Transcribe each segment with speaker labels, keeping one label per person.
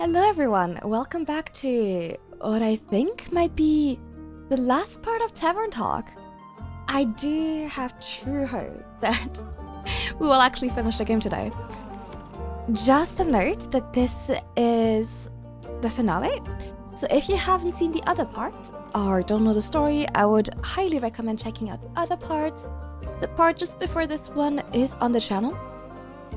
Speaker 1: Hello everyone, welcome back to what I think might be the last part of Tavern Talk. I do have true hope that we will actually finish the game today. Just a note that this is the finale, so if you haven't seen the other parts or don't know the story, I would highly recommend checking out the other parts. The part just before this one is on the channel,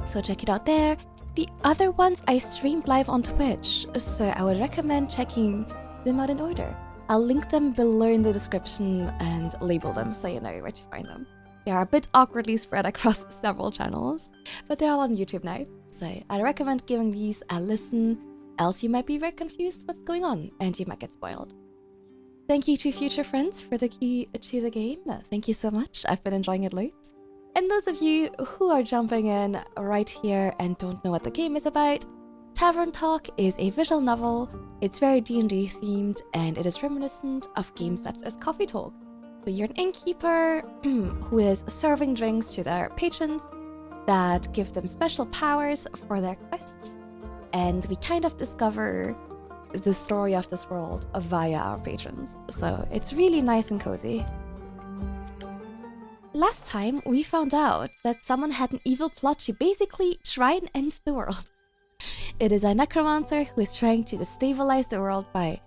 Speaker 1: so check it out there. The other ones I streamed live on Twitch, so I would recommend checking them out in order. I'll link them below in the description and label them so you know where to find them. They are a bit awkwardly spread across several channels, but they're all on YouTube now, so I'd recommend giving these a listen, else you might be very confused what's going on and you might get spoiled. Thank you to future friends for the key to the game. Thank you so much, I've been enjoying it loads. And those of you who are jumping in right here and don't know what the game is about, Tavern Talk is a visual novel. It's very D&D themed and it is reminiscent of games such as Coffee Talk. So you're an innkeeper who is serving drinks to their patrons that give them special powers for their quests. And we kind of discover the story of this world via our patrons. So it's really nice and cozy. Last time, we found out that someone had an evil plot to basically try and end the world. It is a necromancer who is trying to destabilize the world by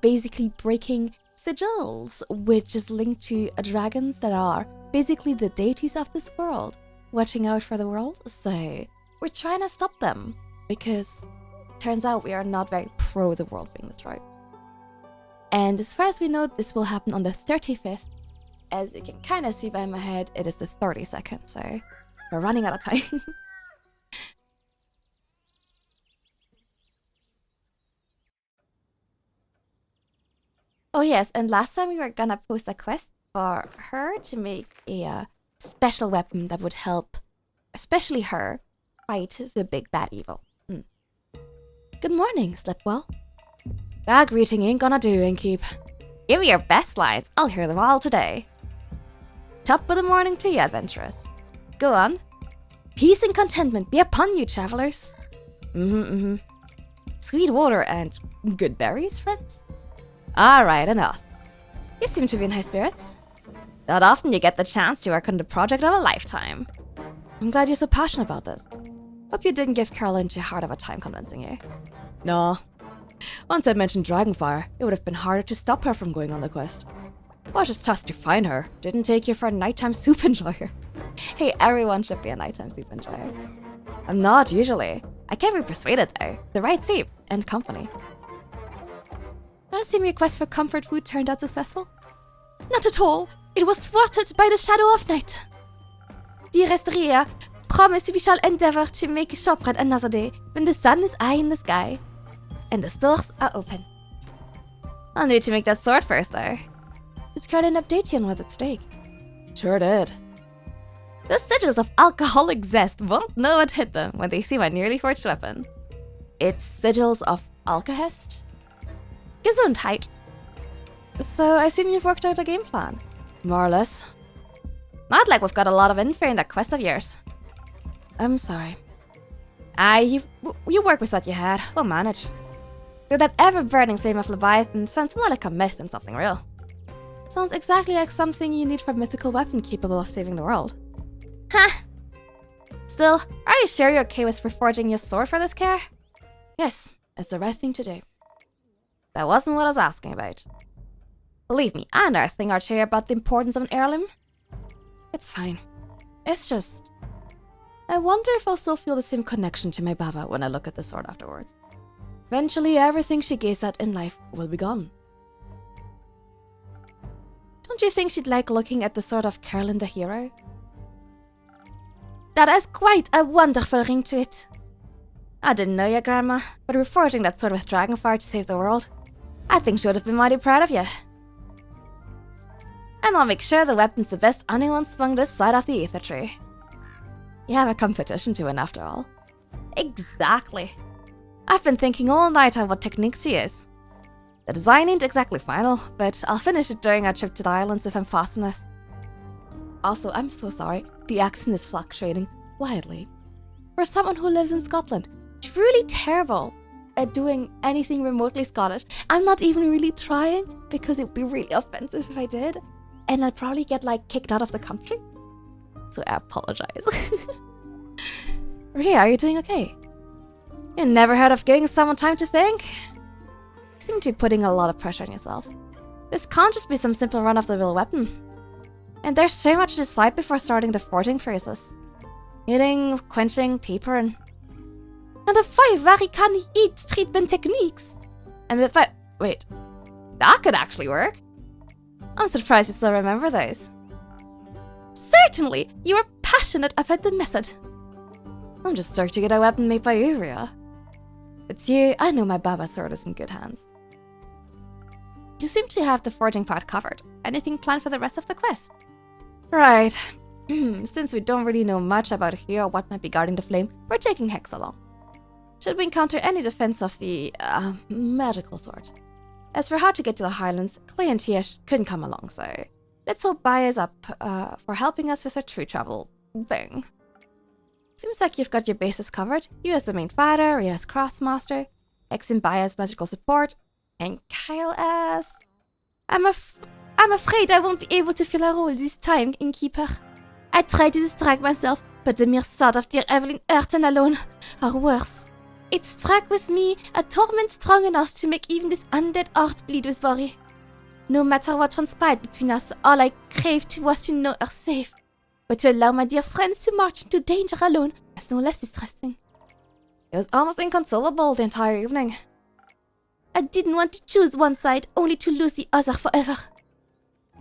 Speaker 1: basically breaking sigils, which is linked to dragons that are basically the deities of this world, watching out for the world. So we're trying to stop them because it turns out we are not very pro the world being destroyed. And as far as we know, this will happen on the 35th. As you can kind of see by my head, it is the 32nd, so we're running out of time. Oh yes, and last time we were gonna post a quest for her to make a special weapon that would help, especially her, fight the big bad evil. Good morning, slept well? That greeting ain't gonna do, innkeep. Give me your best lines, I'll hear them all today. Top of the morning to you, adventurers. Go on. Peace and contentment be upon you, travelers. Sweet water and good berries, friends? Alright, enough. You seem to be in high spirits. Not often you get the chance to work on the project of a lifetime. I'm glad you're so passionate about this. Hope you didn't give Caroline too hard of a time convincing you. No. Once I mentioned Dragonfire, it would have been harder to stop her from going on the quest. Was just tough to find her. Didn't take you for a nighttime soup enjoyer. Hey, everyone should be a nighttime soup enjoyer. I'm not, usually. I can't be persuaded, though. The right soup and company. I assume your quest for comfort food turned out successful? Not at all. It was thwarted by the shadow of night. Dear Esteria, promise we shall endeavor to make shortbread another day when the sun is high in the sky and the stores are open. I'll need to make that sword first, though. Did Caroline update you on what's at stake? Sure did. The sigils of alcoholic zest won't know what hit them when they see my newly forged weapon. It's sigils of alkahest? Gesundheit. So I assume you've worked out a game plan? More or less. Not like we've got a lot of info in that quest of yours. I'm sorry. You work with what you had. We'll manage. Though that ever-burning flame of Leviathan sounds more like a myth than something real. Sounds exactly like something you need for a mythical weapon capable of saving the world. Ha! Still, are you sure you're okay with reforging your sword for this care? Yes, it's the right thing to do. That wasn't what I was asking about. Believe me, I know a thing or two about the importance of an heirloom. It's fine. It's just... I wonder if I'll still feel the same connection to my Baba when I look at the sword afterwards. Eventually, everything she gazed at in life will be gone. Don't you think she'd like looking at the sword of Caroline the hero? That has quite a wonderful ring to it. I didn't know your grandma, but reforging that sword with Dragonfire to save the world, I think she would have been mighty proud of you. And I'll make sure the weapon's the best anyone swung this side of the ether tree. You have a competition to win after all. Exactly. I've been thinking all night on what techniques to use. The design ain't exactly final, but I'll finish it during our trip to the islands if I'm fast enough. Also, I'm so sorry, the accent is fluctuating wildly. For someone who lives in Scotland, truly terrible. doing anything remotely Scottish. I'm not even really trying because it would be really offensive if I did. And I'd probably get like kicked out of the country. So I apologize. Ria, are you doing okay? You never heard of giving someone time to think? You seem to be putting a lot of pressure on yourself. This can't just be some simple run-of-the-mill weapon. And there's so much to decide before starting the forging process. Healing, quenching, tapering. And the 5 very can eat treatment techniques. And the 5... Wait. That could actually work. I'm surprised you still remember those. Certainly, you are passionate about the method. I'm just stoked to get a weapon made by you, Ria. It's you, I know my Baba sword is in good hands. You seem to have the forging part covered. Anything planned for the rest of the quest? Right. Since we don't really know much about who or what might be guarding the flame, we're taking Hex along. Should we encounter any defense of the, magical sort. As for how to get to the Highlands, Clay and Tia couldn't come along, so let's hope Baya's up for helping us with our true travel thing. Seems like you've got your bases covered. You as the main fighter, Ria as Craftsmaster, X and Baya as magical support, and Kyle as... I'm afraid I won't be able to fill a role this time, Innkeeper. I tried to distract myself, but the mere thought of dear Evelyn Earton alone, or worse. It struck with me a torment strong enough to make even this undead heart bleed with worry. No matter what transpired between us, all I craved was to know her safe. But to allow my dear friends to march into danger alone was no less distressing. It was almost inconsolable the entire evening. I didn't want to choose one side, only to lose the other forever.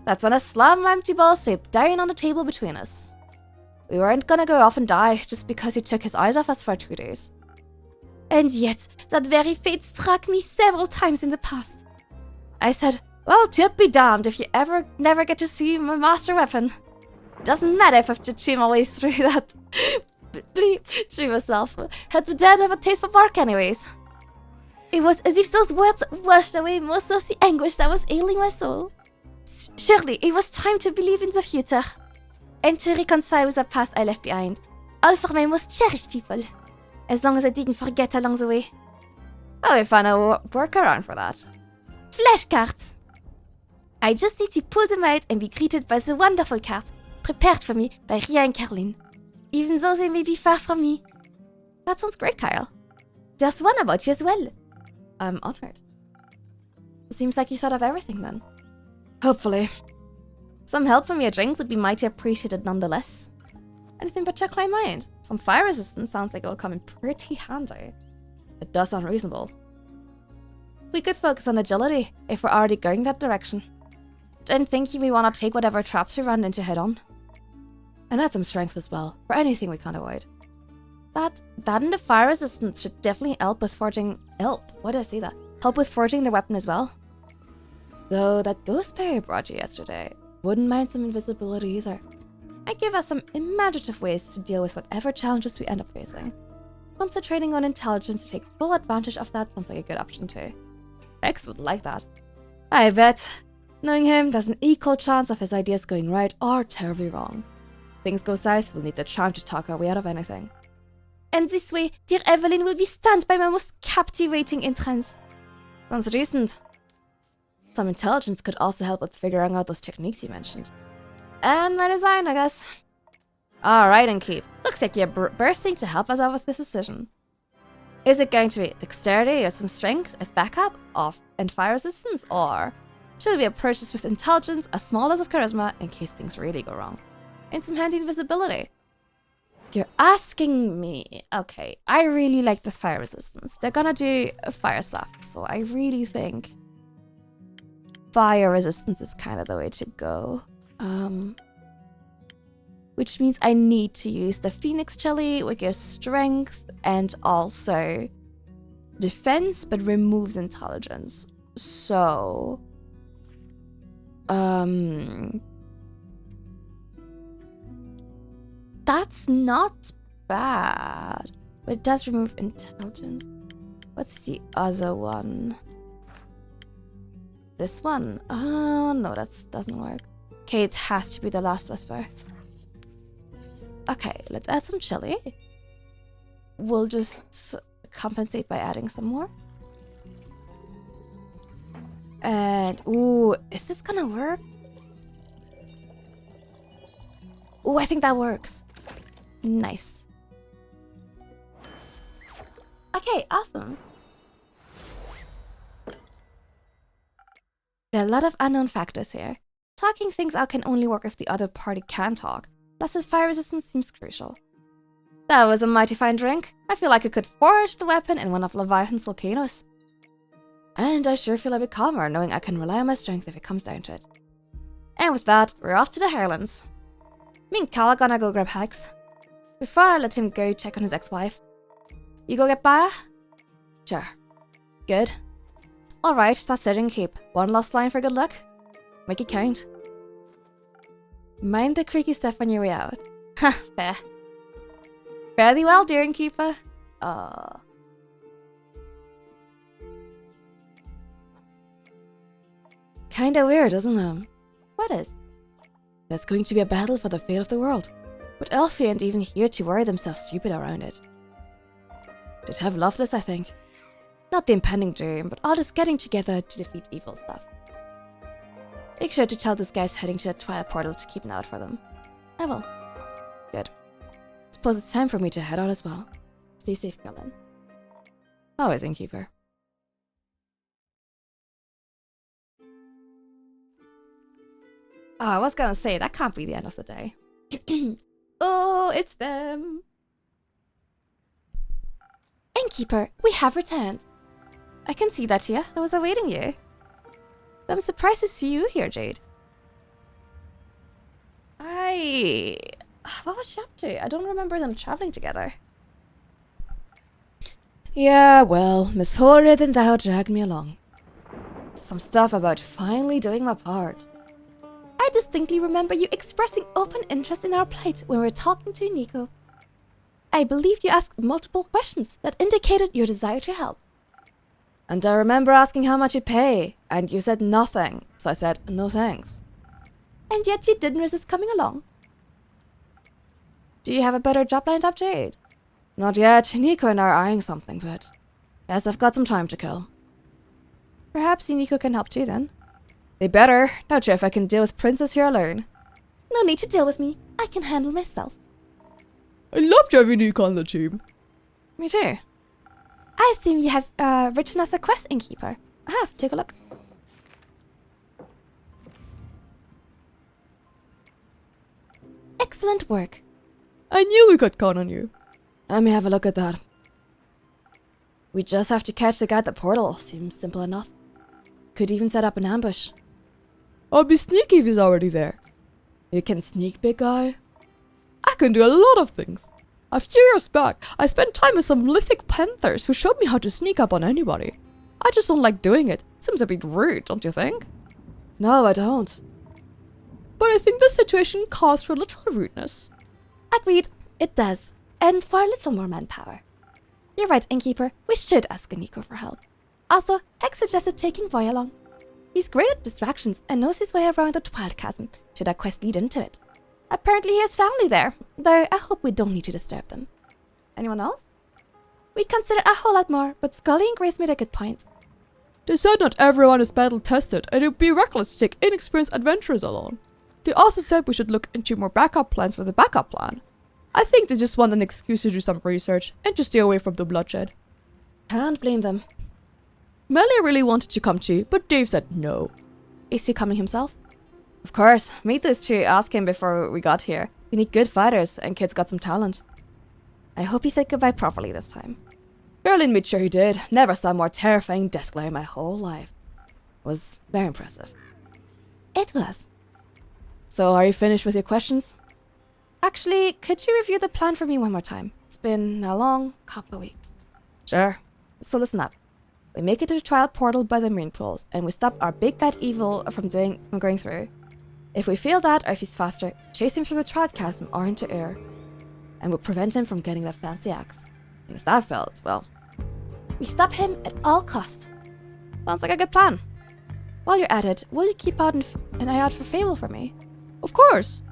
Speaker 1: That's when I slammed my empty bowl of soup down on the table between us. We weren't gonna go off and die just because he took his eyes off us for 2 days. And yet, that very fate struck me several times in the past. I said, well, tip be damned if you never get to see my master weapon. Doesn't matter if I have to chew my way through that. Chew myself. Had the dead have a taste for bark anyways? It was as if those words washed away most of the anguish that was ailing my soul. Surely, it was time to believe in the future. And to reconcile with the past I left behind. All for my most cherished people. As long as I didn't forget along the way. Oh, we found a workaround for that. Flashcards! I just need to pull them out and be greeted by the wonderful cards prepared for me by Ria and Caroline. Even though they may be far from me. That sounds great, Kyle. There's one about you as well. I'm honored. Seems like you thought of everything then. Hopefully. Some help from your drinks would be mighty appreciated nonetheless. Anything particular in mind? Some fire resistance sounds like it will come in pretty handy. It does sound reasonable. We could focus on agility if we're already going that direction. Don't think we want to take whatever traps we run into head on. And add some strength as well, for anything we can't avoid. That and the fire resistance should definitely help with forging... Help with forging the weapon as well. Though that ghost bear you brought you yesterday, wouldn't mind some invisibility either. Might give us some imaginative ways to deal with whatever challenges we end up facing. Concentrating on intelligence to take full advantage of that sounds like a good option too. Rex would like that. I bet. Knowing him, there's an equal chance of his ideas going right or terribly wrong. If things go south, we'll need the charm to talk our way out of anything. And this way, dear Evelyn will be stunned by my most captivating entrance. Sounds recent. Some intelligence could also help with figuring out those techniques you mentioned. And my design, I guess. Alright, Innkeep. Looks like you're bursting to help us out with this decision. Is it going to be dexterity or some strength as backup, and fire resistance, or should we approach this with intelligence, a small dose of charisma in case things really go wrong, and some handy invisibility? You're asking me. Okay, I really like the fire resistance. They're gonna do fire stuff, so I really think fire resistance is kind of the way to go. Which means I need to use the Phoenix Chili, which gives strength and also defense, but removes intelligence. So, that's not bad, but it does remove intelligence. What's the other one? This one? Oh, no, that doesn't work. Okay, it has to be the last whisper. Okay, let's add some chili. We'll just compensate by adding some more. And, ooh, is this gonna work? Ooh, I think that works. Nice. Okay, awesome. There are a lot of unknown factors here. Talking things out can only work if the other party can talk. Blasted fire resistance seems crucial. That was a mighty fine drink. I feel like I could forge the weapon in one of Leviathan's volcanoes. And I sure feel a bit calmer knowing I can rely on my strength if it comes down to it. And with that, we're off to the Highlands. Me and Cal are gonna go grab Hex. Before I let him go check on his ex-wife. You go get Baya? Sure. Good. Alright, that's it in keep. One last line for good luck? Make it count. Mind the creaky stuff on your way out. Ha, fair. Fare thee well, dear innkeeper. Aww. Kinda weird, isn't it? What is? There's going to be a battle for the fate of the world. But Elfie ain't even here to worry themselves stupid around it. They'd have loved this, I think. Not the impending doom, but all just getting together to defeat evil stuff. Make sure to tell those guys heading to the Twilight Portal to keep an eye out for them. I will. Good. Suppose it's time for me to head out as well. Stay safe, Caroline. Always, innkeeper. Oh, I was gonna say, that can't be the end of the day. Oh, it's them. Innkeeper, we have returned. I can see that here. I was awaiting you. I'm surprised to see you here, Jade. What was she up to? I don't remember them traveling together. Yeah, well, Miss Horrid and thou dragged me along. Some stuff about finally doing my part. I distinctly remember you expressing open interest in our plight when we were talking to Nico. I believe you asked multiple questions that indicated your desire to help. And I remember asking how much you'd pay, and you said nothing, so I said no thanks. And yet you didn't resist coming along. Do you have a better job lined up, Jade? Not yet. Nico and I are eyeing something, but yes, I've got some time to kill. Perhaps Nico can help too, then. They better. Not sure if I can deal with Princess here alone. No need to deal with me. I can handle myself.
Speaker 2: I loved having Nico on the team.
Speaker 1: Me too. I assume you have written us a quest, innkeeper. I have. Take a look. Excellent work.
Speaker 2: I knew we could count on you.
Speaker 1: Let me have a look at that. We just have to catch the guy at the portal. Seems simple enough. Could even set up an ambush.
Speaker 2: I'll be sneaky if he's already there.
Speaker 1: You can sneak, big guy?
Speaker 2: I can do a lot of things. A few years back, I spent time with some lithic panthers who showed me how to sneak up on anybody. I just don't like doing it. Seems a bit rude, don't you think?
Speaker 1: No, I don't.
Speaker 2: But I think the situation calls for a little rudeness.
Speaker 1: Agreed, it does. And for a little more manpower. You're right, innkeeper. We should ask Nico for help. Also, Hex suggested taking Voy along. He's great at distractions and knows his way around the Twilight Chasm, should our quest lead into it. Apparently he has family there, though I hope we don't need to disturb them. Anyone else? We considered a whole lot more, but Scully and Grace made a good point.
Speaker 2: They said not everyone is battle tested and it would be reckless to take inexperienced adventurers along. They also said we should look into more backup plans for the backup plan. I think they just want an excuse to do some research and to stay away from the bloodshed.
Speaker 1: Can't blame them.
Speaker 2: Melly really wanted to come too, but Dave said no.
Speaker 1: Is he coming himself? Of course. Meet those two. Ask him before we got here. We need good fighters, and kid's got some talent. I hope he said goodbye properly this time.
Speaker 2: Berlin made sure he did. Never saw a more terrifying death glare in my whole life.
Speaker 1: Was very impressive. It was.
Speaker 2: So, are you finished with your questions?
Speaker 1: Actually, could you review the plan for me one more time? It's been a long couple of weeks.
Speaker 2: Sure.
Speaker 1: So listen up. We make it to the Twilight Portal by the marine pools, and we stop our big bad evil from going through. If we fail that, or if he's faster, chase him through the Twilight Chasm or into air. And we'll prevent him from getting that fancy axe. And if that fails, well, we stop him at all costs. Sounds like a good plan. While you're at it, will you keep out an eye out for Fable for me?
Speaker 2: Of course.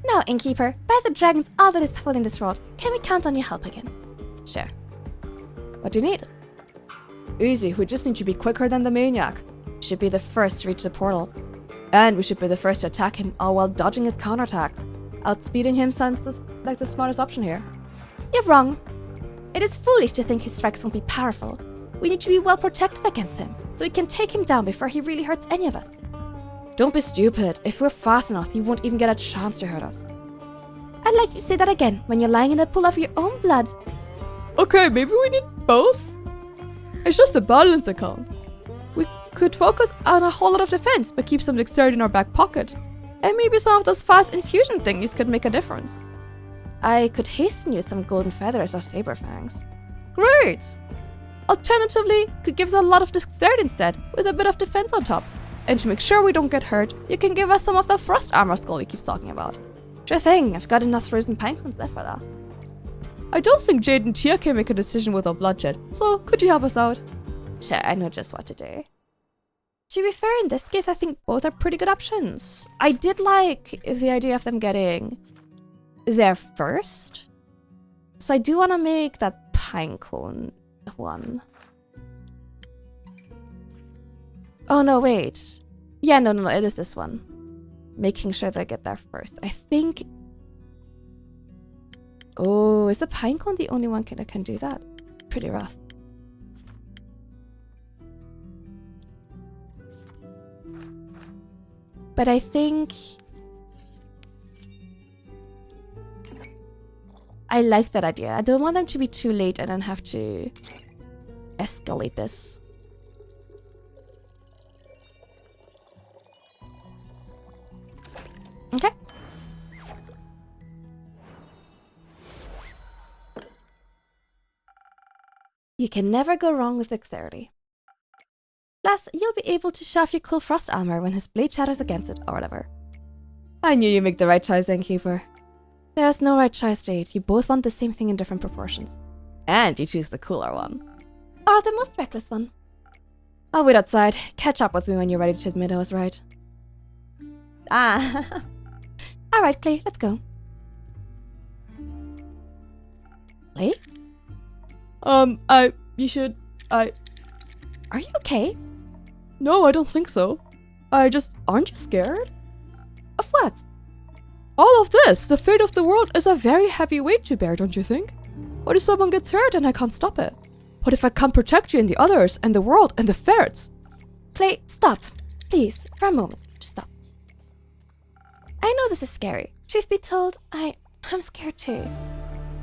Speaker 1: Now, innkeeper, by the dragons all that is holding this world, can we count on your help again? Sure. What do you need?
Speaker 2: Easy, we just need to be quicker than the maniac.
Speaker 1: We should be the first to reach the portal. And we should be the first to attack him, all while dodging his counterattacks. Outspeeding him sounds like the smartest option here. You're wrong. It is foolish to think his strikes won't be powerful. We need to be well protected against him, so we can take him down before he really hurts any of us. Don't be stupid. If we're fast enough, he won't even get a chance to hurt us. I'd like you to say that again when you're lying in a pool of your own blood.
Speaker 2: Okay, maybe we need both? It's just the balance that counts. We could focus on a whole lot of defense, but keep some dexterity in our back pocket. And maybe some of those fast infusion thingies could make a difference.
Speaker 1: I could hasten you some golden feathers or saber fangs.
Speaker 2: Great! Alternatively, could give us a lot of dexterity instead, with a bit of defense on top. And to make sure we don't get hurt, you can give us some of the frost armor Scully keeps talking about.
Speaker 1: Sure thing, I've got enough frozen pinecones left for that.
Speaker 2: I don't think Jade and Tia can make a decision without bloodshed, so could you help us out?
Speaker 1: Sure, I know just what to do. To be fair, in this case, I think both are pretty good options. I did like the idea of them getting there first. So I do want to make that pinecone one. Oh, no, wait. Yeah, no, it is this one. Making sure they get there first. I think... Oh, is the pinecone the only one that can do that? Pretty rough. But I think... I like that idea. I don't want them to be too late and then have to escalate this. Okay. You can never go wrong with dexterity. Plus, you'll be able to shove your cool frost armor when his blade shatters against it, or whatever.
Speaker 2: I knew you'd make the right choice, Innkeeper.
Speaker 1: There's no right choice, Jade. You both want the same thing in different proportions.
Speaker 2: And you choose the cooler one.
Speaker 1: Or the most reckless one. I'll wait outside. Catch up with me when you're ready to admit I was right. Ah. Alright, Clay, let's go. Clay? Are you okay?
Speaker 2: No, I don't think so. Aren't you scared?
Speaker 1: Of what?
Speaker 2: All of this, the fate of the world is a very heavy weight to bear, don't you think? What if someone gets hurt and I can't stop it? What if I can't protect you and the others and the world and the ferrets?
Speaker 1: Clay, stop. Please, for a moment, just stop. I know this is scary. Truth be told, I'm scared too.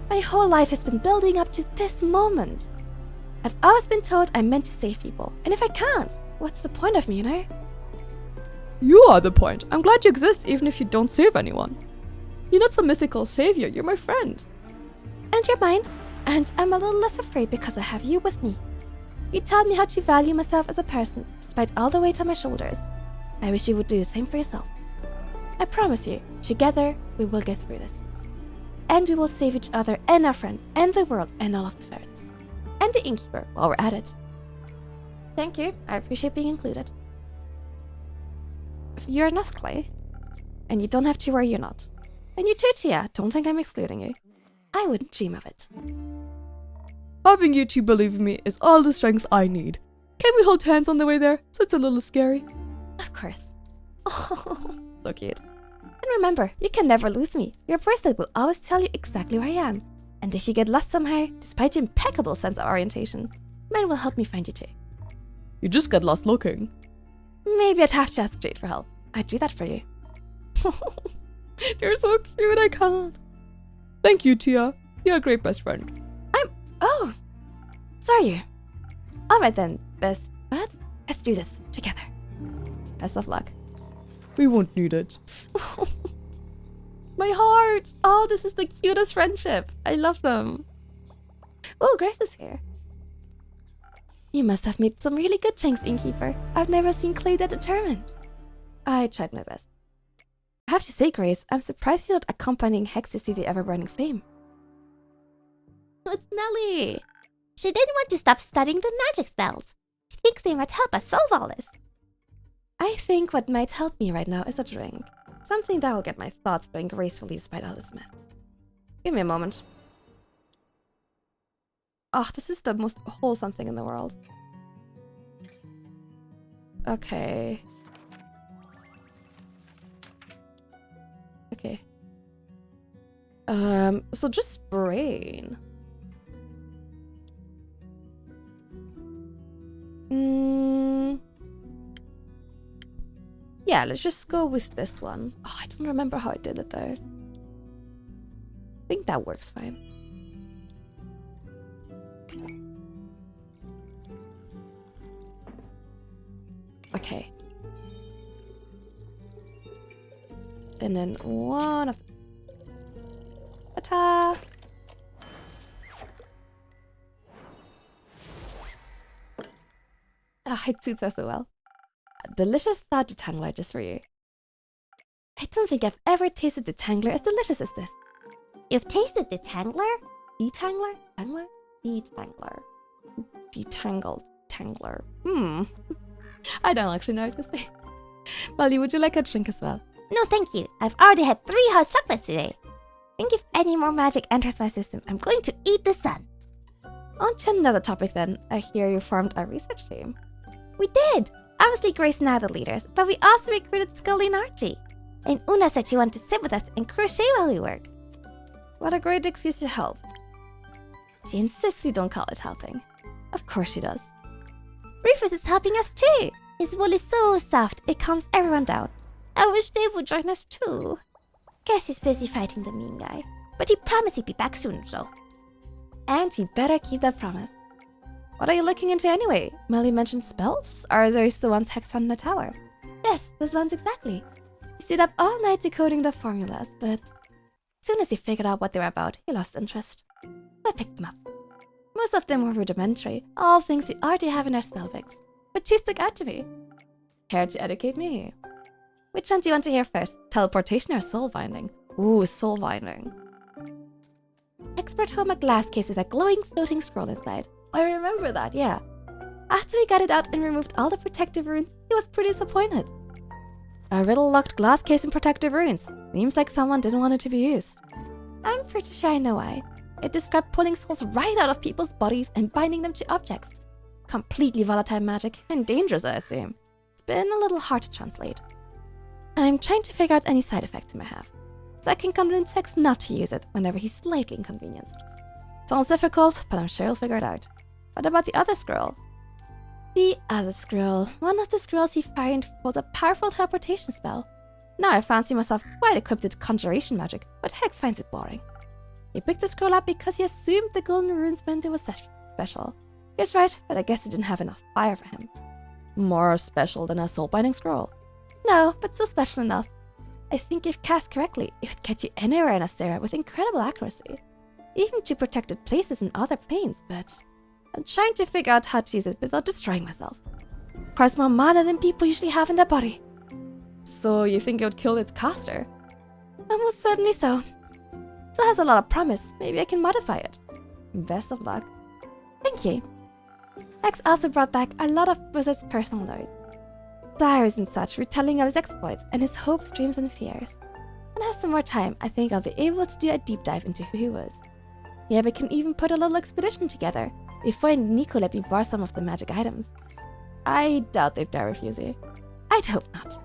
Speaker 1: My whole life has been building up to this moment. I've always been told I'm meant to save people, and if I can't, what's the point of me, you know?
Speaker 2: You are the point. I'm glad you exist even if you don't save anyone. You're not some mythical savior, you're my friend.
Speaker 1: And you're mine, and I'm a little less afraid because I have you with me. You taught me how to value myself as a person, despite all the weight on my shoulders. I wish you would do the same for yourself. I promise you, together we will get through this. And we will save each other and our friends, and the world, and all of the ferrets. And the innkeeper, while we're at it. Thank you, I appreciate being included. If you're not, Clay, and you don't have to worry you're not. And you too, Tia, don't think I'm excluding you. I wouldn't dream of it.
Speaker 2: Having you two believe in me is all the strength I need. Can we hold hands on the way there, so it's a little scary?
Speaker 1: Of course.
Speaker 2: Oh, so cute.
Speaker 1: And remember, you can never lose me. Your bracelet will always tell you exactly where I am. And if you get lost somehow, despite your impeccable sense of orientation, mine will help me find you too.
Speaker 2: You just got lost looking.
Speaker 1: Maybe I'd have to ask Jade for help. I'd do that for you.
Speaker 2: You're so cute, I can't. Thank you, Tia. You're a great best friend.
Speaker 1: Oh, so are you. Alright then, best bud. Let's do this together. Best of luck.
Speaker 2: We won't need it.
Speaker 1: My heart! Oh, this is the cutest friendship. I love them. Oh, Grace is here. You must have made some really good chinks, Innkeeper. I've never seen Clay that determined. I tried my best. I have to say, Grace, I'm surprised you're not accompanying Hex to see the ever-burning flame. It's Nelly. She didn't want to stop studying the magic spells. She thinks they might help us solve all this. I think what might help me right now is a drink. Something that will get my thoughts flowing gracefully despite all this mess. Give me a moment. Oh, this is the most wholesome thing in the world. Okay. Okay. So just brain. Yeah, let's just go with this one. Oh, I don't remember how I did it though. I think that works fine. Okay. And then one of... Ta-ta! Ah, it suits us so well. A delicious thought detangler just for you. I don't think I've ever tasted detangler as delicious as this.
Speaker 3: You've tasted the Tangler?
Speaker 1: Detangler? Tangler? Detangler. Detangled. Tangler. I don't actually know what to say. Molly, would you like a drink as well?
Speaker 3: No, thank you. I've already had 3 hot chocolates today. I think if any more magic enters my system, I'm going to eat the sun.
Speaker 1: On to another topic then. I hear you formed a research team.
Speaker 3: We did. Obviously, Grace and I are the leaders, but we also recruited Scully and Archie. And Una said she wanted to sit with us and crochet while we work.
Speaker 1: What a great excuse to help. She insists we don't call it helping. Of course she does.
Speaker 3: Rufus is helping us too. His wool is so soft, it calms everyone down. I wish Dave would join us too. Guess he's busy fighting the mean guy, but he promised he'd be back soon, so.
Speaker 1: And you better keep that promise. What are you looking into anyway? Melly mentioned spells? Are those the ones hexed on the tower? Yes, those ones exactly. He stayed up all night decoding the formulas, but as soon as he figured out what they were about, he lost interest. I picked them up. Most of them were rudimentary, all things we already have in our spell books, but she stuck out to me. Care to educate me? Which one do you want to hear first? Teleportation or soul binding? Ooh, soul binding. Expert home a glass case with a glowing floating scroll inside. I remember that, yeah. After we got it out and removed all the protective runes, he was pretty disappointed. A riddle-locked glass case and protective runes. Seems like someone didn't want it to be used. I'm pretty sure I know why. It described pulling souls right out of people's bodies and binding them to objects. Completely volatile magic, and dangerous, I assume. It's been a little hard to translate. I'm trying to figure out any side effects it may have, so I can convince Hex not to use it whenever he's slightly inconvenienced. Sounds difficult, but I'm sure he'll figure it out. What about the other scroll? The other scroll. One of the scrolls he found was a powerful teleportation spell. Now I fancy myself quite equipped with conjuration magic, but Hex finds it boring. He picked the scroll up because he assumed the golden runes meant it was special. He was right, but I guess it didn't have enough fire for him. More special than a soul-binding scroll. No, but still special enough. I think if cast correctly, it would get you anywhere in Astera with incredible accuracy. Even to protected places in other planes, but I'm trying to figure out how to use it without destroying myself. Requires more mana than people usually have in their body. So you think it would kill its caster? Almost certainly so. Still has a lot of promise, maybe I can modify it. Best of luck. Thank you. X also brought back a lot of Wizard's personal notes. Diaries and such retelling of his exploits and his hopes, dreams and fears. When I have some more time, I think I'll be able to do a deep dive into who he was. Yeah, we can even put a little expedition together before Nico let me borrow some of the magic items. I doubt they'd dare refuse you. I'd hope not.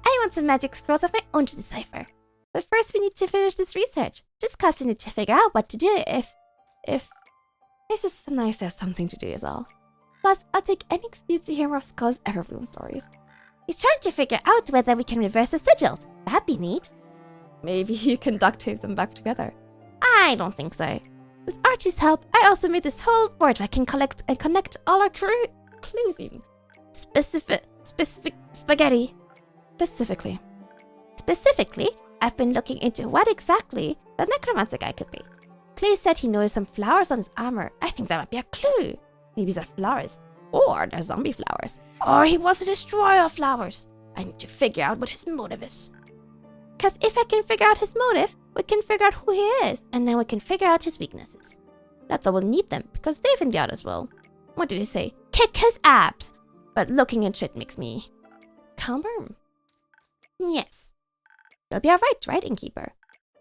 Speaker 3: I want some magic scrolls of my own to decipher. But first we need to finish this research, just cause we need to figure out what to do if...
Speaker 1: It's just nice to have something to do is all. Plus, I'll take any excuse to hear more of Skull's Everbloom stories.
Speaker 3: He's trying to figure out whether we can reverse the sigils. That'd be neat.
Speaker 1: Maybe you can duct tape them back together.
Speaker 3: I don't think so. With Archie's help, I also made this whole board where I can collect and connect all our clues even. Specific spaghetti. Specifically, I've been looking into what exactly the necromancer guy could be. Clay said he noticed some flowers on his armor. I think that might be a clue. Maybe he's a florist. Or they're zombie flowers. Or he was a destroyer of flowers. I need to figure out what his motive is. Because if I can figure out his motive, we can figure out who he is, and then we can figure out his weaknesses. Not that we'll need them, because Dave and the others will. What did he say? Kick his abs! But looking into it makes me... calmer? Yes. They'll be alright, right, Innkeeper?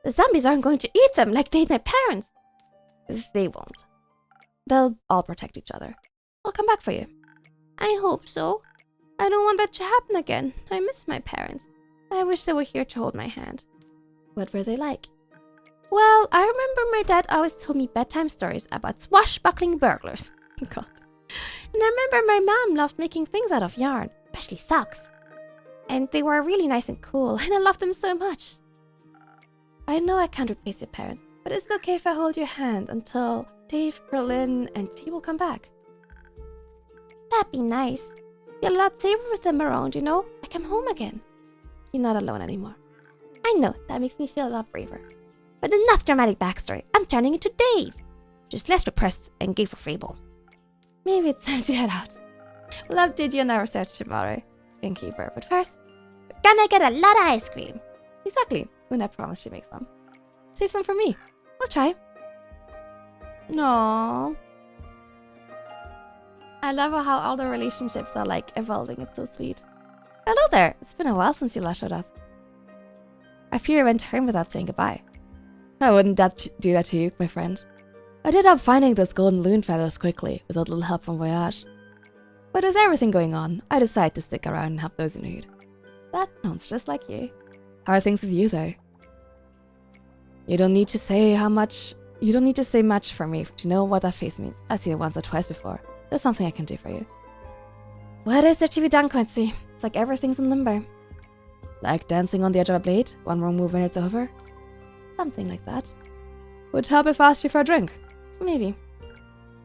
Speaker 3: The zombies aren't going to eat them like they ate my parents. They won't.
Speaker 1: They'll all protect each other. I'll come back for you.
Speaker 3: I hope so. I don't want that to happen again. I miss my parents. I wish they were here to hold my hand.
Speaker 1: What were they like?
Speaker 3: Well, I remember my dad always told me bedtime stories about swashbuckling burglars.
Speaker 1: God.
Speaker 3: And I remember my mom loved making things out of yarn, especially socks. And they were really nice and cool, and I loved them so much.
Speaker 1: I know I can't replace your parents, but is it okay if I hold your hand until Dave, Berlin, and Phoebe come back?
Speaker 3: That'd be nice. Feel a lot safer with them around, you know? Like I'm home again.
Speaker 1: You're not alone anymore.
Speaker 3: I know, that makes me feel a lot braver. But enough dramatic backstory. I'm turning into Dave. Just less repressed and gay for Fable.
Speaker 1: Maybe it's time to head out. We'll update you on our research tomorrow, Innkeeper. But first,
Speaker 3: we're gonna get a lot of ice cream.
Speaker 1: Exactly. When I promised she'd make some. Save some for me. I'll try. No. I love how all the relationships are like evolving. It's so sweet. Hello there. It's been a while since you last showed up. I fear I went home without saying goodbye. I wouldn't do that to you, my friend. I did up finding those golden loon feathers quickly with a little help from Voyage. But with everything going on, I decided to stick around and help those in need. That sounds just like you. How are things with you, though? You don't need to say much for me to know what that face means. I've seen it once or twice before. There's something I can do for you. What is there to be done, Quincy? It's like everything's in limbo. Like dancing on the edge of a blade, one wrong move and it's over? Something like that. Would help if I asked you for a drink. Maybe.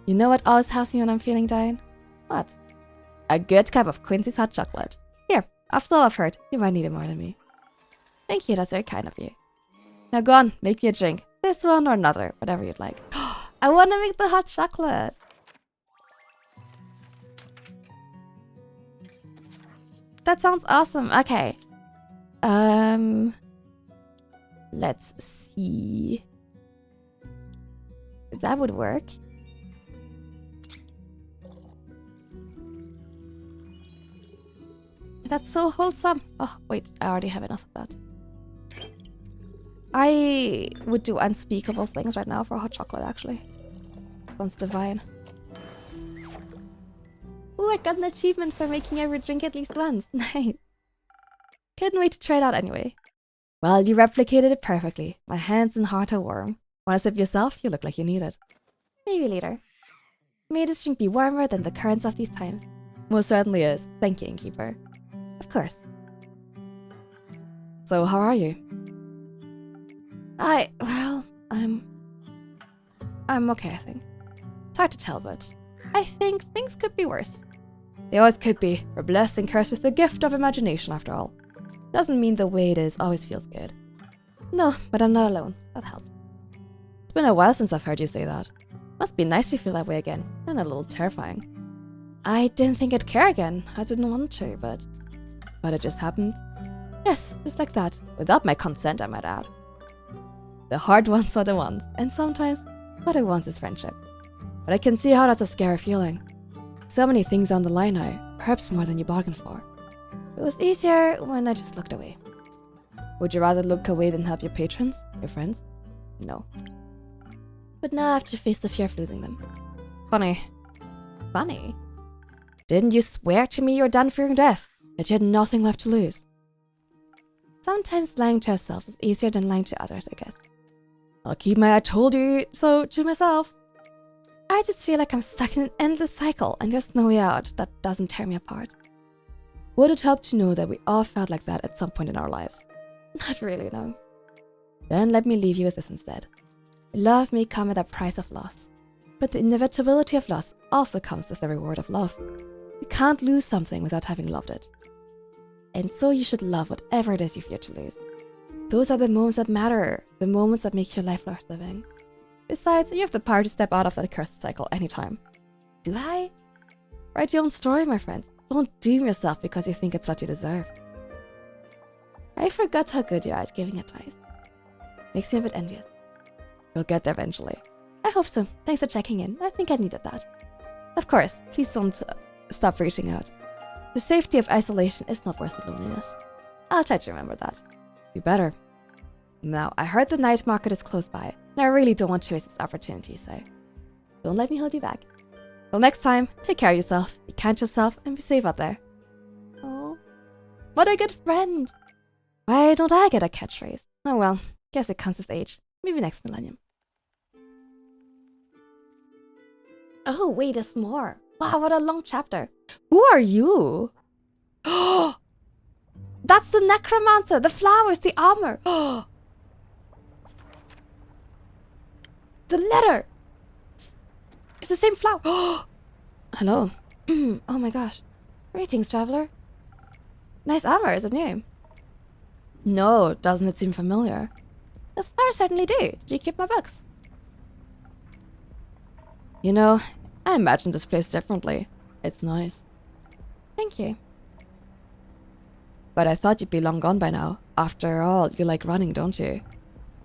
Speaker 1: You know what always helps me when I'm feeling down? What? A good cup of Quincy's hot chocolate. Here, after all I've heard, you might need it more than me. Thank you, that's very kind of you. Now go on, make me a drink. This one or another, whatever you'd like. I want to make the hot chocolate. That sounds awesome. Okay. Let's see. That would work. That's so wholesome. Oh, wait, I already have enough of that. I would do unspeakable things right now for hot chocolate, actually. Sounds divine. Ooh, I got an achievement for making every drink at least once. Nice. Couldn't wait to try it out anyway. Well, you replicated it perfectly. My hands and heart are warm. Want to sip yourself? You look like you need it. Maybe later. May this drink be warmer than the currents of these times. Most certainly is. Thank you, Innkeeper. Of course. So, how are you? I'm okay, I think. It's hard to tell, but I think things could be worse. They always could be. We're blessed and cursed with the gift of imagination, after all. Doesn't mean the way it is always feels good. No, but I'm not alone. That helped. It's been a while since I've heard you say that. Must be nice to feel that way again, and a little terrifying. I didn't think I'd care again. I didn't want to, but it just happened. Yes, just like that. Without my consent, I might add. The hard ones are the ones, and sometimes what I want is friendship. But I can see how that's a scary feeling. So many things on the line now, perhaps more than you bargained for. It was easier when I just looked away. Would you rather look away than help your patrons, your friends? No. But now I have to face the fear of losing them. Funny. Funny? Didn't you swear to me you were done fearing death? That you had nothing left to lose? Sometimes lying to ourselves is easier than lying to others, I guess. I'll keep my I told you so to myself. I just feel like I'm stuck in an endless cycle and there's no way out that doesn't tear me apart. Would it help to know that we all felt like that at some point in our lives? Not really, no. Then let me leave you with this instead. Love may come at a price of loss, but the inevitability of loss also comes with the reward of love. You can't lose something without having loved it. And so you should love whatever it is you fear to lose. Those are the moments that matter, the moments that make your life worth living. Besides, you have the power to step out of that cursed cycle anytime. Do I? Write your own story, my friends. Don't doom yourself because you think it's what you deserve. I forgot how good you are at giving advice. Makes me a bit envious. You'll get there eventually. I hope so. Thanks for checking in. I think I needed that. Of course, please don't stop reaching out. The safety of isolation is not worth the loneliness. I'll try to remember that. You better. Now, I heard the night market is close by, and I really don't want to waste this opportunity, so Don't let me hold you back. Till next time, take care of yourself, be kind to yourself, and be safe out there. Oh, what a good friend. Why don't I get a catchphrase? Oh well, guess it comes with age. Maybe next millennium. Oh, wait, there's more. Wow, what a long chapter. Who are you? Oh, that's the necromancer, the flowers, the armor. Oh, the letter. It's the same flower. Oh, hello. Oh my gosh. Greetings, traveler. Nice armor, is it new? No, doesn't it seem familiar? The flowers certainly do. Did you keep my books? You know, I imagined this place differently. It's nice. Thank you. But I thought you'd be long gone by now. After all, you like running, don't you?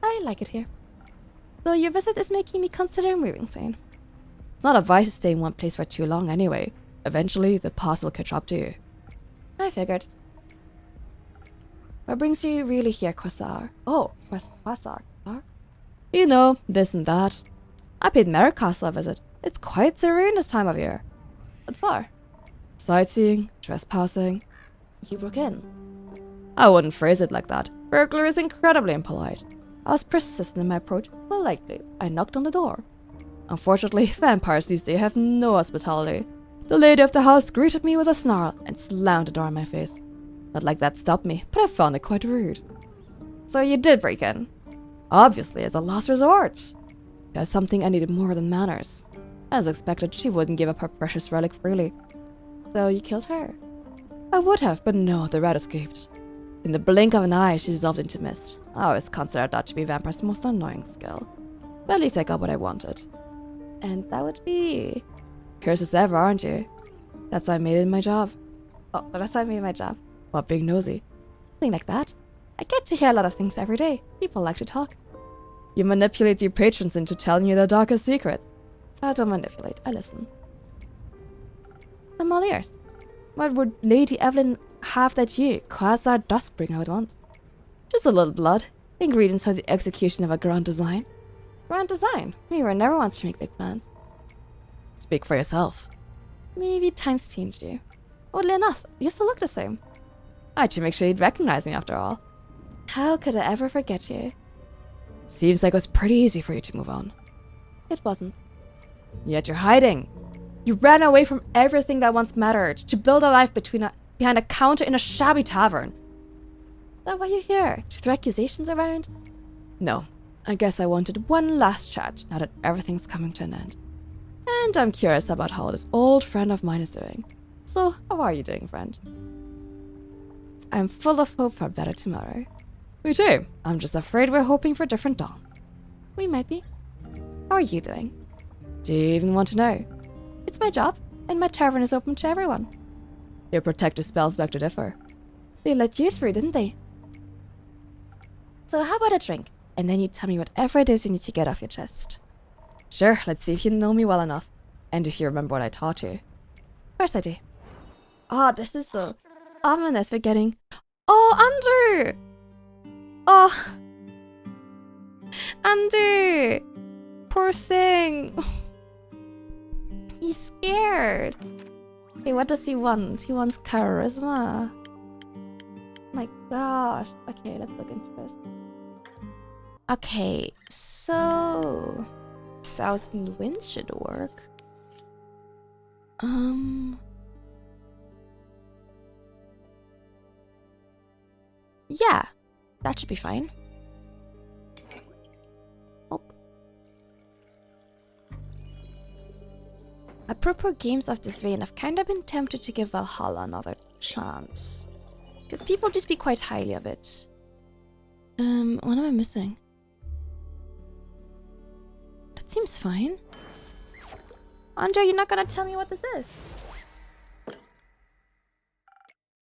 Speaker 1: I like it here. Though your visit is making me consider moving soon. It's not advised to stay in one place for too long anyway. Eventually, the past will catch up to you. I figured. What brings you really here, Quasar? Oh, Quasar. You know, this and that. I paid Merrick Castle a visit. It's quite serene this time of year. What for? Sightseeing, trespassing. You broke in. I wouldn't phrase it like that. Burglar is incredibly impolite. I was persistent in my approach. Politely, I knocked on the door. Unfortunately, vampires these days have no hospitality. The lady of the house greeted me with a snarl and slammed the door in my face. Not like that stopped me, but I found it quite rude. So you did break in? Obviously, as a last resort. There's something I needed more than manners. As expected, she wouldn't give up her precious relic freely. So you killed her? I would have, but no, the rat escaped. In the blink of an eye, she dissolved into mist. I always considered that to be Vampire's most annoying skill. But at least I got what I wanted. And that would be... Curses ever, aren't you? That's why I made it my job. Oh, that's why I made my job. What, being nosy? Nothing like that. I get to hear a lot of things every day. People like to talk. You manipulate your patrons into telling you their darkest secrets. I don't manipulate, I listen. I'm all ears. What would Lady Evelyn have that you, Quasar Duskbringer, would want? Just a little blood. Ingredients for the execution of a grand design. Grand design? Mira never wants to make big plans. Speak for yourself. Maybe times changed you. Oddly enough, you still look the same. I should make sure you'd recognize me after all. How could I ever forget you? Seems like it was pretty easy for you to move on. It wasn't. Yet you're hiding. You ran away from everything that once mattered to build a life behind a counter in a shabby tavern. Is that why you're here? To throw accusations around? No. I guess I wanted one last chat now that everything's coming to an end. And I'm curious about how this old friend of mine is doing. So, how are you doing, friend? I'm full of hope for a better tomorrow. Me too. I'm just afraid we're hoping for different dawn. We might be. How are you doing? Do you even want to know? It's my job, and my tavern is open to everyone. Your protective spells beg to differ. They let you through, didn't they? So how about a drink? And then you tell me whatever it is you need to get off your chest. Sure, let's see if you know me well enough. And if you remember what I taught you. Of course I do. Oh, this is so ominous. We're getting... Oh, Andrew! Oh. Andrew! Poor thing. He's scared. Okay, what does he want? He wants charisma. My gosh. Okay, let's look into this. Okay, so... 1,000 Winds should work. Yeah, that should be fine. Oh. Apropos games of this vein, I've kind of been tempted to give Valhalla another chance. Because people do speak quite highly of it. What am I missing? That seems fine. Andre, you're not gonna tell me what this is?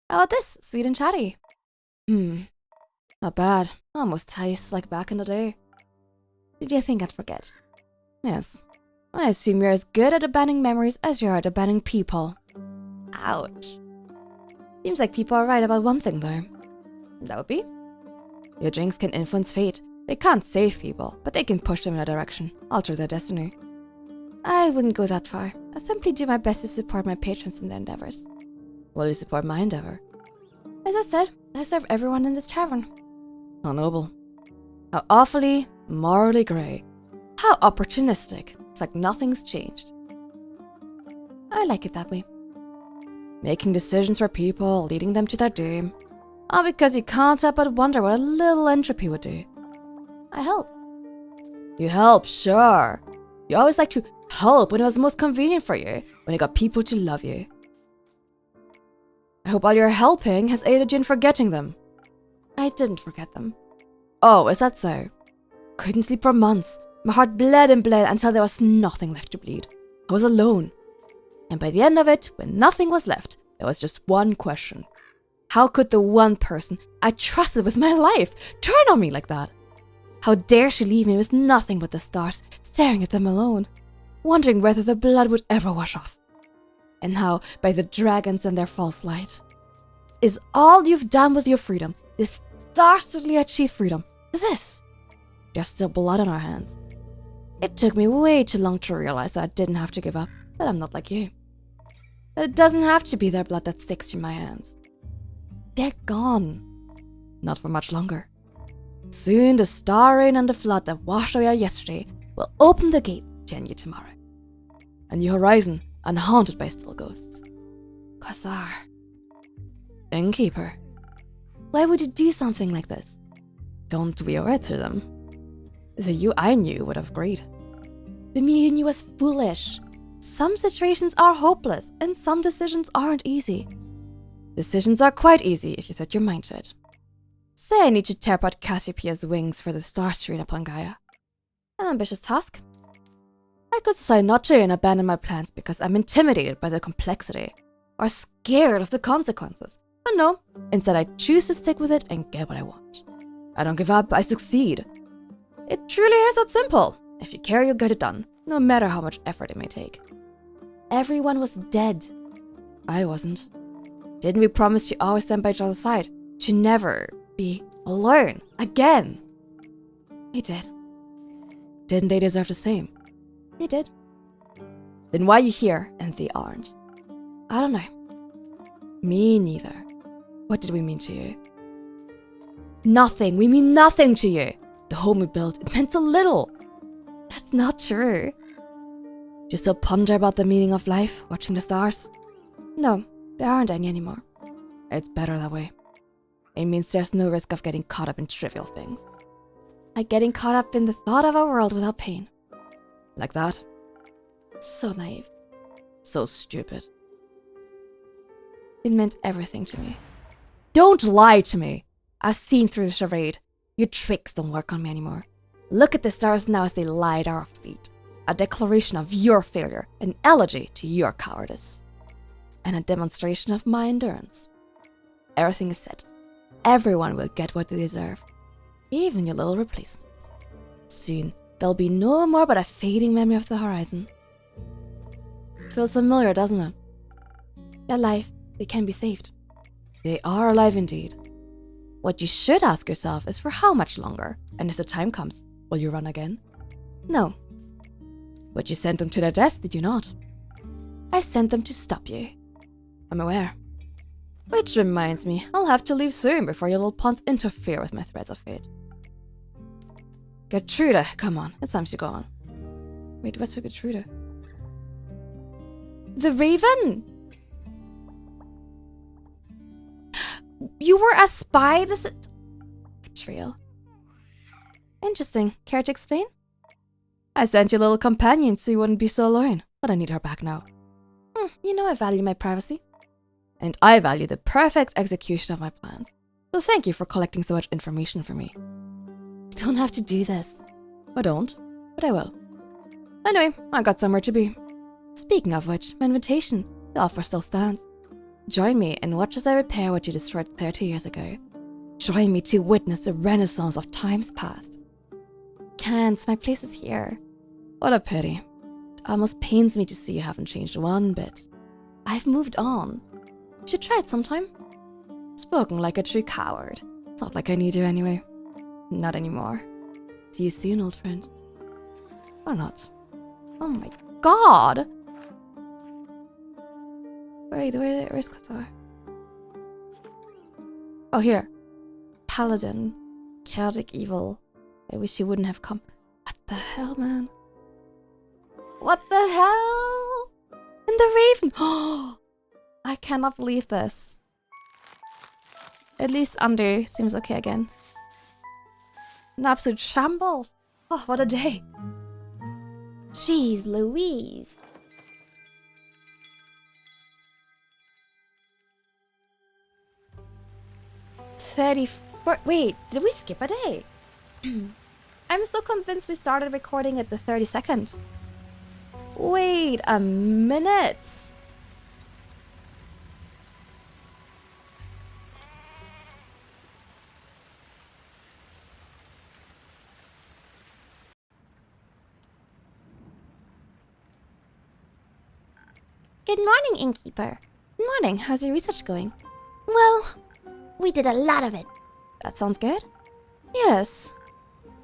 Speaker 1: How about this? Sweet and chatty. Not bad. Almost tastes like back in the day. Did you think I'd forget? Yes. I assume you're as good at abandoning memories as you are at abandoning people. Ouch. Seems like people are right about one thing, though. That would be? Your drinks can influence fate. They can't save people, but they can push them in a direction, alter their destiny. I wouldn't go that far. I simply do my best to support my patrons in their endeavors.
Speaker 2: Will you support my endeavor?
Speaker 1: As I said, I serve everyone in this tavern.
Speaker 2: How noble. How awfully morally grey. How opportunistic. It's like nothing's changed.
Speaker 1: I like it that way.
Speaker 2: Making decisions for people, leading them to their doom. All because you can't help but wonder what a little entropy would do.
Speaker 1: I help.
Speaker 2: You help, sure. You always like to help when it was most convenient for you, when you got people to love you. I hope all your helping has aided you in forgetting them.
Speaker 1: I didn't forget them.
Speaker 2: Oh, is that so? Couldn't sleep for months. My heart bled and bled until there was nothing left to bleed. I was alone. And by the end of it, when nothing was left, there was just one question. How could the one person I trusted with my life turn on me like that? How dare she leave me with nothing but the stars, staring at them alone, wondering whether the blood would ever wash off? And how, by the dragons and their false light, is all you've done with your freedom, this dastardly achieved freedom, this? There's still blood on our hands. It took me way too long to realize that I didn't have to give up, that I'm not like you. That it doesn't have to be their blood that sticks to my hands. They're gone. Not for much longer. Soon the star rain and the flood that washed away our yesterday will open the gate to a new tomorrow. A new horizon unhaunted by still ghosts. Quasar. Innkeeper. Why would you do something like this? Don't we owe it to them? The you I knew would have agreed.
Speaker 1: The me you knew was foolish. Some situations are hopeless, and some decisions aren't easy.
Speaker 2: Decisions are quite easy if you set your mind to it. Say I need to tear apart Cassiopeia's wings for the stars to rain upon Gaia.
Speaker 1: An ambitious task.
Speaker 2: I could decide not to and abandon my plans because I'm intimidated by the complexity or scared of the consequences. But no, instead I choose to stick with it and get what I want. I don't give up, I succeed. It truly is that simple. If you care, you'll get it done, no matter how much effort it may take.
Speaker 1: Everyone was dead.
Speaker 2: I wasn't. Didn't we promise to always stand by each other's side? To never be alone again?
Speaker 1: We did.
Speaker 2: Didn't they deserve the same?
Speaker 1: They did.
Speaker 2: Then why are you here and they aren't?
Speaker 1: I don't know.
Speaker 2: Me neither. What did we mean to you? Nothing. We mean nothing to you. The home we built, it meant so little.
Speaker 1: That's not true.
Speaker 2: Do you still ponder about the meaning of life, watching the stars?
Speaker 1: No, there aren't any anymore.
Speaker 2: It's better that way. It means there's no risk of getting caught up in trivial things.
Speaker 1: Like getting caught up in the thought of a world without pain.
Speaker 2: Like that?
Speaker 1: So naive.
Speaker 2: So stupid.
Speaker 1: It meant everything to me.
Speaker 2: Don't lie to me. I've seen through the charade. Your tricks don't work on me anymore. Look at the stars now as they lie at our feet. A declaration of your failure, an elegy to your cowardice, and a demonstration of my endurance. Everything is set. Everyone will get what they deserve, even your little replacements. Soon, there'll be no more but a fading memory of the horizon. Feels familiar, doesn't it?
Speaker 1: They're alive. They can be saved.
Speaker 2: They are alive indeed. What you should ask yourself is for how much longer, and if the time comes, will you run again?
Speaker 1: No.
Speaker 2: But you sent them to their death, did you not?
Speaker 1: I sent them to stop you.
Speaker 2: I'm aware. Which reminds me, I'll have to leave soon before your little pawns interfere with my threads of fate. Gertrude, come on, it's time to go on. Wait, what's for Gertrude?
Speaker 1: The raven! You were a spy? This is betrayal. Interesting. Care to explain?
Speaker 2: I sent your little companion so you wouldn't be so alone, but I need her back now.
Speaker 1: You know I value my privacy.
Speaker 2: And I value the perfect execution of my plans. So thank you for collecting so much information for me.
Speaker 1: You don't have to do this.
Speaker 2: I don't, but I will. Anyway, I got somewhere to be. Speaking of which, my invitation, the offer still stands. Join me and watch as I repair what you destroyed 30 years ago. Join me to witness the renaissance of times past.
Speaker 1: Can't, my place is here.
Speaker 2: What a pity. It almost pains me to see you haven't changed one bit.
Speaker 1: I've moved on. You should try it sometime.
Speaker 2: Spoken like a true coward. It's not like I need you anyway. Not anymore. See you soon, old friend. Or not.
Speaker 1: Oh my god! Where's Quasar? Oh, here. Paladin. Chaotic evil. I wish he wouldn't have come. What the hell, man? What the hell? And the raven! Oh, I cannot believe this. At least Under seems okay again. An absolute shambles. Oh, what a day.
Speaker 3: Jeez Louise.
Speaker 1: Wait, did we skip a day? I'm so convinced we started recording at the 32nd. Wait a minute.
Speaker 3: Good morning, Innkeeper.
Speaker 1: Good morning. How's your research going?
Speaker 3: Well, we did a lot of it.
Speaker 1: That sounds good. Yes.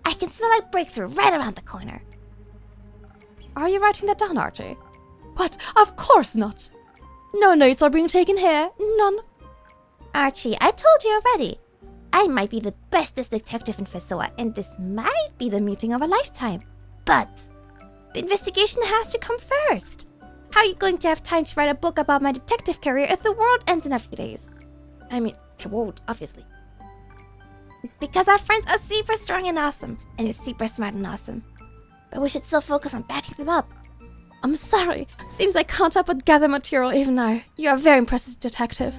Speaker 3: I can smell a breakthrough right around the corner.
Speaker 1: Are you writing that down, Archie? What? Of course not. No notes are being taken here. None.
Speaker 3: Archie, I told you already. I might be the bestest detective in Fesoa, and this might be the meeting of a lifetime. But the investigation has to come first. How are you going to have time to write a book about my detective career if the world ends in a few days?
Speaker 1: I mean, it won't, obviously.
Speaker 3: Because our friends are super strong and awesome, and super smart and awesome. But we should still focus on backing them up.
Speaker 1: I'm sorry. Seems I can't help but gather material even now. You're a very impressive detective,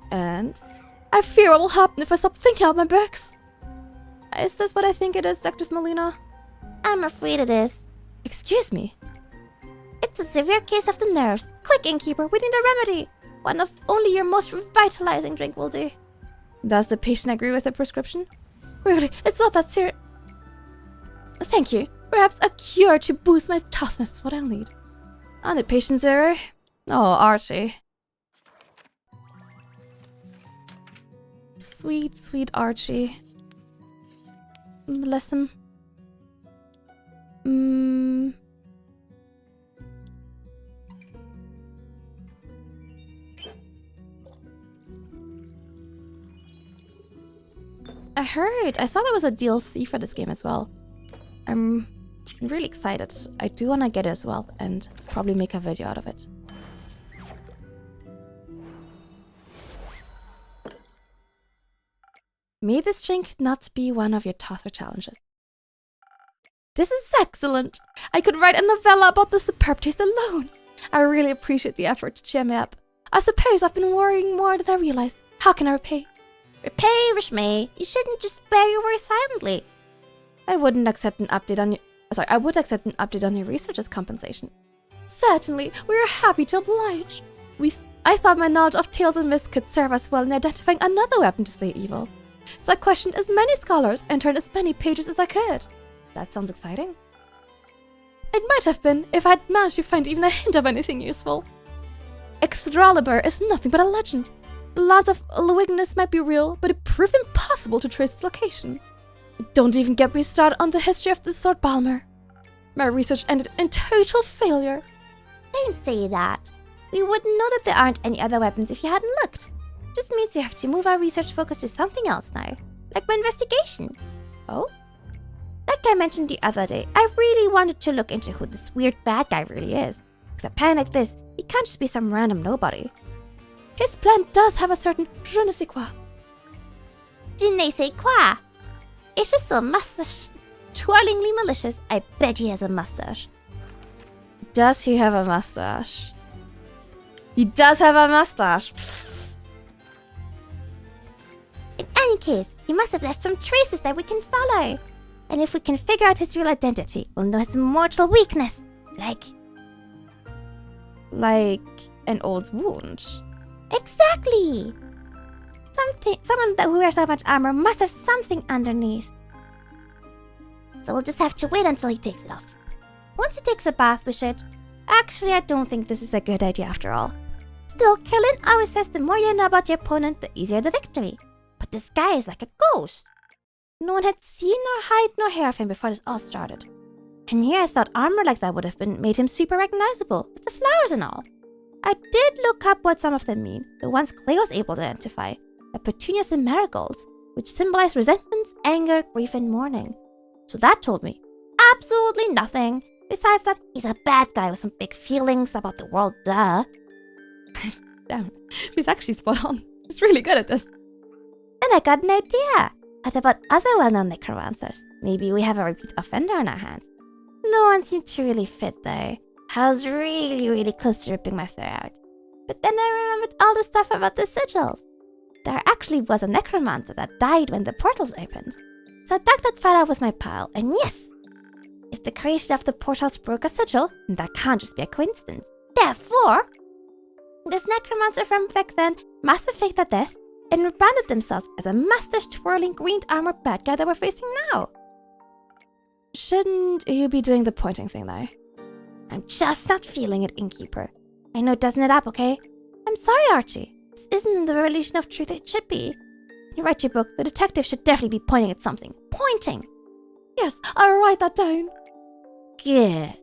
Speaker 1: and I fear what will happen if I stop thinking about my books. Is this what I think it is, Detective Molina?
Speaker 3: I'm afraid it is.
Speaker 1: Excuse me?
Speaker 3: It's a severe case of the nerves. Quick, Innkeeper, we need a remedy. One of only your most revitalizing drink will do.
Speaker 1: Does the patient agree with the prescription? Really, it's not that serious. Thank you. Perhaps a cure to boost my toughness is what I'll need. On it, patient zero. Oh, Archie. Sweet, sweet Archie. Bless him. I saw there was a DLC for this game as well. I'm really excited. I do want to get it as well and probably make a video out of it. May this drink not be one of your tougher challenges. This is excellent! I could write a novella about the superb taste alone. I really appreciate the effort to cheer me up. I suppose I've been worrying more than I realized. How can I repay?
Speaker 3: Repay, Rishmay. You shouldn't just bear your worry silently.
Speaker 1: I would accept an update on your research as compensation. Certainly, we are happy to oblige. I thought my knowledge of tales and myths could serve us well in identifying another weapon to slay evil. So I questioned as many scholars and turned as many pages as I could. That sounds exciting. It might have been if I'd managed to find even a hint of anything useful. Excalibur is nothing but a legend. The lands of Luignus might be real, but it proved impossible to trace its location. Don't even get me started on the history of the sword Balmer. My research ended in total failure.
Speaker 3: Don't say that. We wouldn't know that there aren't any other weapons if you hadn't looked. Just means we have to move our research focus to something else now. Like my investigation.
Speaker 1: Oh?
Speaker 3: Like I mentioned the other day, I really wanted to look into who this weird bad guy really is. Because a plan like this, he can't just be some random nobody.
Speaker 1: His plan does have a certain je ne sais quoi.
Speaker 3: Je ne sais quoi? It's just a mustache twirlingly malicious. I bet he has a mustache.
Speaker 1: Does he have a mustache? He does have a mustache.
Speaker 3: In any case, he must have left some traces that we can follow. And if we can figure out his real identity, we'll know his mortal weakness. Like
Speaker 1: an old wound.
Speaker 3: Exactly! Someone who wears that much armor must have something underneath. So we'll just have to wait until he takes it off. Once he takes a bath, we should... Actually, I don't think this is a good idea after all. Still, Kerlin always says the more you know about your opponent, the easier the victory. But this guy is like a ghost. No one had seen nor hide nor hair of him before this all started. And here I thought armor like that would have been made him super recognizable, with the flowers and all. I did look up what some of them mean, the ones Clay was able to identify, the petunias and marigolds, which symbolize resentments, anger, grief, and mourning. So that told me absolutely nothing. Besides that, he's a bad guy with some big feelings about the world, duh.
Speaker 1: Damn, she's actually spot on. She's really good at this.
Speaker 3: Then I got an idea. What about other well-known necromancers? Maybe we have a repeat offender on our hands. No one seemed to really fit though. I was really close to ripping my fur out. But then I remembered all the stuff about the sigils. There actually was a necromancer that died when the portals opened. So I dug that file out with my pile, and yes! If the creation of the portals broke a sigil, then that can't just be a coincidence. Therefore, this necromancer from back then must have faked their death and rebranded themselves as a mustache-twirling green armored bad guy that we're facing now.
Speaker 1: Shouldn't you be doing the pointing thing though?
Speaker 3: I'm just not feeling it, Innkeeper. I know it doesn't add up, okay? I'm sorry, Archie. This isn't in the relation of truth it should be. You write your book, the detective should definitely be pointing at something. Pointing!
Speaker 1: Yes, I'll write that down.
Speaker 3: Good.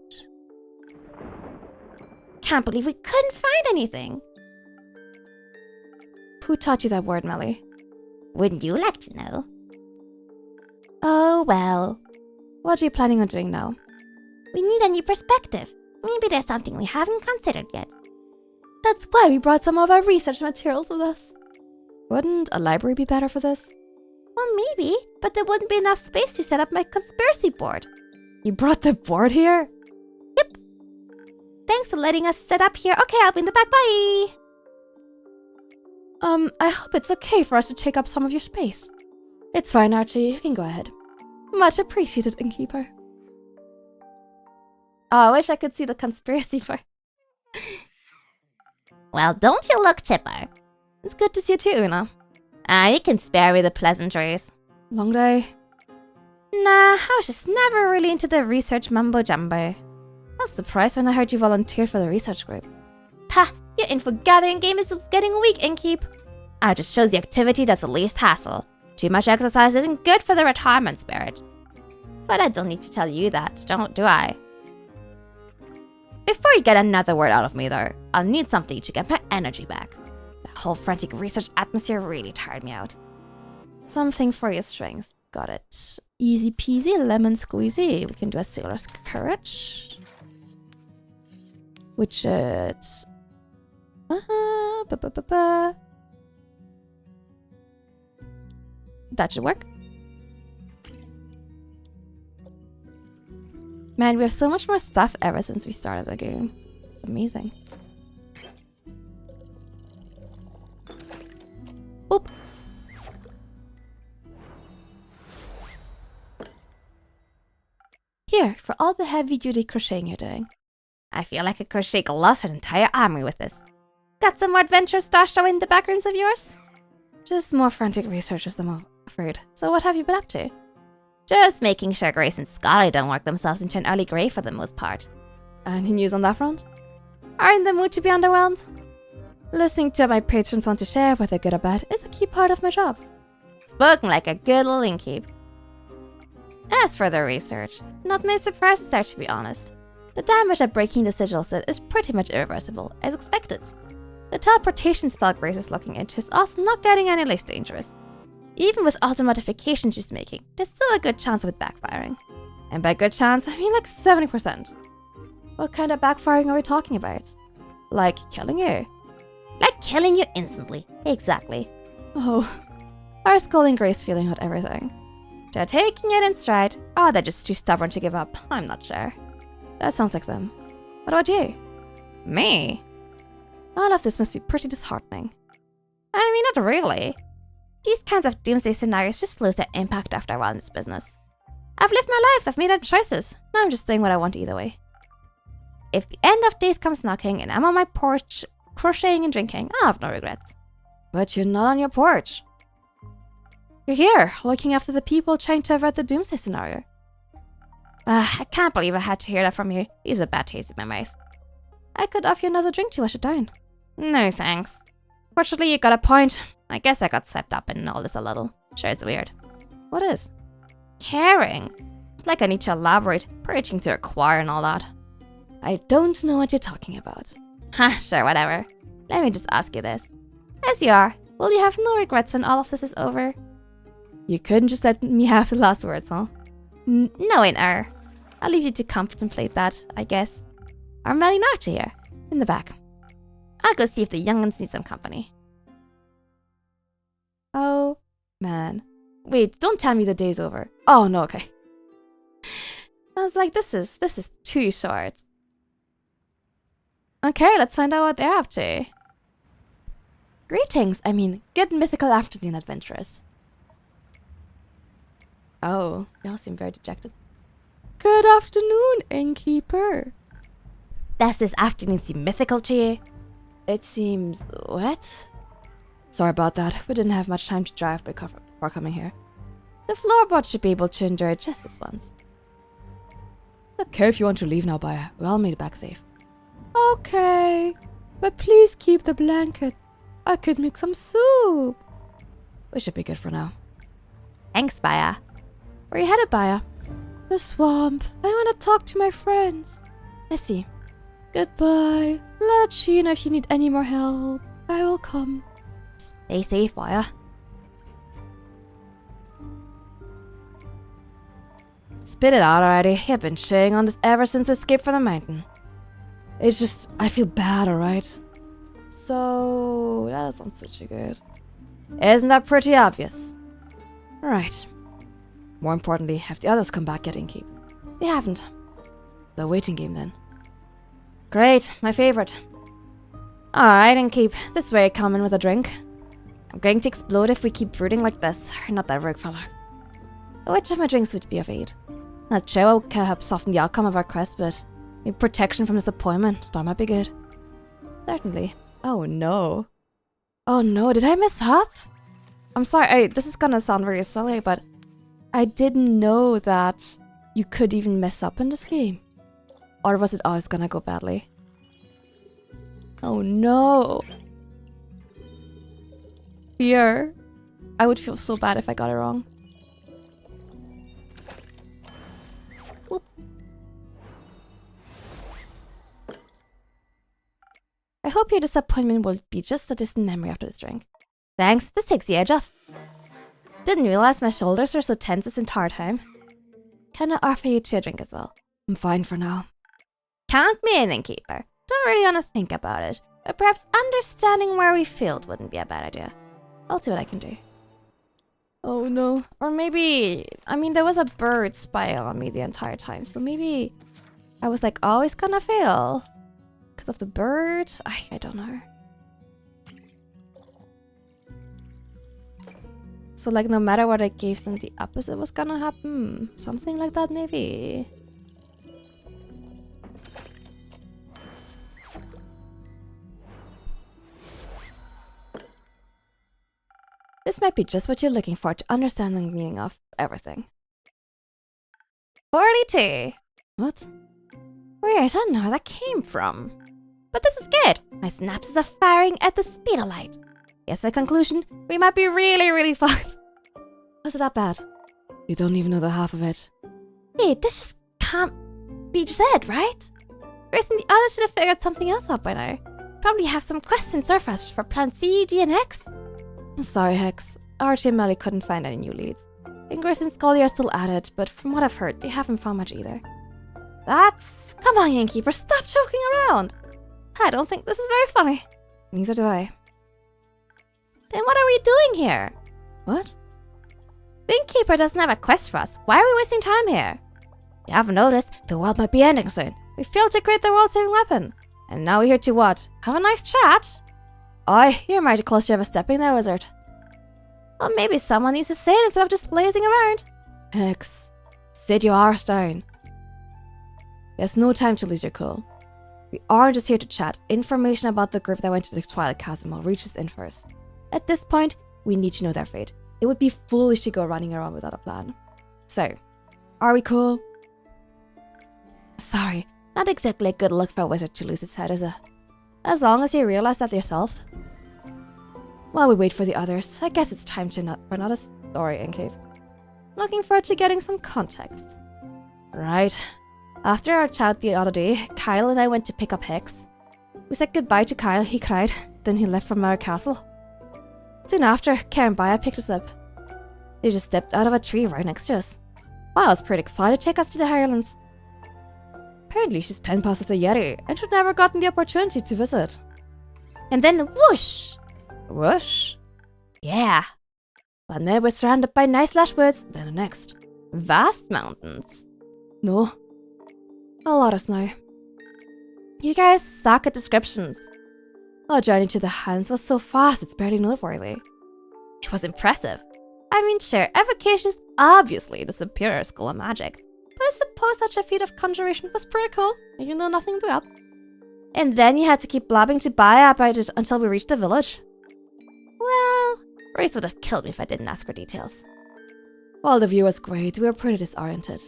Speaker 3: Can't believe we couldn't find anything.
Speaker 1: Who taught you that word, Melly?
Speaker 3: Wouldn't you like to know? Oh, well.
Speaker 1: What are you planning on doing now?
Speaker 3: We need a new perspective. Maybe there's something we haven't considered yet.
Speaker 1: That's why we brought some of our research materials with us. Wouldn't a library be better for this?
Speaker 3: Well, maybe, but there wouldn't be enough space to set up my conspiracy board.
Speaker 1: You brought the board here?
Speaker 3: Yep. Thanks for letting us set up here. Okay, I'll be in the back. Bye.
Speaker 1: I hope it's okay for us to take up some of your space. It's fine, Archie. You can go ahead. Much appreciated, Innkeeper. Oh, I wish I could see the conspiracy part.
Speaker 3: Well, don't you look chipper?
Speaker 1: It's good to see you too, Una.
Speaker 3: You can spare me the pleasantries.
Speaker 1: Long day?
Speaker 3: Nah, I was just never really into the research mumbo-jumbo.
Speaker 1: I was surprised when I heard you volunteered for the research group.
Speaker 3: Ha! Your info-gathering game is getting weak, Innkeep. I just chose the activity that's the least hassle. Too much exercise isn't good for the retirement spirit. But I don't need to tell you that, do I? Before you get another word out of me, though, I'll need something to get my energy back. The whole frantic research atmosphere really tired me out.
Speaker 1: Something for your strength. Got it. Easy peasy, lemon squeezy. We can do a sailor's courage. Which is... That should work. Man, we have so much more stuff ever since we started the game. Amazing. Oop. Here, for all the heavy-duty crocheting you're doing.
Speaker 3: I feel like I could shake a lost an entire army with this. Got some more adventures stashed away in the back rooms of yours?
Speaker 1: Just more frantic researchers, I'm afraid. So what have you been up to?
Speaker 3: Just making sure Grace and Scully don't work themselves into an early grave for the most part.
Speaker 1: Any news on that front? Are in the mood to be underwhelmed? Listening to what my patrons want to share, whether good or bad, is a key part of my job.
Speaker 3: Spoken like a good little innkeep. As for the research, not many surprises there to be honest. The damage that breaking the sigils did is pretty much irreversible, as expected. The teleportation spell Grace is looking into is also not getting any less dangerous. Even with all the modifications she's making, there's still a good chance of it backfiring.
Speaker 1: And by good chance, I mean like 70%. What kind of backfiring are we talking about? Like killing you?
Speaker 3: Like killing you instantly, exactly.
Speaker 1: Oh, are Skull and Grace feeling about everything?
Speaker 3: They're taking it in stride, or they're just too stubborn to give up, I'm not sure.
Speaker 1: That sounds like them. What about you?
Speaker 3: Me?
Speaker 1: All of this must be pretty disheartening.
Speaker 3: I mean, not really. These kinds of doomsday scenarios just lose their impact after a while in this business. I've lived my life, I've made my choices. Now I'm just doing what I want either way. If the end of days comes knocking and I'm on my porch, crocheting and drinking, I'll have no regrets.
Speaker 1: But you're not on your porch. You're here, looking after the people trying to avert the doomsday scenario.
Speaker 3: I can't believe I had to hear that from you. Leaves a bad taste in my mouth.
Speaker 1: I could offer you another drink to wash it down.
Speaker 3: No thanks. Fortunately, you got a point. I guess I got swept up in all this a little. Sure, it's weird.
Speaker 1: What is?
Speaker 3: Caring. It's like I need to elaborate, preaching to a choir and all that.
Speaker 1: I don't know what you're talking about.
Speaker 3: Ha, sure, whatever. Let me just ask you this. As you are, will you have no regrets when all of this is over?
Speaker 1: You couldn't just let me have the last words, huh?
Speaker 3: No, in error. I'll leave you to contemplate that, I guess. Are Melly and Archie here?
Speaker 1: In the back.
Speaker 3: I'll go see if the young'uns need some company.
Speaker 1: Oh, man. Wait, don't tell me the day's over. Oh, no, okay. I was like, this is too short. Okay, let's find out what they're up to. Greetings, good mythical afternoon, adventurers. Oh, they all seem very dejected. Good afternoon, innkeeper.
Speaker 3: Does this afternoon seem mythical to you?
Speaker 1: It seems what? Sorry about that. We didn't have much time to drive before coming here. The floorboard should be able to endure it just this once. I don't care if you want to leave now, Baya. We all made it back safe. Okay, but please keep the blanket. I could make some soup. We should be good for now.
Speaker 3: Thanks, Baya.
Speaker 1: Where you headed, Baya? The swamp. I want to talk to my friends. I see. Goodbye. Let you know if you need any more help. I will come.
Speaker 3: Stay safe, Baya.
Speaker 1: Spit it out already. You've been chewing on this ever since we escaped from the mountain. It's just, I feel bad, alright? So, that doesn't suit you good. Isn't that pretty obvious? Right. More importantly, have the others come back yet, Innkeep? They haven't. The waiting game, then. Great, my favorite. Alright, Innkeep, this way coming with a drink. I'm going to explode if we keep brooding like this. Not that rogue fella. Which of my drinks would be of aid? Not sure what could help soften the outcome of our quest, but maybe protection from disappointment. That might be good. Certainly. Oh no. Oh no, did I mess up? I'm sorry, this is gonna sound very silly, but I didn't know that you could even mess up in this game. Or was it always gonna go badly? Oh no. Fear. I would feel so bad if I got it wrong. Whoop. I hope your disappointment will be just a distant memory after this drink.
Speaker 3: Thanks, this takes the edge off. Didn't realize my shoulders were so tense this entire time.
Speaker 1: Can I offer you a drink as well? I'm fine for now.
Speaker 3: Count me in, Innkeeper. Don't really want to think about it, but perhaps understanding where we failed wouldn't be a bad idea.
Speaker 1: I'll see what I can do. Oh no. Or maybe, there was a bird spying on me the entire time, so maybe I was like always gonna fail. Because of the bird? I don't know. So like no matter what I gave them, the opposite was gonna happen. Something like that maybe. This might be just what you're looking for to understand the meaning of everything.
Speaker 3: 42.
Speaker 1: What?
Speaker 3: Weird, I don't know where that came from. But this is good. My synapses are firing at the speed of light. Guess my conclusion, we might be really, really fucked.
Speaker 1: Was it that bad? You don't even know the half of it.
Speaker 3: Hey, this just can't be just it, right? Grace and the others should have figured something else out by now. Probably have some questions surfaced for Plan C, D, and X.
Speaker 1: I'm sorry, Hex. Archie and Melly couldn't find any new leads. Ingris and Scully are still at it, but from what I've heard, they haven't found much either.
Speaker 3: Come on, Innkeeper, stop joking around. I don't think this is very funny.
Speaker 1: Neither do I.
Speaker 3: Then what are we doing here?
Speaker 1: What?
Speaker 3: The Innkeeper doesn't have a quest for us. Why are we wasting time here? You haven't noticed, the world might be ending soon. We failed to create the world-saving weapon. And now we're here to what? Have a nice chat?
Speaker 1: Aye, you're mighty close to overstepping there, wizard.
Speaker 3: Well, maybe someone needs to say it instead of just lazing around.
Speaker 1: Hex, sit your arse down. There's no time to lose your cool. We aren't just here to chat. Information about the group that went to the Twilight Chasm will reach us in first. At this point, we need to know their fate. It would be foolish to go running around without a plan. So, are we cool? Sorry, not exactly a good look for a wizard to lose his head, is it? As long as you realize that yourself. While we wait for the others, I guess it's time for another story in cave. Looking forward to getting some context. Right. After our chat the other day, Kyle and I went to pick up Hex. We said goodbye to Kyle, he cried, then he left from our castle. Soon after, Karen Baya picked us up. They just stepped out of a tree right next to us. Wow, I was pretty excited to take us to the Highlands. Apparently she's pen pals with the Yeti, and she'd never gotten the opportunity to visit.
Speaker 3: And then whoosh!
Speaker 1: Whoosh.
Speaker 3: Yeah.
Speaker 1: One minute we're surrounded by nice lush woods, then the next, vast mountains. No. A lot of snow.
Speaker 3: You guys suck at descriptions.
Speaker 1: Our journey to the Highlands was so fast it's barely noteworthy.
Speaker 3: It was impressive. I mean, sure, evocation is obviously the superior skill of magic, but I suppose such a feat of conjuration was pretty cool, even though nothing blew up.
Speaker 1: And then you had to keep blabbing to Baya about it until we reached the village.
Speaker 3: Well, Grace would have killed me if I didn't ask her details.
Speaker 1: While the view was great, we were pretty disoriented.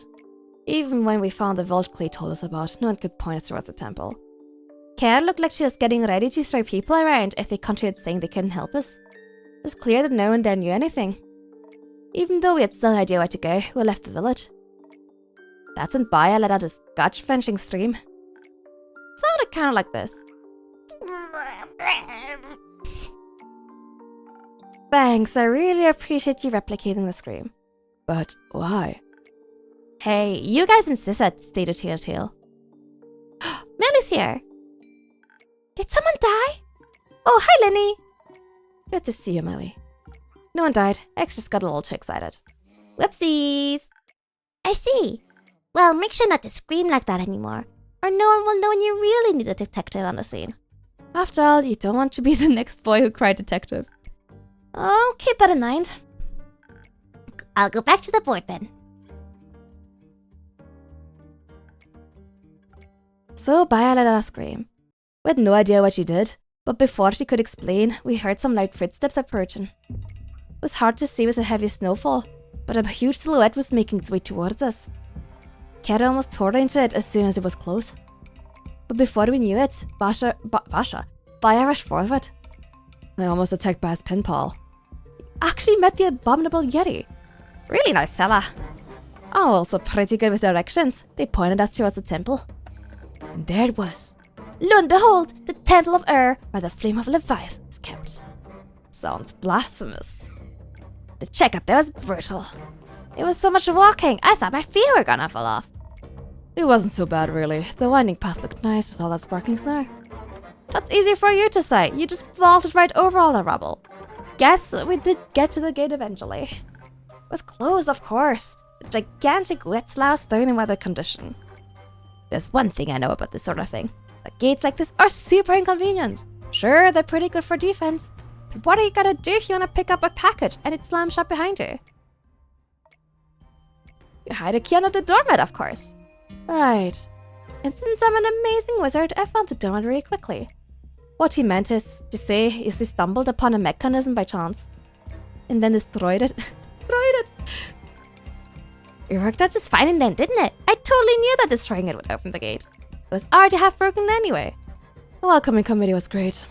Speaker 1: Even when we found the village Clay told us about, no one could point us towards the temple. Kara looked like she was getting ready to throw people around if they continued saying they couldn't help us. It was clear that no one there knew anything. Even though we had still no idea where to go, we left the village. That's when Baya let out a gut-wrenching scream. It sounded kind of like this. Thanks, I really appreciate you replicating the scream. But why?
Speaker 3: Hey, you guys insisted, stated Tail. Millie's here. Did someone die? Oh, hi, Lenny.
Speaker 1: Good to see you, Millie. No one died. X just got a little too excited.
Speaker 3: Whoopsies. I see. Well, make sure not to scream like that anymore, or no one will know when you really need a detective on the scene.
Speaker 1: After all, you don't want to be the next boy who cried detective.
Speaker 3: Oh, keep that in mind. I'll go back to the board then.
Speaker 1: So Baya let out a scream. We had no idea what she did, but before she could explain, we heard some loud footsteps approaching. It was hard to see with the heavy snowfall, but a huge silhouette was making its way towards us. Kara almost tore into it as soon as it was close. But before we knew it, Baya rushed forward. I almost attacked Baya's pen pal. He actually met the abominable Yeti.
Speaker 3: Really nice fella.
Speaker 1: Oh, also pretty good with directions. They pointed us towards the temple. And there it was.
Speaker 3: Lo and behold, the Temple of Ur, where the flame of Leviathan is kept.
Speaker 1: Sounds blasphemous.
Speaker 3: The check up there was brutal. It was so much walking, I thought my feet were gonna fall off.
Speaker 1: It wasn't so bad, really. The winding path looked nice with all that sparkling snow. That's easy for you to say. You just vaulted right over all the rubble. Guess we did get to the gate eventually. It was closed, of course. A gigantic wet slough stone in weather condition. There's one thing I know about this sort of thing. The gates like this are super inconvenient. Sure, they're pretty good for defense. But what are you gonna do if you wanna pick up a package and it slams shut behind you? You hide a key under the doormat, of course. Right. And since I'm an amazing wizard, I found the doormat really quickly. What he meant is to say is he stumbled upon a mechanism by chance. And then destroyed it.
Speaker 3: It worked out just fine in then, didn't it? I totally knew that destroying it would open the gate. It was already half broken anyway.
Speaker 1: The welcoming committee was great.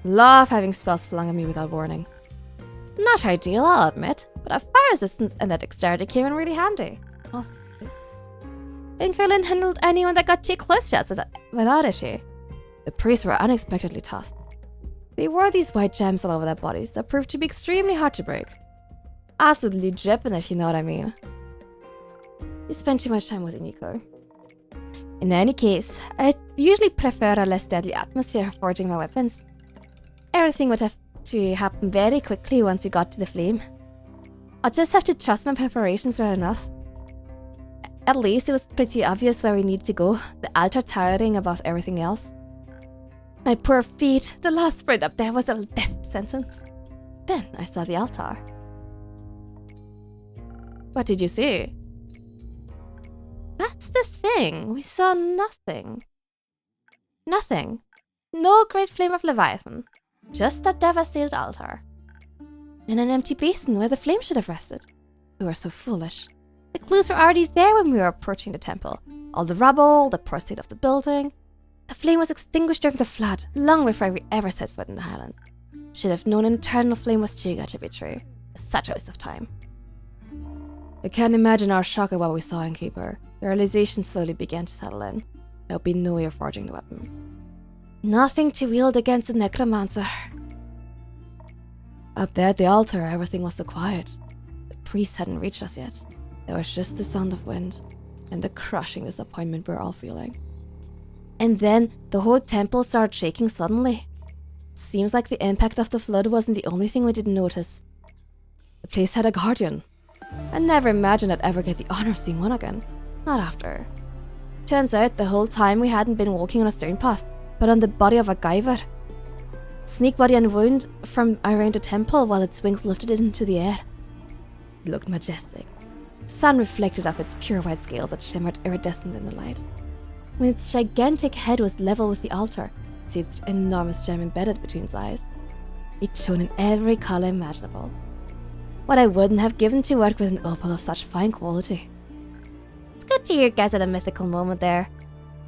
Speaker 1: Love having spells flung at me without warning. Not ideal, I'll admit, but our fire resistance and that dexterity came in really handy. Awesome. Inkerlin handled anyone that got too close to us without issue. The priests were unexpectedly tough. They wore these white gems all over their bodies that proved to be extremely hard to break. Absolutely dripping, if you know what I mean. You spend too much time with Nico. In any case, I usually prefer a less deadly atmosphere for forging my weapons. Everything would have to happen very quickly once we got to the flame. I'll just have to trust my preparations were enough. At least it was pretty obvious where we needed to go, the altar towering above everything else. My poor feet, the last sprint up there was a death sentence. Then I saw the altar. What did you see? That's the thing, we saw nothing. Nothing. No great flame of Leviathan. Just that devastated altar. And an empty basin where the flame should have rested. We were so foolish. The clues were already there when we were approaching the temple. All the rubble, the poor state of the building. The flame was extinguished during the flood, long before we ever set foot in the Highlands. Should have known an eternal flame was too good to be true. Such a waste of time. I can't imagine our shock at what we saw in Keeper. The realization slowly began to settle in. There would be no way of forging the weapon.
Speaker 3: Nothing to wield against the necromancer.
Speaker 1: Up there at the altar, everything was so quiet. The priest hadn't reached us yet. There was just the sound of wind and the crushing disappointment we were all feeling.
Speaker 3: And then the whole temple started shaking suddenly.
Speaker 1: Seems like the impact of the flood wasn't the only thing we didn't notice. The place had a guardian. I never imagined I'd ever get the honor of seeing one again. Not after. Turns out the whole time we hadn't been walking on a stone path, but on the body of a guyver. Snake body unwound from around the temple while its wings lifted it into the air. It looked majestic. Sun reflected off its pure white scales that shimmered iridescent in the light. When its gigantic head was level with the altar, it see its enormous gem embedded between its eyes. It shone in every colour imaginable. What I wouldn't have given to work with an opal of such fine quality.
Speaker 3: It's good to hear you guys had a mythical moment there.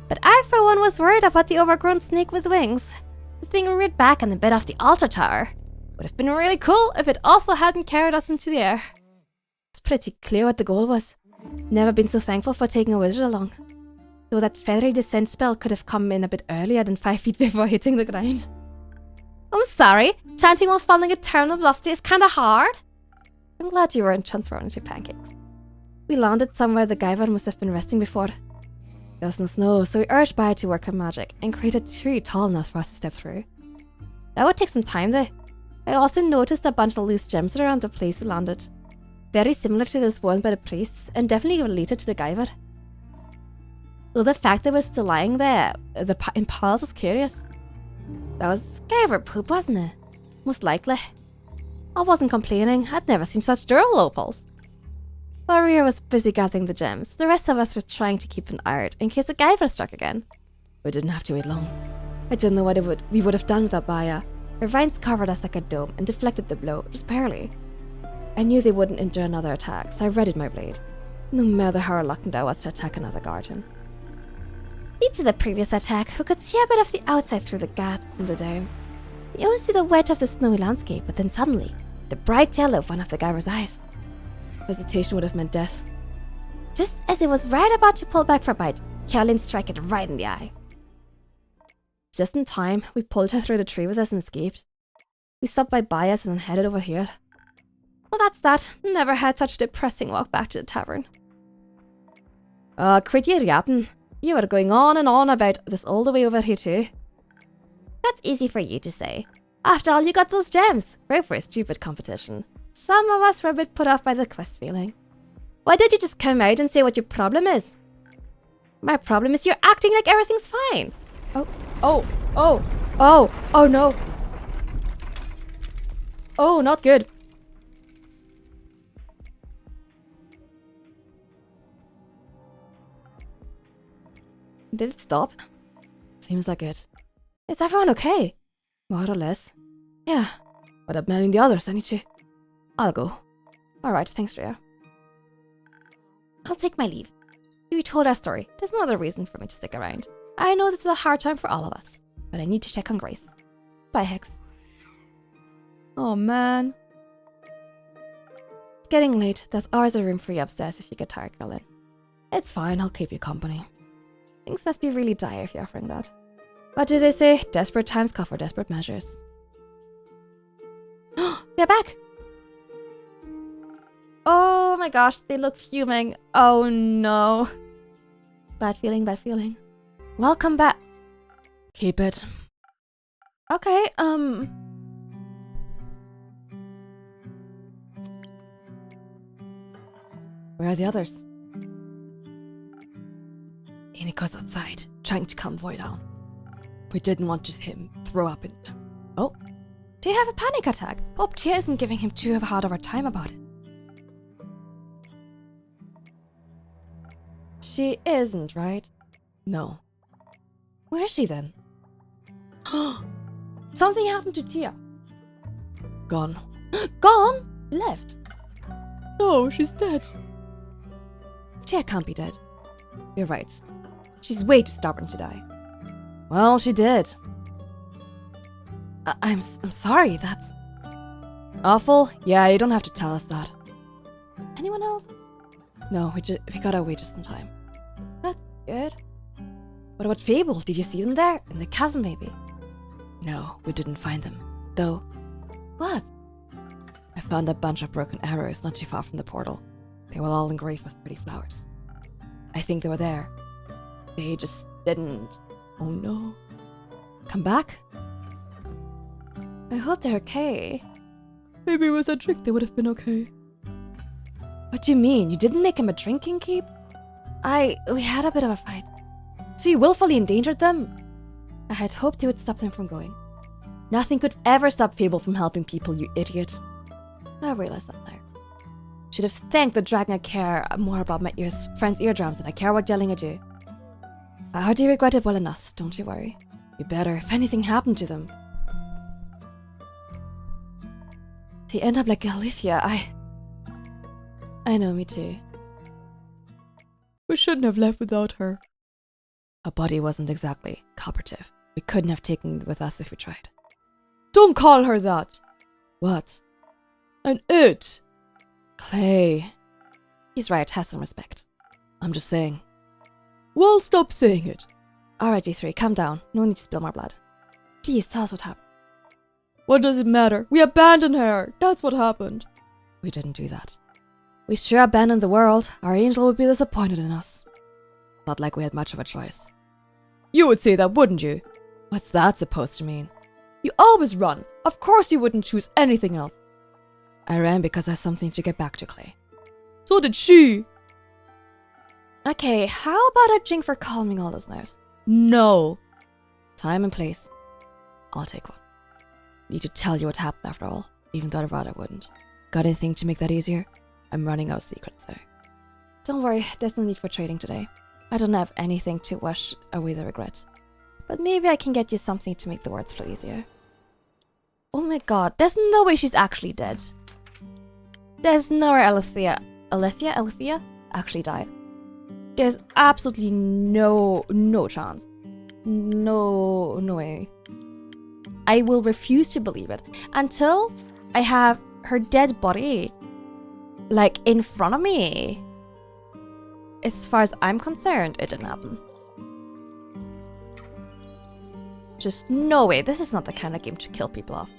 Speaker 3: But I, for one, was worried about the overgrown snake with wings. The thing reared back and bit off the altar tower.
Speaker 1: Would have been really cool if it also hadn't carried us into the air. It's pretty clear what the goal was. Never been so thankful for taking a wizard along. Though that feathery descent spell could have come in a bit earlier than 5 feet before hitting the ground.
Speaker 3: I'm sorry, chanting while falling eternal velocity is kinda hard.
Speaker 1: I'm glad you weren't transferring to pancakes. We landed somewhere the guyver must have been resting before. There was no snow, so we urged by to work our magic and create a tree tall enough for us to step through. That would take some time though. I also noticed a bunch of loose gems around the place we landed. Very similar to those worn by the priests and definitely related to the guyver. Though the fact that it was still lying there, in piles was curious. That was guyver poop, wasn't it? Most likely. I wasn't complaining, I'd never seen such durable opals. While Rhea was busy gathering the gems, the rest of us were trying to keep an eye out in case the guyver struck again. We didn't have to wait long. I don't know what we would have done without Baya. Her vines covered us like a dome and deflected the blow, just barely. I knew they wouldn't endure another attack, so I readied my blade. No matter how reluctant I was to attack another guardian.
Speaker 3: Due to the previous attack, we could see a bit of the outside through the gaps in the dome. You only see the wedge of the snowy landscape, but then suddenly, the bright yellow of one of the guyver's eyes.
Speaker 1: Hesitation would have meant death.
Speaker 3: Just as it was right about to pull back for a bite, Caroline struck it right in the eye.
Speaker 1: Just in time, we pulled her through the tree with us and escaped. We stopped by Bias and then headed over here. Well, that's that. Never had such a depressing walk back to the tavern. Quit your yapping. You were going on and on about this all the way over here too.
Speaker 3: That's easy for you to say. After all, you got those gems.
Speaker 1: Great for a stupid competition. Some of us were a bit put off by the quest feeling. Why did you just come out and say what your problem is?
Speaker 3: My problem is you're acting like everything's fine.
Speaker 1: Oh no. Oh, not good. Did it stop? Seems like it. Is everyone okay? More or less. Yeah. What up, mailing the others, I need to... I'll go. Alright, thanks, Rhea.
Speaker 3: I'll take my leave.
Speaker 1: You told our story. There's no other reason for me to stick around. I know this is a hard time for all of us, but I need to check on Grace. Bye, Hex. Oh, man. It's getting late. There's always a room for you upstairs if you get tired, Colin. It's fine, I'll keep you company. Things must be really dire if you're offering that. What do they say? Desperate times call for desperate measures. They're back! Oh my gosh, they look fuming. Oh no. Bad feeling, bad feeling. Welcome back. Keep it. Okay, Where are the others? Eniko's outside, trying to calm Void down. We didn't want him to throw up in... Oh. Do you have a panic attack? Hope Tia isn't giving him too hard of a time about it. She isn't, right? No. Where is she then? Something happened to Tia. Gone. Gone? Left.
Speaker 2: No, she's dead.
Speaker 1: Tia can't be dead. You're right. She's way too stubborn to die. Well, she did. I'm sorry, that's... Awful? Yeah, you don't have to tell us that. Anyone else? No, we got away just in time. Good. What about Fable? Did you see them there? In the chasm, maybe? No, we didn't find them. Though. What? I found a bunch of broken arrows not too far from the portal. They were all engraved with pretty flowers. I think they were there. They just didn't. Oh no. Come back? I hope they're okay.
Speaker 2: Maybe with a drink they would have been okay.
Speaker 1: What do you mean? You didn't make him a drinking keep? We had a bit of a fight. So you willfully endangered them? I had hoped you would stop them from going. Nothing could ever stop Fable from helping people, you idiot. I realized that now. Should have thanked the dragon I care more about my friend's eardrums than I care about yelling at you. I already regret it well enough, don't you worry. Be better if anything happened to them. They end up like Alethea, I know, me too.
Speaker 2: We shouldn't have left without her.
Speaker 1: Her body wasn't exactly cooperative. We couldn't have taken it with us if we tried.
Speaker 2: Don't call her that!
Speaker 1: What?
Speaker 2: An it!
Speaker 1: Clay. He's right, have some respect. I'm just saying.
Speaker 2: Well, stop saying it.
Speaker 1: Alright, you three, calm down. No need to spill more blood. Please, tell us what happened.
Speaker 2: What does it matter? We abandoned her! That's what happened.
Speaker 1: We didn't do that. We sure abandoned the world. Our angel would be disappointed in us. Not like we had much of a choice.
Speaker 2: You would say that, wouldn't you?
Speaker 1: What's that supposed to mean?
Speaker 2: You always run. Of course you wouldn't choose anything else.
Speaker 1: I ran because I have something to get back to, Clay.
Speaker 2: So did she.
Speaker 1: Okay, how about a drink for calming all those nerves?
Speaker 2: No.
Speaker 1: Time and place. I'll take one. Need to tell you what happened after all, even though I'd rather wouldn't. Got anything to make that easier? I'm running out of secrets though. Don't worry, there's no need for trading today. I don't have anything to wash away the regret. But maybe I can get you something to make the words flow easier. Oh my god, there's no way she's actually dead. There's nowhere Alethea actually died. There's absolutely no chance. No way. I will refuse to believe it until I have her dead body, like, in front of me. As far as I'm concerned, it didn't happen. Just no way. This is not the kind of game to kill people off.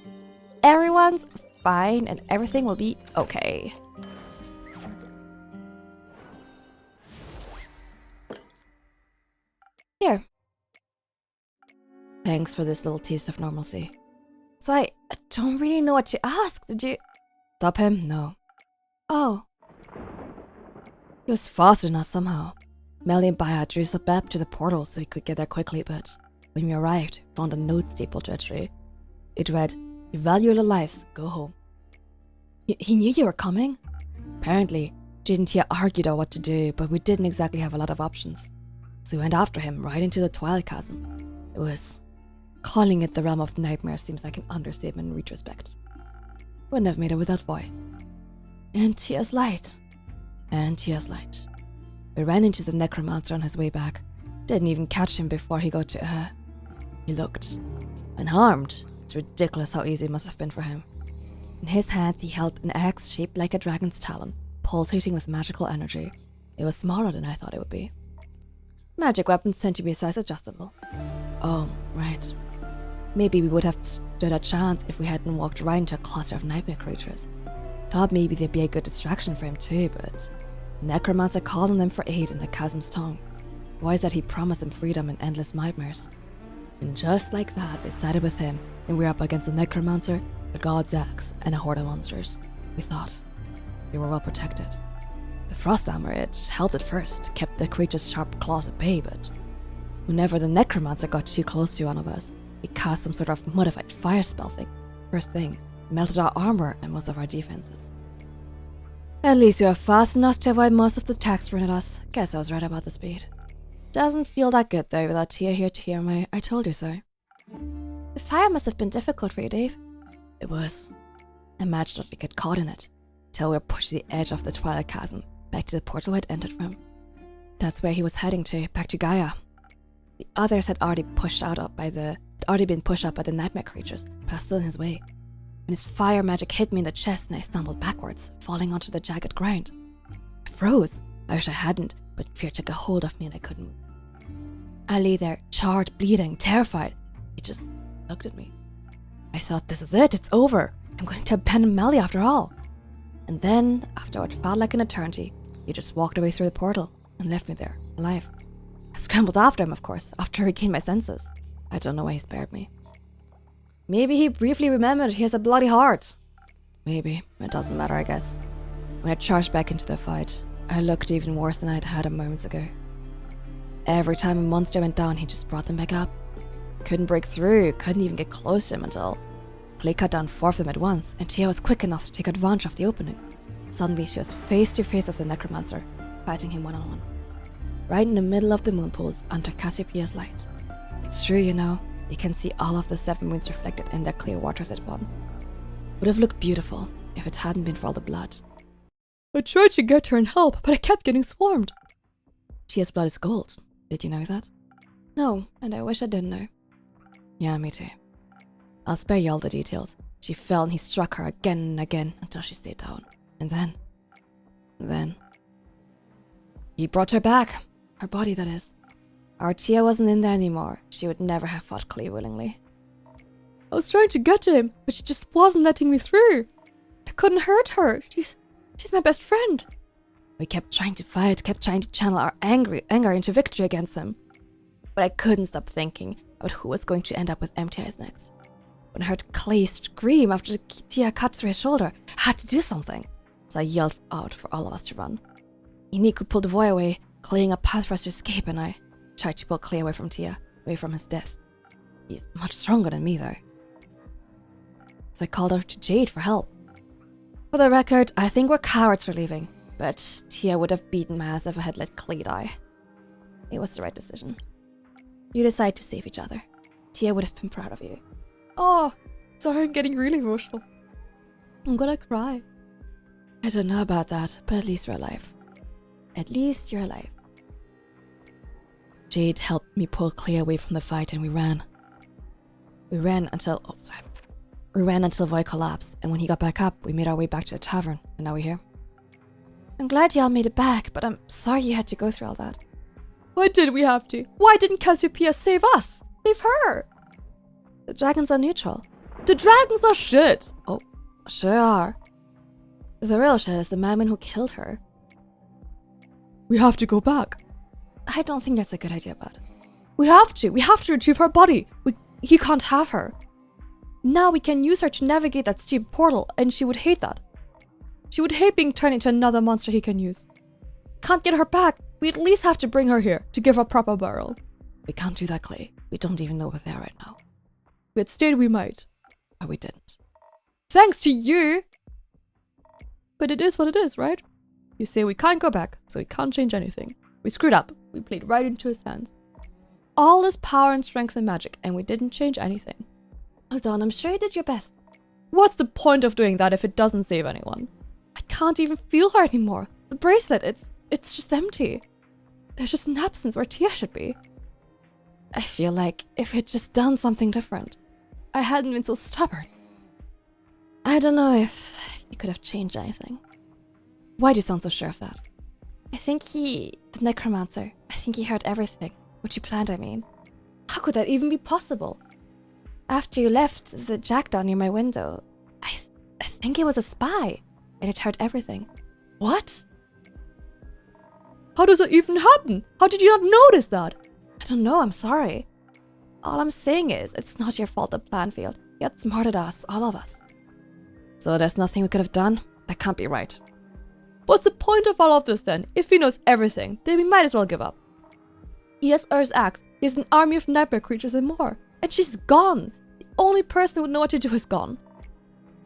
Speaker 1: Everyone's fine and everything will be okay. Here. Thanks for this little taste of normalcy. So I don't really know what to ask. Did you stop him? No. Oh. He was faster than us somehow. Melly and Baya drew us back to the portal so we could get there quickly, but when we arrived, we found a note stapled to a tree. It read, "You value your lives, go home." He knew you were coming? Apparently, Jade and Tia argued about what to do, but we didn't exactly have a lot of options. So we went after him right into the Twilight Chasm. It was... calling it the realm of nightmares seems like an understatement in retrospect. Wouldn't have made it with that boy. And Tia's light. And Tia's light. We ran into the necromancer on his way back. Didn't even catch him before he got to her. He looked unharmed. It's ridiculous how easy it must have been for him. In his hands he held an axe shaped like a dragon's talon, pulsating with magical energy. It was smaller than I thought it would be. Magic weapons tend to be size adjustable. Oh, right. Maybe we would have stood a chance if we hadn't walked right into a cluster of nightmare creatures. Thought maybe they'd be a good distraction for him too, but... Necromancer called on them for aid in the chasm's tongue. Why is that he promised them freedom and endless nightmares? And just like that, they sided with him, and we were up against the necromancer, the god's axe, and a horde of monsters. We thought we were well protected. The frost armor, it helped at first, kept the creature's sharp claws at bay, but whenever the necromancer got too close to one of us, he cast some sort of modified fire spell thing. First thing, melted our armor and most of our defenses. At least we were fast enough to avoid most of the attacks thrown at us. Guess I was right about the speed. Doesn't feel that good though without Tia here to hear my "I told you so." The fire must have been difficult for you, Dave. It was. Imagine not to get caught in it, till we were pushed to the edge of the Twilight Chasm, back to the portal we had entered from. That's where he was heading to, back to Gaia. The others had already been pushed up by the nightmare creatures, but I was still in his way. When his fire magic hit me in the chest and I stumbled backwards, falling onto the jagged ground. I froze. I wish I hadn't, but fear took a hold of me and I couldn't move. I lay there, charred, bleeding, terrified. He just looked at me. I thought, this is it, it's over. I'm going to abandon Melly after all. And then, after what felt like an eternity, he just walked away through the portal and left me there, alive. I scrambled after him, of course, after I regained my senses. I don't know why he spared me. Maybe he briefly remembered he has a bloody heart. Maybe. It doesn't matter, I guess. When I charged back into the fight, I looked even worse than I'd had moments ago. Every time a monster went down, he just brought them back up. Couldn't break through, couldn't even get close to him until Clay cut down 4 of them at once, and Tia was quick enough to take advantage of the opening. Suddenly, she was face to face with the necromancer, fighting him one-on-one. Right in the middle of the moon pools under Cassiopeia's light. It's true, you know, you can see all of the 7 moons reflected in their clear waters at once. Would have looked beautiful if it hadn't been for all the blood.
Speaker 2: I tried to get her and help, but I kept getting swarmed.
Speaker 1: Tia's blood is gold. Did you know that? No, and I wish I didn't know. Yeah, me too. I'll spare you all the details. She fell and he struck her again and again until she stayed down. And then... he brought her back. Her body, that is. Our Tia wasn't in there anymore. She would never have fought Clay willingly.
Speaker 2: I was trying to get to him, but she just wasn't letting me through. I couldn't hurt her. She's my best friend.
Speaker 1: We kept trying to fight, kept trying to channel our anger into victory against him. But I couldn't stop thinking about who was going to end up with empty eyes next. When I heard Clay scream after Tia cut through his shoulder, I had to do something. So I yelled out for all of us to run. Iniku pulled the boy away, clearing a path for us to escape, and I tried to pull Clay away from Tia, away from his death. He's much stronger than me, though. So I called out to Jade for help. For the record, I think we're cowards for leaving, but Tia would have beaten my ass if I had let Clay die. It was the right decision. You decided to save each other. Tia would have been proud of you.
Speaker 2: Oh, sorry, I'm getting really emotional. I'm gonna cry.
Speaker 1: I don't know about that, but at least we're alive. At least you're alive. Jade helped me pull Clay away from the fight and we ran. We ran until Void collapsed, and when he got back up, we made our way back to the tavern, and now we're here. I'm glad y'all made it back, but I'm sorry you had to go through all that.
Speaker 2: Why did we have to? Why didn't Cassiopeia save us? Save her!
Speaker 1: The dragons are neutral.
Speaker 2: The dragons are shit!
Speaker 1: Oh, sure are. The real shit is the madman who killed her.
Speaker 2: We have to go back.
Speaker 1: I don't think that's a good idea, bud.
Speaker 2: We have to retrieve her body. He can't have her. Now we can use her to navigate that stupid portal, and she would hate that. She would hate being turned into another monster he can use. Can't get her back. We at least have to bring her here to give her proper burial.
Speaker 1: We can't do that, Clay. We don't even know where they are right now.
Speaker 2: If we had stayed, we might.
Speaker 1: But we didn't.
Speaker 2: Thanks to you! But it is what it is, right? You say we can't go back, so we can't change anything. We screwed up. We played right into his hands. All his power and strength and magic, and we didn't change anything.
Speaker 1: Hold on, I'm sure you did your best.
Speaker 2: What's the point of doing that if it doesn't save anyone? I can't even feel her anymore. The bracelet, it's just empty. There's just an absence where Tia should be.
Speaker 1: I feel like if we'd just done something different,
Speaker 2: I hadn't been so stubborn.
Speaker 1: I don't know if you could have changed anything. Why do you sound so sure of that? I think the necromancer, I think he heard everything. What you planned, I mean.
Speaker 2: How could that even be possible?
Speaker 1: After you left the jackdaw near my window, I think it was a spy, and it heard everything.
Speaker 2: What? How does it even happen? How did you not notice that?
Speaker 1: I don't know, I'm sorry. All I'm saying is, it's not your fault the plan failed. You outsmarted us, all of us. So there's nothing we could have done? That can't be right.
Speaker 2: What's the point of all of this then? If he knows everything, then we might as well give up. He has Earth's axe, he has an army of nightmare creatures and more. And she's gone. The only person who would know what to do is gone.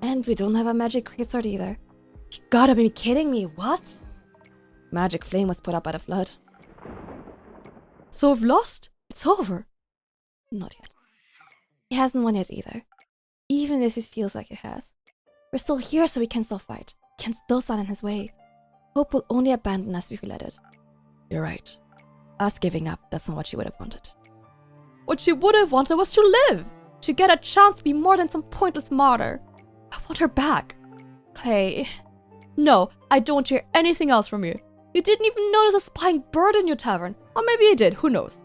Speaker 1: And we don't have a magic greatsword either. You gotta be kidding me, what? Magic flame was put up by the flood.
Speaker 2: So we've lost? It's over.
Speaker 1: Not yet. He hasn't won yet either. Even if it feels like it has. We're still here so we can still fight. We can still stand in his way. Hope will only abandon us if we let it. You're right. Us giving up, that's not what she would have wanted.
Speaker 2: What she would have wanted was to live. To get a chance to be more than some pointless martyr. I want her back.
Speaker 1: Clay.
Speaker 2: No, I don't hear anything else from you. You didn't even notice a spying bird in your tavern. Or maybe you did, who knows.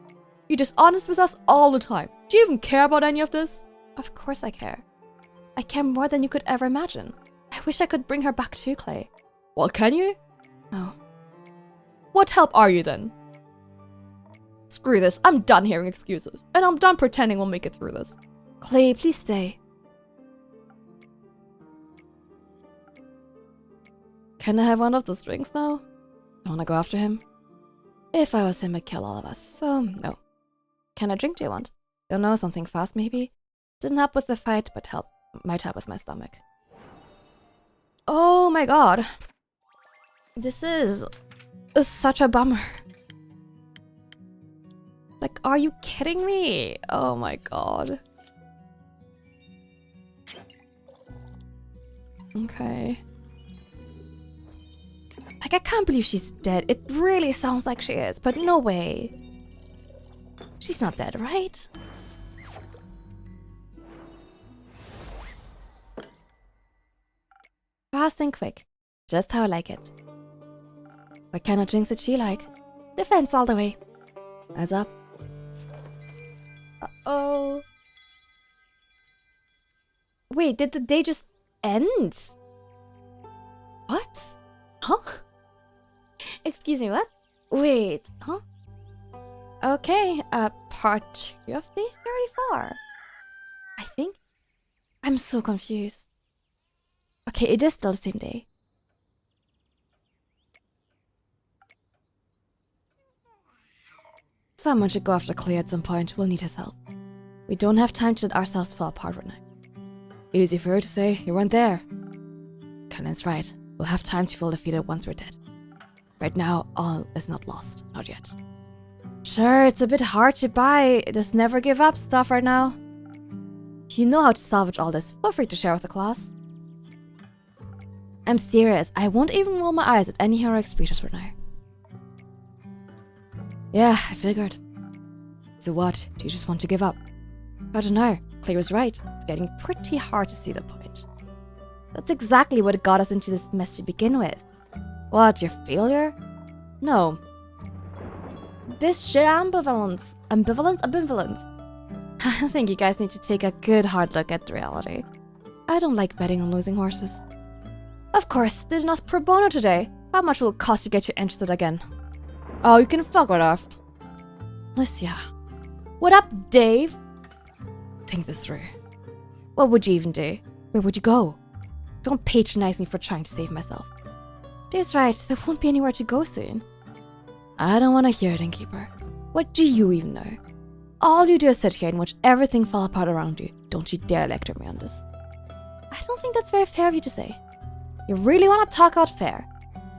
Speaker 2: You're dishonest with us all the time. Do you even care about any of this?
Speaker 1: Of course I care. I care more than you could ever imagine. I wish I could bring her back too, Clay.
Speaker 2: Well, can you?
Speaker 1: No.
Speaker 2: What help are you then? Screw this, I'm done hearing excuses. And I'm done pretending we'll make it through this.
Speaker 1: Clay, please stay.
Speaker 2: Can I have one of those drinks now? I wanna go after him.
Speaker 1: If I was him, I'd kill all of us, so no. Can I drink do you want? Don't know, something fast maybe? Didn't help with the fight, but might help with my stomach. Oh my god. This is such a bummer. Like, are you kidding me? Oh my god. Okay. Like, I can't believe she's dead. It really sounds like she is, but no way. She's not dead, right? Fast and quick. Just how I like it. What kind of drinks did she like? Defense all the way. Eyes up. Uh-oh. Wait, did the day just end? What? Huh? Excuse me, what? Wait, huh? Okay, part 2 of day 34. I think. I'm so confused. Okay, it is still the same day. Someone should go after Clay at some point. We'll need his help. We don't have time to let ourselves fall apart right now. Easy for her to say. You weren't there. Cannon's right. We'll have time to feel defeated once we're dead. Right now, all is not lost. Not yet. Sure, it's a bit hard to buy this never give up stuff right now. If you know how to salvage all this, feel free to share with the class. I'm serious. I won't even roll my eyes at any heroic speeches for now. Yeah, I figured. So what? Do you just want to give up? I don't know. Clay was right. It's getting pretty hard to see the point. That's exactly what got us into this mess to begin with. What, your failure? No. This shit ambivalence. I think you guys need to take a good hard look at the reality. I don't like betting on losing horses. Of course, did enough pro bono today. How much will it cost to get you interested again? Oh, you can fuck it off. Lucia. What up, Dave? Think this through. What would you even do? Where would you go? Don't patronize me for trying to save myself. Dave's right, there won't be anywhere to go soon. I don't want to hear it, Innkeeper. What do you even know? All you do is sit here and watch everything fall apart around you. Don't you dare lecture me on this. I don't think that's very fair of you to say. You really want to talk out fair?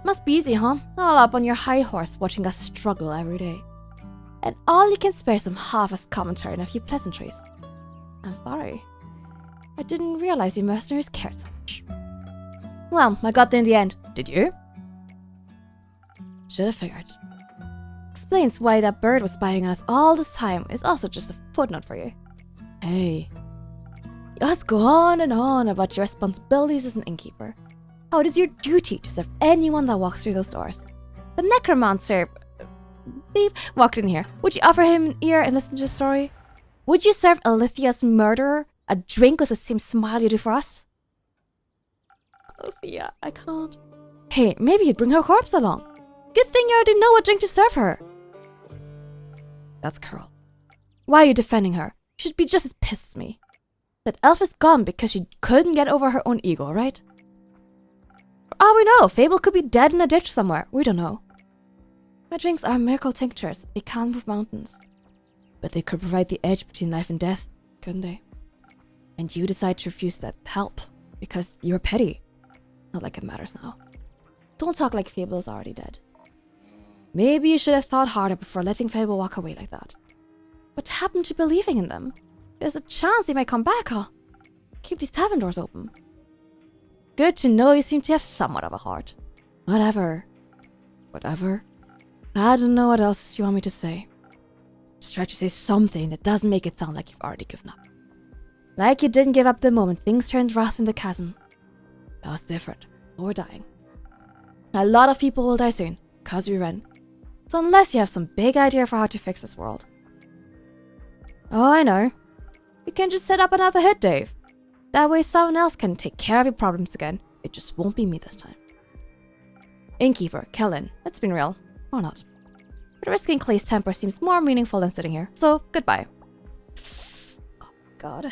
Speaker 1: Must be easy, huh? All up on your high horse watching us struggle every day. And all you can spare some half-assed commentary and a few pleasantries. I'm sorry. I didn't realize you mercenaries cared so much. Well, I got there in the end. Did you? Should have figured. Explains why that bird was spying on us all this time is also just a footnote for you. Hey. You just go on and on about your responsibilities as an innkeeper. How it is your duty to serve anyone that walks through those doors. The necromancer walked in here. Would you offer him an ear and listen to the story? Would you serve Alithia's murderer a drink with the same smile you do for us? Alithia, I can't. Hey, maybe you'd bring her corpse along. Good thing you already know what drink to serve her. That's cruel. Why are you defending her? You should be just as pissed as me. That elf is gone because she couldn't get over her own ego, right? For all we know, Fable could be dead in a ditch somewhere. We don't know. My drinks are miracle tinctures. They can't move mountains. But they could provide the edge between life and death, couldn't they? And you decide to refuse that help because you're petty. Not like it matters now. Don't talk like Fable is already dead. Maybe you should have thought harder before letting Fable walk away like that. What happened to believing in them? There's a chance they might come back. I'll keep these tavern doors open. Good to know you seem to have somewhat of a heart. Whatever. I don't know what else you want me to say. Just try to say something that doesn't make it sound like you've already given up. Like you didn't give up the moment things turned wrath in the chasm. That was different. We're dying. A lot of people will die soon, cause we ran. So unless you have some big idea for how to fix this world, Oh, I know. We can just set up another hit, Dave. That way someone else can take care of your problems again. It just won't be me this time. Innkeeper, Kellen, let's be real. Or not. But risking Clay's temper seems more meaningful than sitting here. So, goodbye. Oh, God.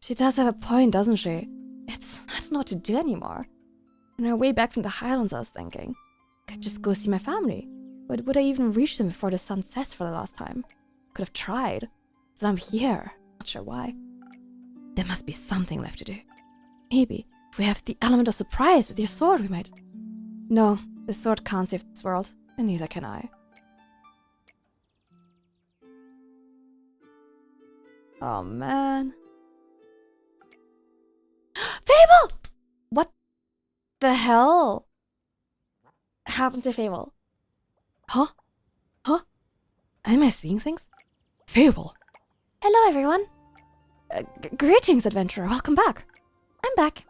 Speaker 1: She does have a point, doesn't she? I don't know what to do anymore. On our way back from the Highlands, I was thinking, I could just go see my family. But would I even reach them before the sun sets for the last time? Could have tried. But I'm here. Not sure why. There must be something left to do. Maybe, if we have the element of surprise with your sword, we might... No, the sword can't save this world, and neither can I. Oh, man. Fable! What the hell happened to Fable? Huh? Am I seeing things? Fable! Hello, everyone. Greetings, adventurer. Welcome back. I'm back.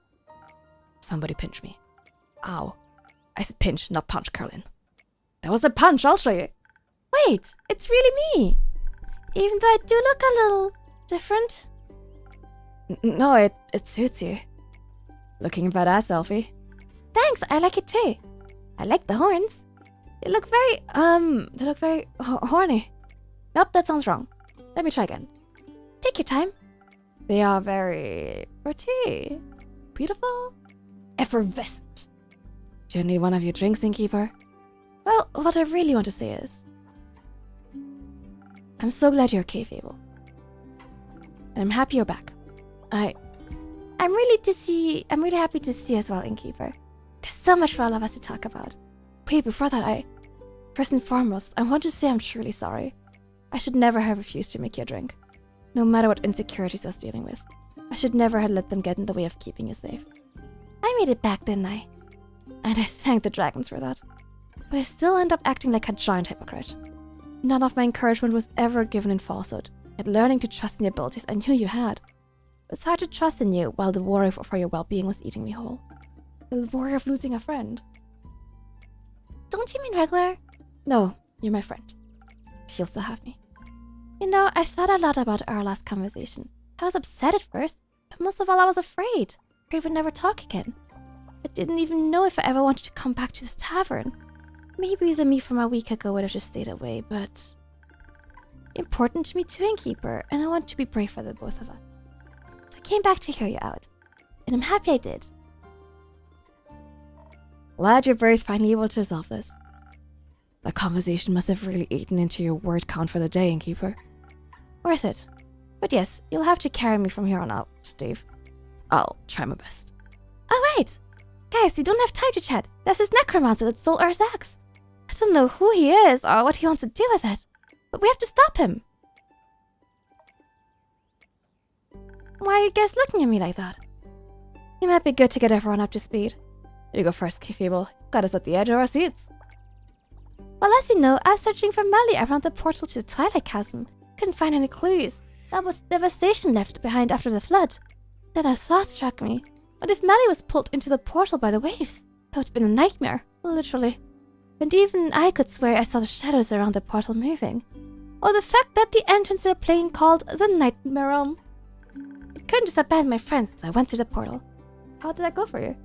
Speaker 1: Somebody pinch me. Ow. I said pinch, not punch, Carlin. That was a punch, I'll show you. Wait, it's really me. Even though I do look a little different. No, it suits you. Looking badass, Elfie. Thanks, I like it too. I like the horns. They look very horny. Nope, that sounds wrong. Let me try again. Take your time. They are very pretty, beautiful, effervescent. Do you need one of your drinks, Innkeeper? Well, what I really want to say is, I'm so glad you're okay, Fable. And I'm happy you're back. I'm really happy to see you as well, Innkeeper. There's so much for all of us to talk about. Wait, before that, first and foremost, I want to say I'm truly sorry. I should never have refused to make you a drink. No matter what insecurities I was dealing with. I should never have let them get in the way of keeping you safe. I made it back, didn't I? And I thank the dragons for that. But I still end up acting like a giant hypocrite. None of my encouragement was ever given in falsehood, yet learning to trust in the abilities I knew you had. It's hard to trust in you while the worry for your well-being was eating me whole. The worry of losing a friend. Don't you mean regular? No, you're my friend. If you'll still have me. You know, I thought a lot about our last conversation. I was upset at first, but most of all I was afraid. Afraid we'd never talk again. I didn't even know if I ever wanted to come back to this tavern. Maybe the me from a week ago would have just stayed away, but... important to me too, Innkeeper, and I want to be brave for the both of us. So I came back to hear you out, and I'm happy I did. Glad you're both finally able to resolve this. The conversation must have really eaten into your word count for the day, Innkeeper. Worth it. But yes, you'll have to carry me from here on out, Steve. I'll try my best. Alright! Guys, we don't have time to chat. There's this necromancer that stole our axe. I don't know who he is or what he wants to do with it, but we have to stop him. Why are you guys looking at me like that? It might be good to get everyone up to speed. You go first, Fable. Got us at the edge of our seats. Well, as you know, I was searching for Melly around the portal to the Twilight Chasm. Couldn't find any clues. That was devastation left behind after the flood. Then a thought struck me. What if Melly was pulled into the portal by the waves? That would have been a nightmare, literally. And even I could swear I saw the shadows around the portal moving. Or the fact that the entrance to the plane called the Nightmare Realm. I couldn't just abandon my friends, so I went through the portal. How did that go for you?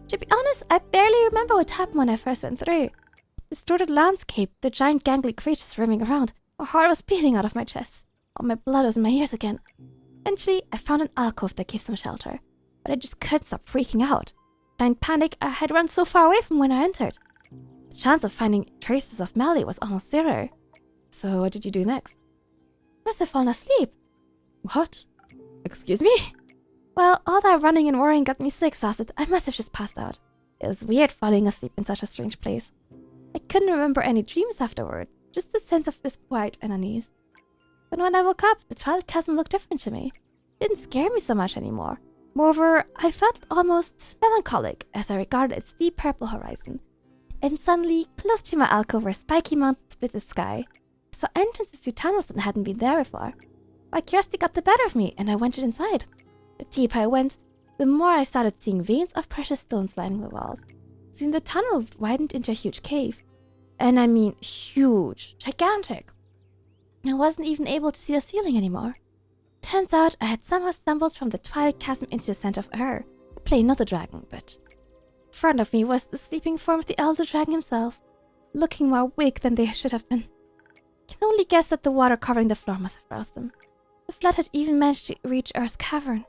Speaker 1: To be honest, I barely remember what happened when I first went through. Distorted landscape, the giant gangly creatures roaming around. My heart was beating out of my chest. All my blood was in my ears again. Eventually, I found an alcove that gave some shelter. But I just couldn't stop freaking out. In panic, I had run so far away from when I entered. The chance of finding traces of Melly was almost zero. So what did you do next? I must have fallen asleep. What? Excuse me? Well, all that running and worrying got me so exhausted, I must have just passed out. It was weird falling asleep in such a strange place. I couldn't remember any dreams afterward, just the sense of disquiet and unease. But when I woke up, the Twilight Chasm looked different to me. It didn't scare me so much anymore. Moreover, I felt almost melancholic as I regarded its deep purple horizon. And suddenly, close to my alcove where spiky mountains split the sky, I saw entrances to tunnels that hadn't been there before. My curiosity got the better of me, and I ventured inside. The deeper I went, the more I started seeing veins of precious stones lining the walls. Soon the tunnel widened into a huge cave. And I mean huge, gigantic. I wasn't even able to see the ceiling anymore. Turns out I had somehow stumbled from the twilight chasm into the center of air, to play another dragon, but in front of me was the sleeping form of the elder dragon himself, looking more awake than they should have been. I can only guess that the water covering the floor must have roused them. The flood had even managed to reach Earth's cavern.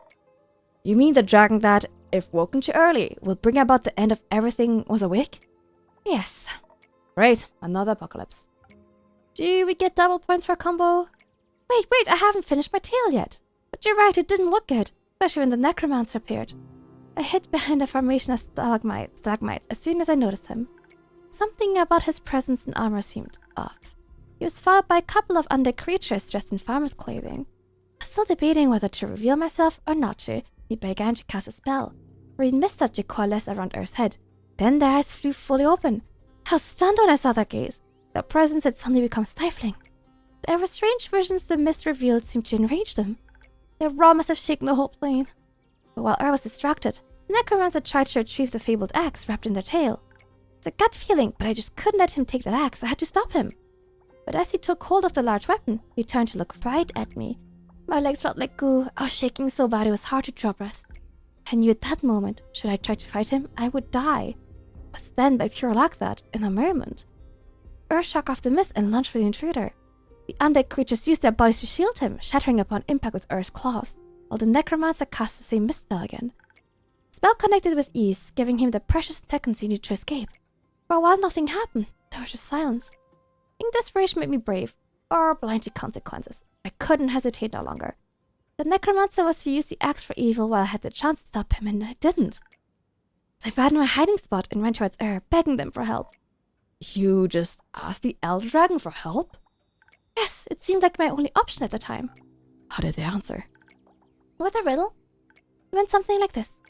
Speaker 1: You mean the dragon that, if woken too early, will bring about the end of everything was awake? Yes. Great, another apocalypse. Do we get double points for a combo? Wait, I haven't finished my tale yet. But you're right, it didn't look good, especially when the necromancer appeared. I hid behind a formation of stalagmites as soon as I noticed him. Something about his presence and armor seemed off. He was followed by a couple of undead creatures dressed in farmer's clothing. I was still debating whether to reveal myself or not to. He began to cast a spell. Green mist started to coalesce around Earth's head. Then their eyes flew fully open. I was stunned when I saw their gaze. Their presence had suddenly become stifling. Whatever strange visions the mist revealed seemed to enrage them. Their roar must have shaken the whole plane. But while Earth was distracted, the necromancer tried to retrieve the fabled axe wrapped in their tail. It's a gut feeling, but I just couldn't let him take that axe. I had to stop him. But as he took hold of the large weapon, he turned to look right at me. My legs felt like goo. I was shaking so bad it was hard to draw breath. I knew at that moment, should I try to fight him, I would die. It was then by pure luck that, in a moment, Earth shook off the mist and lunged for the intruder. The undead creatures used their bodies to shield him, shattering upon impact with Earth's claws, while the necromancer cast the same mist spell again. The spell connected with ease, giving him the precious seconds he needed to escape. For a while nothing happened, there was just silence. I think desperation made me brave, or blind to consequences. I couldn't hesitate no longer. The necromancer was to use the axe for evil while I had the chance to stop him, and I didn't. So I abandoned my hiding spot and ran towards Air, begging them for help. You just asked the Elder Dragon for help? Yes, it seemed like my only option at the time. How did they answer? With a riddle. It went something like this.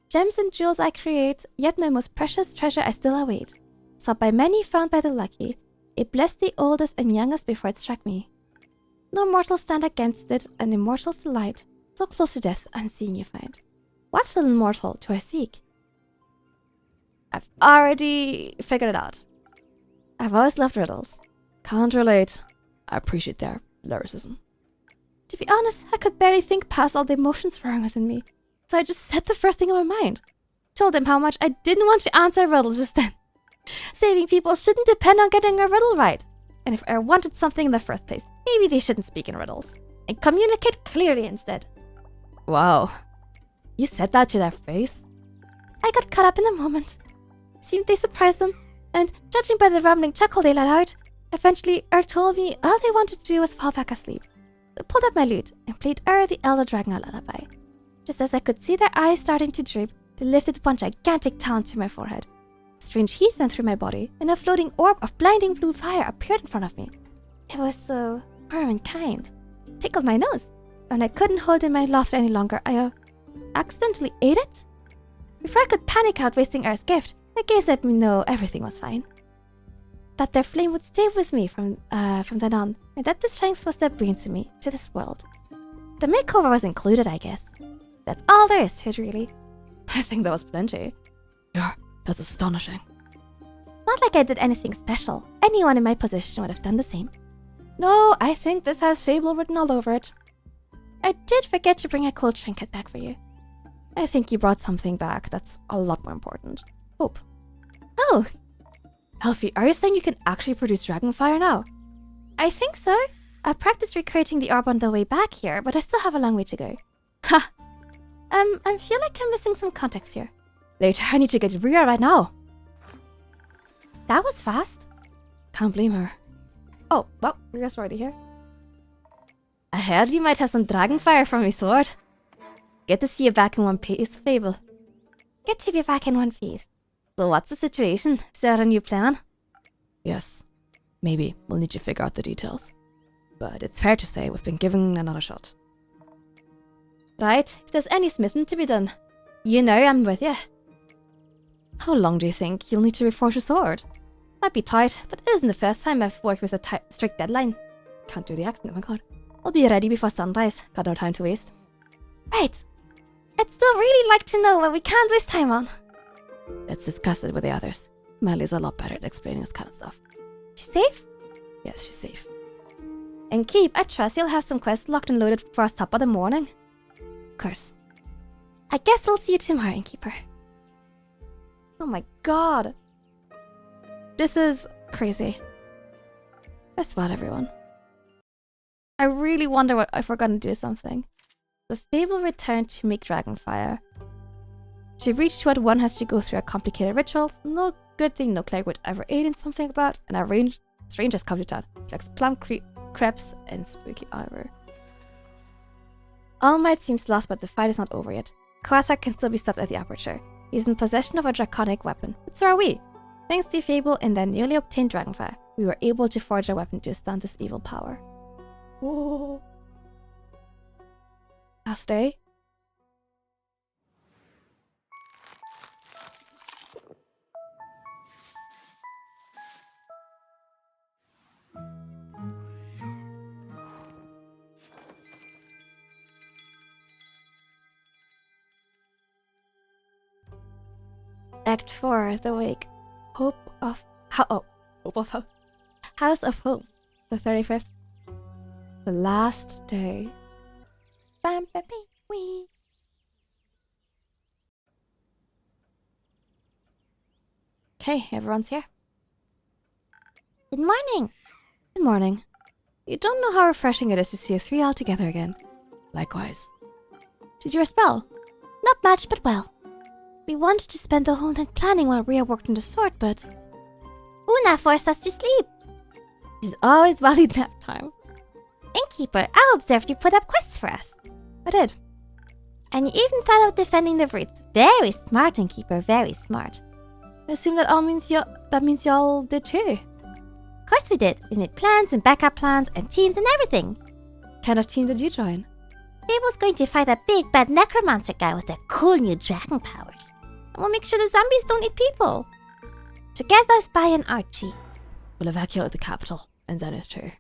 Speaker 1: Gems and jewels I create, yet my most precious treasure I still await. Sought by many, found by the lucky. It blessed the oldest and youngest before it struck me. No mortal stand against it, an immortal's delight. So close to death, unseen you find. What little mortal do I seek? I've already figured it out. I've always loved riddles. Can't relate. I appreciate their lyricism. To be honest, I could barely think past all the emotions roaring within me. So I just said the first thing on my mind. Told them how much I didn't want to answer a riddle just then. Saving people shouldn't depend on getting a riddle right. And if I wanted something in the first place, maybe they shouldn't speak in riddles. And communicate clearly instead. Wow. You said that to their face? I got caught up in the moment. Seemed they surprised them. And judging by the rumbling chuckle they let out, eventually Ur told me all they wanted to do was fall back asleep. I pulled up my lute and played Ur the Elder Dragon a lullaby. Just as I could see their eyes starting to droop, they lifted one gigantic talon to my forehead. A strange heat went through my body, and a floating orb of blinding blue fire appeared in front of me. It was so warm and kind. It tickled my nose. When I couldn't hold in my laughter any longer, I accidentally ate it? Before I could panic out wasting Ur's gift, their gaze let me know everything was fine. That their flame would stay with me from then on, and that the strength was their bring to me, to this world. The makeover was included, I guess. That's all there is to it, really. I think that was plenty. Yeah, that's astonishing. Not like I did anything special. Anyone in my position would have done the same. No, I think this has fable written all over it. I did forget to bring a cool trinket back for you. I think you brought something back that's a lot more important. Hope. Oh! Elfie, are you saying you can actually produce dragonfire now? I think so. I practiced recreating the orb on the way back here, but I still have a long way to go. Ha! I feel like I'm missing some context here. Later, I need to get Rhea right now. That was fast. Can't blame her. Oh, well, Rhea's already here. I heard you might have some dragonfire from my sword. Good to see you back in one piece, Fable. Good to be back in one piece. So what's the situation? Is there a new plan? Yes. Maybe we'll need to figure out the details. But it's fair to say we've been given another shot. Right, if there's any smithing to be done, you know I'm with you. How long do you think you'll need to reforge a sword? Might be tight, but it isn't the first time I've worked with a strict deadline. Can't do the accent, oh my god. I'll be ready before sunrise, got no time to waste. Right. I'd still really like to know what we can't waste time on. Let's discuss it with the others. Melly's a lot better at explaining this kind of stuff.
Speaker 3: safe?
Speaker 1: Yes, she's safe.
Speaker 3: And Keep, I trust you'll have some quests locked and loaded for us top of the morning.
Speaker 1: Of course.
Speaker 3: I guess we'll see you tomorrow, Innkeeper.
Speaker 1: Oh my god. This is crazy. Guess what, everyone? I really wonder if we're gonna do something.
Speaker 3: The Fable returned to make Dragonfire. To reach to it, one has to go through a complicated rituals.
Speaker 1: No good thing no cleric would ever aid in something like that, and a strange has come to town. Collects plum crepes and spooky armor.
Speaker 3: All Might seems lost, but the fight is not over yet. Quasar can still be stopped at the aperture. He's in possession of a draconic weapon, but so are we. Thanks to Fable and their newly obtained Dragonfire, we were able to forge a weapon to stand this evil power.
Speaker 1: Whoa. Last day?
Speaker 3: Act 4, The Wake.
Speaker 1: Hope of Hope. House of Hope. The 35th. The last day.
Speaker 3: Bam, bam, bam, wee.
Speaker 1: Okay, everyone's here.
Speaker 3: Good morning.
Speaker 1: Good morning. You don't know how refreshing it is to see you three all together again. Likewise. Did you spell?
Speaker 3: Not much, but well. We wanted to spend the whole night planning while Rhea worked on the sword, but Una forced us to sleep.
Speaker 1: She's always valued that time.
Speaker 3: Innkeeper, I observed you put up quests for us.
Speaker 1: I did.
Speaker 3: And you even thought of defending the roots. Very smart, Innkeeper, very smart.
Speaker 1: I assume that means y'all did too.
Speaker 3: Of course we did. We made plans and backup plans and teams and everything.
Speaker 1: What kind of team did you join?
Speaker 3: Fable's going to fight a big bad necromancer guy with the cool new dragon powers. And we'll make sure the zombies don't eat people. Together, Spy and Archie.
Speaker 1: We'll evacuate the capital and Zenith too.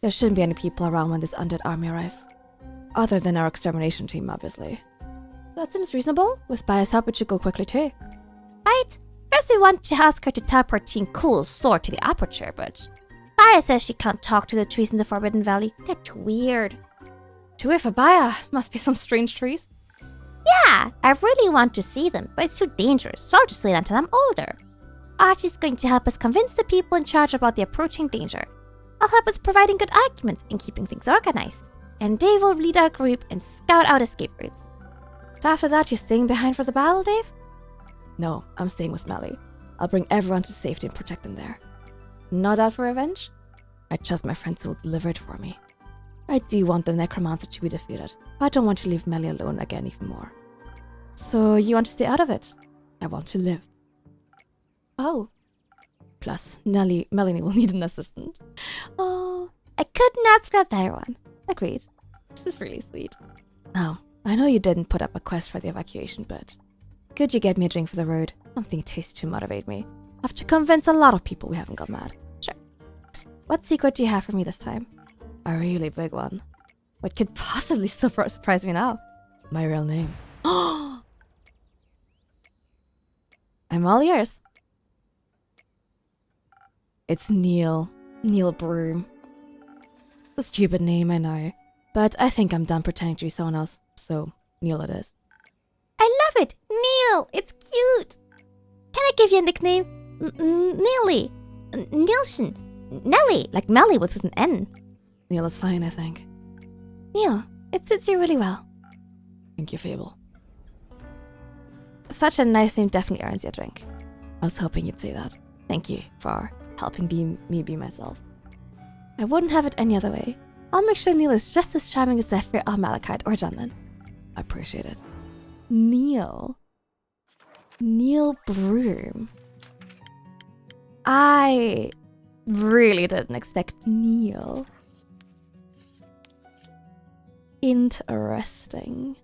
Speaker 1: There shouldn't be any people around when this undead army arrives. Other than our extermination team, obviously. That seems reasonable. With Baya's help, it should go quickly too.
Speaker 3: Right? First we want to ask her to teleport Team Cool's sword to the aperture, but Baya says she can't talk to the trees in the Forbidden Valley. They're too weird.
Speaker 1: Too weird for Baya. Must be some strange trees.
Speaker 3: Yeah, I really want to see them, but it's too dangerous, so I'll just wait until I'm older. Archie's going to help us convince the people in charge about the approaching danger. I'll help with providing good arguments and keeping things organized. And Dave will lead our group and scout out escape routes.
Speaker 1: So after that, you're staying behind for the battle, Dave? No, I'm staying with Melly. I'll bring everyone to safety and protect them there. Not out for revenge? I trust my friends will deliver it for me. I do want the necromancer to be defeated, but I don't want to leave Melly alone again even more. So you want to stay out of it? I want to live. Oh. Plus, Melanie will need an assistant.
Speaker 3: Oh, I couldn't ask for a better one.
Speaker 1: Agreed. This is really sweet. Now, I know you didn't put up a quest for the evacuation, but could you get me a drink for the road? Something tasty to motivate me. I have to convince a lot of people we haven't got mad.
Speaker 3: Sure.
Speaker 1: What secret do you have for me this time? A really big one. What could possibly surprise me now? My real name. I'm all ears. It's Neil. Neil Broom. A stupid name, I know. But I think I'm done pretending to be someone else. So, Neil it is.
Speaker 3: I love it! Neil! It's cute! Can I give you a nickname? Neely. Nielsen. Nelly, like Melly with an N.
Speaker 1: Neil is fine, I think.
Speaker 3: Neil, it suits you really well.
Speaker 1: Thank you, Fable. Such a nice name definitely earns you a drink. I was hoping you'd say that. Thank you for helping me be myself. I wouldn't have it any other way. I'll make sure Neil is just as charming as Zephyr or Malachite or Janlan. I appreciate it. Neil. Neil Broom. I really didn't expect Neil. Interesting.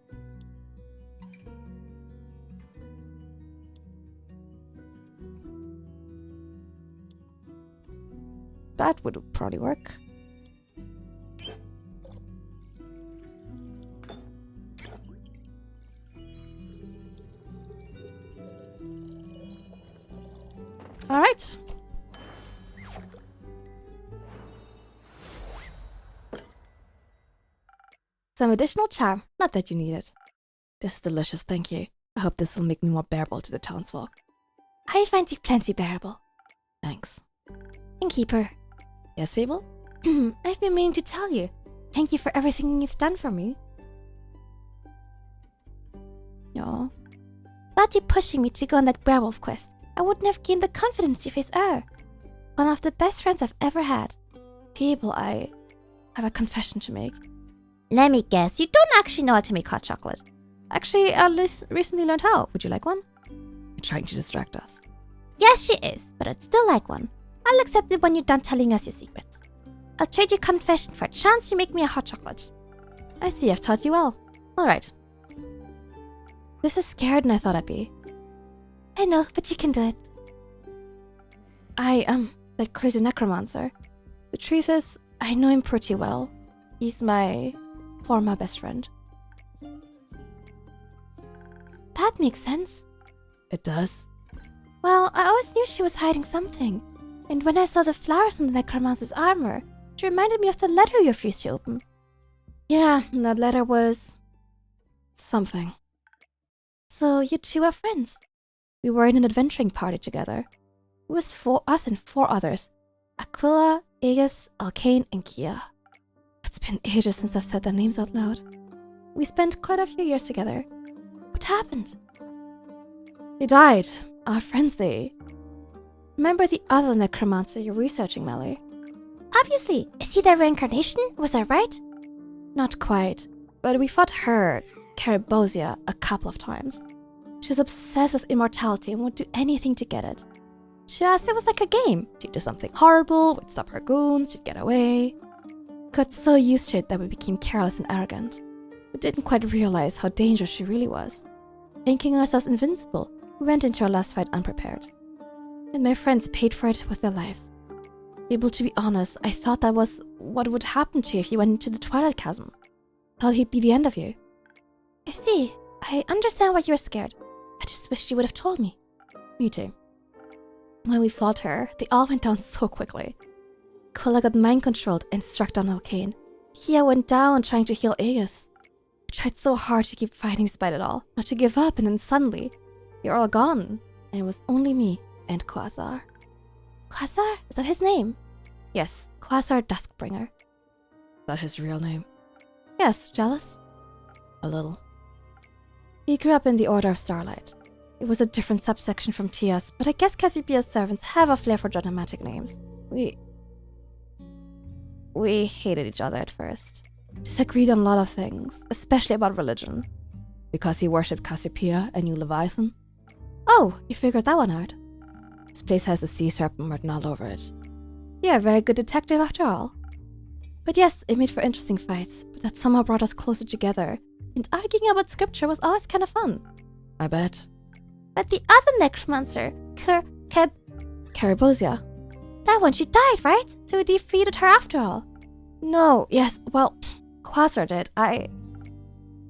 Speaker 1: That would probably work. All right. Some additional charm, not that you need it. This is delicious, thank you. I hope this will make me more bearable to the townsfolk.
Speaker 3: I find you plenty bearable.
Speaker 1: Thanks.
Speaker 3: Innkeeper.
Speaker 1: Yes, Fable?
Speaker 3: I've been meaning to tell you. Thank you for everything you've done for me.
Speaker 1: Aw.
Speaker 3: Without you pushing me to go on that werewolf quest, I wouldn't have gained the confidence to face her. One of the best friends I've ever had.
Speaker 1: Fable, I have a confession to make.
Speaker 3: Let me guess, you don't actually know how to make hot chocolate.
Speaker 1: Actually, I recently learned how. Would you like one? You're trying to distract us.
Speaker 3: Yes, she is, but I'd still like one. I'll accept it when you're done telling us your secrets. I'll trade your confession for a chance to make me a hot chocolate.
Speaker 1: I see, I've taught you well. Alright. This is scarier than I thought I'd be.
Speaker 3: I know, but you can do it.
Speaker 1: I am that crazy necromancer. The truth is, I know him pretty well. He's my former best friend.
Speaker 3: That makes sense.
Speaker 1: It does?
Speaker 3: Well, I always knew she was hiding something. And when I saw the flowers on the necromancer's armor, it reminded me of the letter you refused to open.
Speaker 1: Yeah, that letter was... something.
Speaker 3: So you two are friends?
Speaker 1: We were in an adventuring party together. It was us and 4 others. Aquila, Aegis, Alkane, and Kia. It's been ages since I've said their names out loud. We spent quite a few years together.
Speaker 3: What happened?
Speaker 1: They died. Our friends, they... Remember the other necromancer you're researching, Melly?
Speaker 3: Obviously. Is he their reincarnation? Was I right?
Speaker 1: Not quite. But we fought her, Carabosia, a couple of times. She was obsessed with immortality and would do anything to get it. To us, it was like a game. She'd do something horrible, we'd stop her goons, she'd get away. Got so used to it that we became careless and arrogant. We didn't quite realize how dangerous she really was. Thinking ourselves invincible, we went into our last fight unprepared. And my friends paid for it with their lives. Able to be honest, I thought that was what would happen to you if you went into the Twilight Chasm. Thought he'd be the end of you.
Speaker 3: I see. I understand why you were scared. I just wish you would have told me.
Speaker 1: Me too. When we fought her, they all went down so quickly. Aquila got mind-controlled and struck down Alkane. Kia went down trying to heal Aegis. I tried so hard to keep fighting despite it all, not to give up, and then suddenly, you're all gone. And it was only me and Quasar.
Speaker 3: Quasar? Is that his name?
Speaker 1: Yes, Quasar Duskbringer. Is that his real name? Yes, jealous? A little. He grew up in the Order of Starlight. It was a different subsection from Tia's, but I guess Cassiopeia's servants have a flair for dramatic names. We hated each other at first. Disagreed on a lot of things, especially about religion. Because he worshipped Cassiopeia and you Leviathan. Oh, you figured that one out. This place has the sea serpent written all over it. You're a very good detective after all. But yes, it made for interesting fights, but that somehow brought us closer together, and arguing about scripture was always kind of fun. I bet.
Speaker 3: But the other necromancer,
Speaker 1: Carabosia.
Speaker 3: That one, she died, right? So we defeated her after all.
Speaker 1: No, yes, well, Quasar did.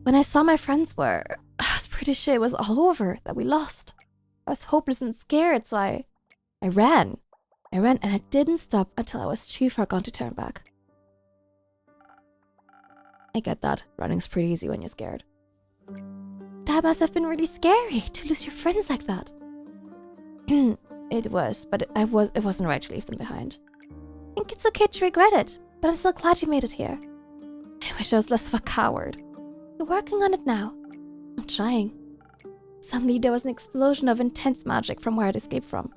Speaker 1: When I saw my friends were, I was pretty sure it was all over, that we lost. I was hopeless and scared, so I ran. I ran and I didn't stop until I was too far gone to turn back. I get that. Running's pretty easy when you're scared.
Speaker 3: That must have been really scary, to lose your friends like that.
Speaker 1: It was, but it wasn't right to leave them behind.
Speaker 3: I think it's okay to regret it, but I'm so glad you made it here.
Speaker 1: I wish I was less of a coward.
Speaker 3: You're working on it now.
Speaker 1: I'm trying. Suddenly there was an explosion of intense magic from where it escaped from.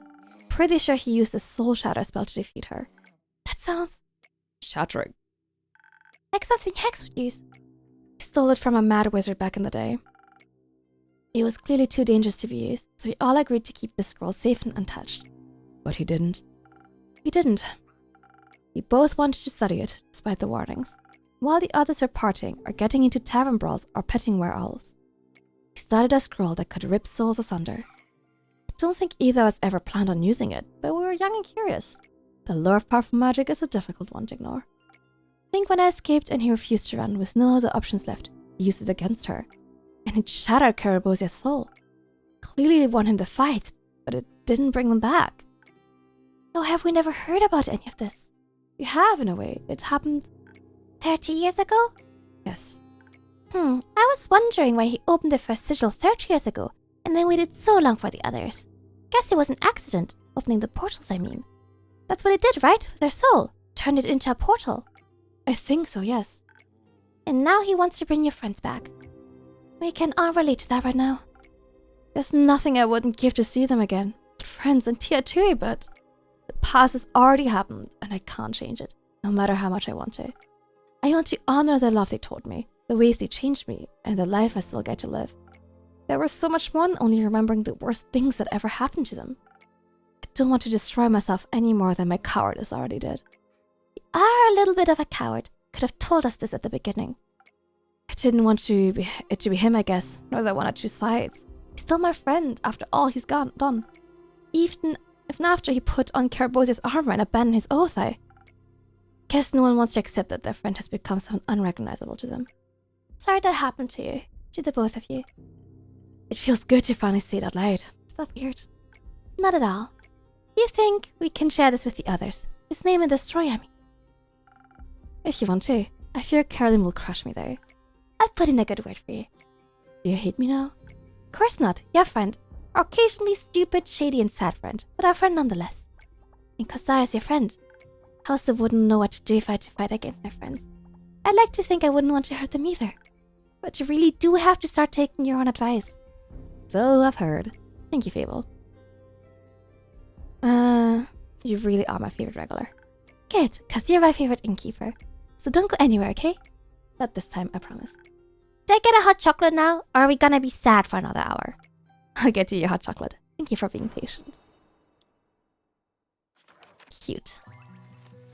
Speaker 1: Pretty sure he used the Soul Shatter spell to defeat her.
Speaker 3: That sounds...
Speaker 1: shattering.
Speaker 3: Like something Hex would use.
Speaker 1: He stole it from a mad wizard back in the day. It was clearly too dangerous to be used, so we all agreed to keep the scroll safe and untouched. But he didn't. He didn't. We both wanted to study it, despite the warnings, while the others were partying or getting into tavern brawls or petting were-owls. He started a scroll that could rip souls asunder. I don't think either of us ever planned on using it, but we were young and curious. The lure of powerful magic is a difficult one to ignore. I think when I escaped and he refused to run with no other options left, he used it against her. And it shattered Carabosia's soul. Clearly it won him the fight, but it didn't bring them back.
Speaker 3: Oh, have we never heard about any of this?
Speaker 1: You have, in a way. It happened...
Speaker 3: 30 years ago?
Speaker 1: Yes.
Speaker 3: I was wondering why he opened the first sigil 30 years ago and then waited so long for the others. Guess it was an accident, opening the portals, I mean. That's what it did, right? With their soul. Turned it into a portal.
Speaker 1: I think so, yes.
Speaker 3: And now he wants to bring your friends back. We can all relate to that right now.
Speaker 1: There's nothing I wouldn't give to see them again. Friends and Tia too, but the past has already happened and I can't change it, no matter how much I want to. I want to honor the love they taught me, the ways they changed me, and the life I still get to live. There was so much more than only remembering the worst things that ever happened to them. I don't want to destroy myself any more than my cowardice already did.
Speaker 3: You are a little bit of a coward. Could have told us this at the beginning.
Speaker 1: I didn't want it to be him, I guess, nor that one or two sides. He's still my friend after all he's done. Even after he put on Carbosia's armor and abandoned his oath, I guess no one wants to accept that their friend has become someone unrecognizable to them.
Speaker 3: Sorry that happened to you. To the both of you.
Speaker 1: It feels good to finally say it out loud. Is that weird?
Speaker 3: Not at all. You think we can share this with the others? His name and the story, I mean.
Speaker 1: If you want to. I fear Carolyn will crush me though.
Speaker 3: I'll put in a good word for you.
Speaker 1: Do you hate me now?
Speaker 3: Of course not. Your friend. Our occasionally stupid, shady and sad friend, but our friend nonetheless. And Kazara's your friend. I also wouldn't know what to do if I had to fight against my friends. I'd like to think I wouldn't want to hurt them either. But you really do have to start taking your own advice.
Speaker 1: So I've heard. Thank you, Fable. You really are my favorite regular.
Speaker 3: Good, because you're my favorite innkeeper. So don't go anywhere, okay?
Speaker 1: Not this time, I promise.
Speaker 3: Do I get a hot chocolate now, or are we gonna be sad for another hour?
Speaker 1: I'll get you your hot chocolate. Thank you for being patient.
Speaker 3: Cute.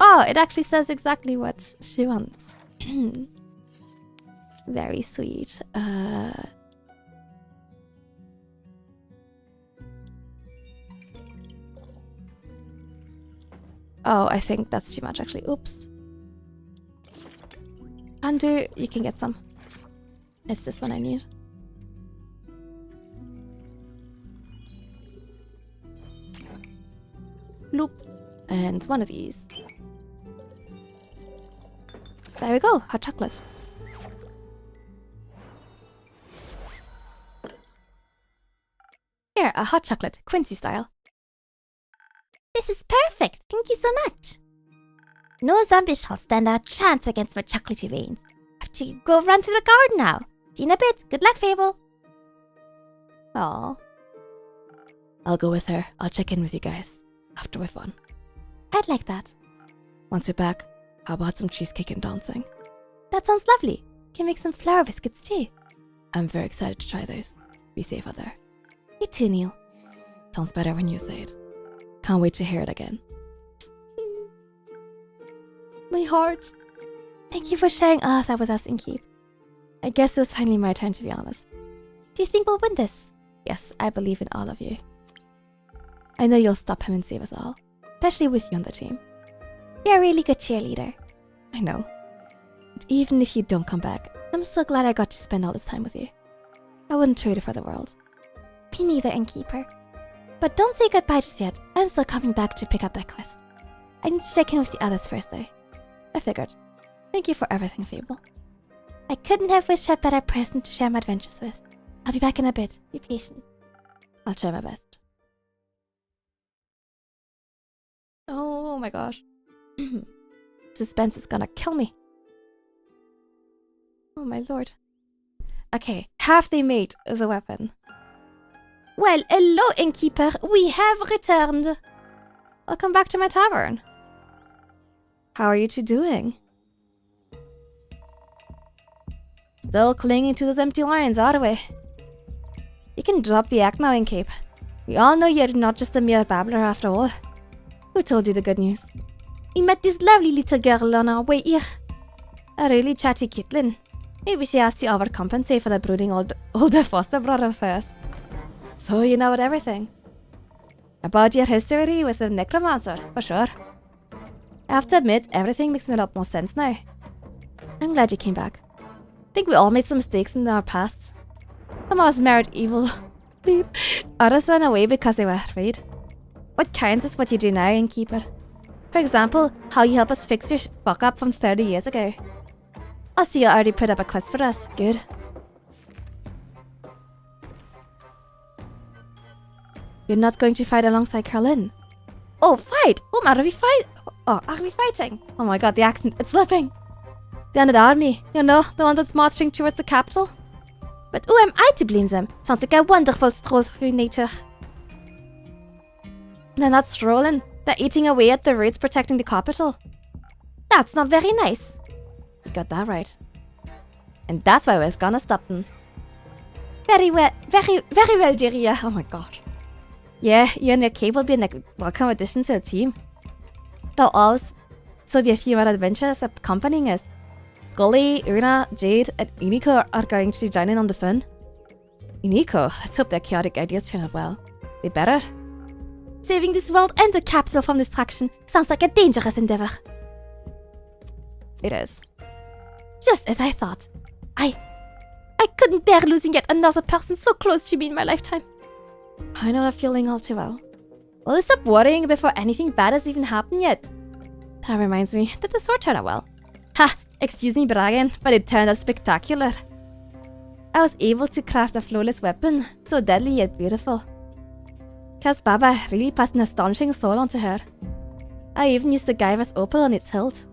Speaker 1: Oh, it actually says exactly what she wants.
Speaker 3: Very sweet.
Speaker 1: Oh, I think that's too much actually. Oops. Undo, you can get some. It's this one I need. Loop. And one of these. There we go, hot chocolate. Here, a hot chocolate, Quincy style.
Speaker 3: This is perfect. Thank you so much. No zombie shall stand a chance against my chocolatey veins. Have to go run through the garden now. See you in a bit. Good luck, Fable.
Speaker 1: Aw. I'll go with her. I'll check in with you guys after we're fun.
Speaker 3: I'd like that.
Speaker 1: Once we're back, how about some cheesecake and dancing?
Speaker 3: That sounds lovely. Can make some flour biscuits too.
Speaker 1: I'm very excited to try those. Be safe out there.
Speaker 3: You too, Neil.
Speaker 1: Sounds better when you say it. Can't wait to hear it again. My heart.
Speaker 3: Thank you for sharing all of that with us, Inkeep.
Speaker 1: I guess it was finally my turn to be honest.
Speaker 3: Do you think we'll win this?
Speaker 1: Yes, I believe in all of you. I know you'll stop him and save us all. Especially with you on the team.
Speaker 3: You're a really good cheerleader.
Speaker 1: I know. And even if you don't come back, I'm so glad I got to spend all this time with you. I wouldn't trade it for the world.
Speaker 3: Me neither, Innkeeper. But don't say goodbye just yet. I'm still coming back to pick up that quest. I need to check in with the others first though.
Speaker 1: I figured. Thank you for everything, Fable.
Speaker 3: I couldn't have wished for a better person to share my adventures with. I'll be back in a bit. Be patient.
Speaker 1: I'll try my best. Oh my gosh. Suspense is gonna kill me. Oh my lord. Okay, have they made the weapon?
Speaker 3: Well, hello, Innkeeper. We have returned.
Speaker 1: Welcome back to my tavern. How are you two doing? Still clinging to those empty lines, are we? You can drop the act now, Incape. We all know you're not just a mere babbler after all. Who told you the good news?
Speaker 3: We met this lovely little girl on our way here.
Speaker 1: A really chatty kitten. Maybe she asked you overcompensate for the brooding older foster brother first. So you know everything. About your history with the necromancer, for sure. I have to admit, everything makes a lot more sense now. I'm glad you came back. I think we all made some mistakes in our pasts. Some of us married evil beep. Others ran away because they were afraid. What counts is what you do now, Innkeeper. For example, how you help us fix your fuck up from 30 years ago.
Speaker 3: I see you already put up a quest for us.
Speaker 1: Good. You're not going to fight alongside Carlin.
Speaker 3: Oh, fight! Whom are we fighting?
Speaker 1: Oh my god, the accent, it's slipping. The undead army, you know, the one that's marching towards the capital.
Speaker 3: But who am I to blame them? Sounds like a wonderful stroll through nature.
Speaker 1: They're not strolling. They're eating away at the roots protecting the capital.
Speaker 3: That's not very nice.
Speaker 1: You got that right. And that's why we're gonna stop them.
Speaker 3: Very well, very well, dearie.
Speaker 1: Oh my god. Yeah, you and your cave will be a welcome addition to the team. There'll always still be a few more adventurers accompanying us. Scully, Una, Jade, and Iniko are going to join in on the fun. Iniko, let's hope their chaotic ideas turn out well. They better.
Speaker 3: Saving this world and the capital from destruction sounds like a dangerous endeavor.
Speaker 1: It is.
Speaker 3: Just as I thought. I couldn't bear losing yet another person so close to me in my lifetime.
Speaker 1: I know that feeling all too well. Well, stop worrying before anything bad has even happened yet. That reminds me, did the sword turn out well? Ha! Excuse me bragging, but it turned out spectacular. I was able to craft a flawless weapon, so deadly yet beautiful. Kaz Baba really passed an astonishing soul onto her. I even used the Guyver's opal on its hilt.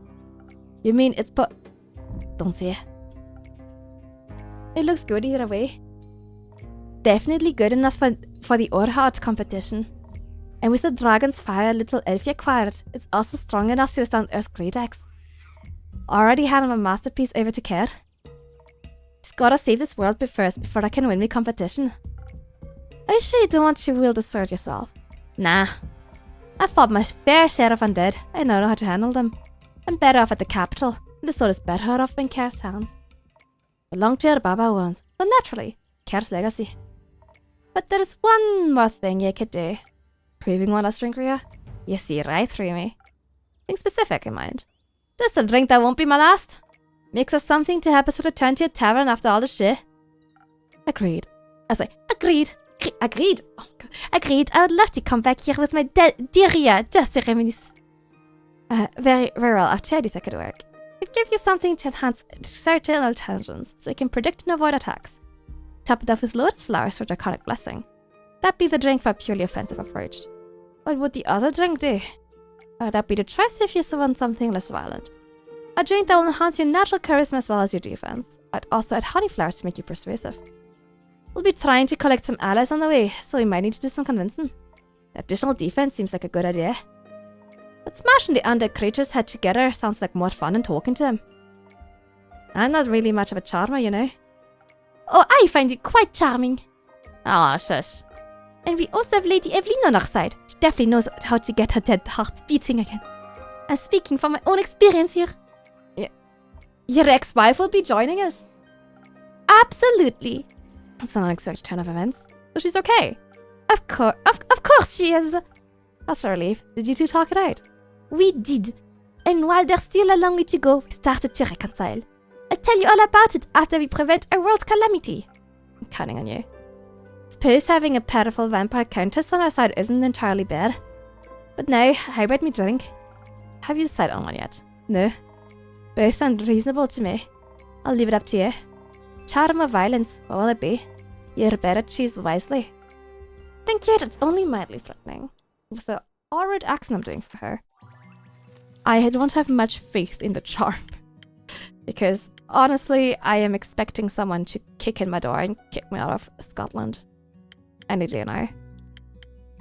Speaker 1: You mean it's Don't say it. It looks good either way. Definitely good enough for the Orhard competition. And with the dragon's fire little elf you acquired, it's also strong enough to withstand Earth's great axe. Already handed my masterpiece over to Care. Just gotta save this world first before I can win my competition. Are you sure you don't want to wield the sword yourself? Nah. I've fought my fair share of undead. I know how to handle them. I'm better off at the capital, and the sword is better off in Care's hands. Belong to your Baba once, so naturally, Care's legacy. But there's one more thing you could do. Craving one last drink, Rhea? You see right through me. Think specific in mind. Just a drink that won't be my last. Mix us something to help us return to your tavern after all the shit. Agreed. Agreed. Agreed. Oh,
Speaker 3: Agreed. I would love to come back here with my dearie just to reminisce.
Speaker 1: Very well. I've tried this could work. It gives you something to enhance certain intelligence, so you can predict and avoid attacks. Top it off with lotus flowers for draconic blessing. That'd be the drink for a purely offensive approach. What would the other drink do? That'd be the choice if you want something less violent. A drink that will enhance your natural charisma as well as your defense. I'd also add honey flowers to make you persuasive. We'll be trying to collect some allies on the way, so we might need to do some convincing. Additional defense seems like a good idea. But smashing the undead creatures' head together sounds like more fun than talking to them. I'm not really much of a charmer, you know.
Speaker 3: Oh, I find it quite charming.
Speaker 1: Ah, shush.
Speaker 3: And we also have Lady Evelyn on our side. She definitely knows how to get her dead heart beating again. I'm speaking from my own experience here.
Speaker 1: Your ex-wife will be joining us.
Speaker 3: Absolutely.
Speaker 1: That's an unexpected turn of events. So she's okay.
Speaker 3: Of course she is.
Speaker 1: That's a relief. Did you two talk it out?
Speaker 3: We did. And while there's still a long way to go, we started to reconcile. I'll tell you all about it after we prevent a world calamity.
Speaker 1: I'm counting on you. Suppose having a powerful vampire countess on our side isn't entirely bad. But now, how about me drink? Have you decided on one yet? No? Both sound reasonable to me. I'll leave it up to you. Charm or violence, what will it be? You'd better choose wisely. Thank you, that's only mildly threatening. With the horrid accent I'm doing for her. I don't have much faith in the charm. Because, honestly, I am expecting someone to kick in my door and kick me out of Scotland. Any day now.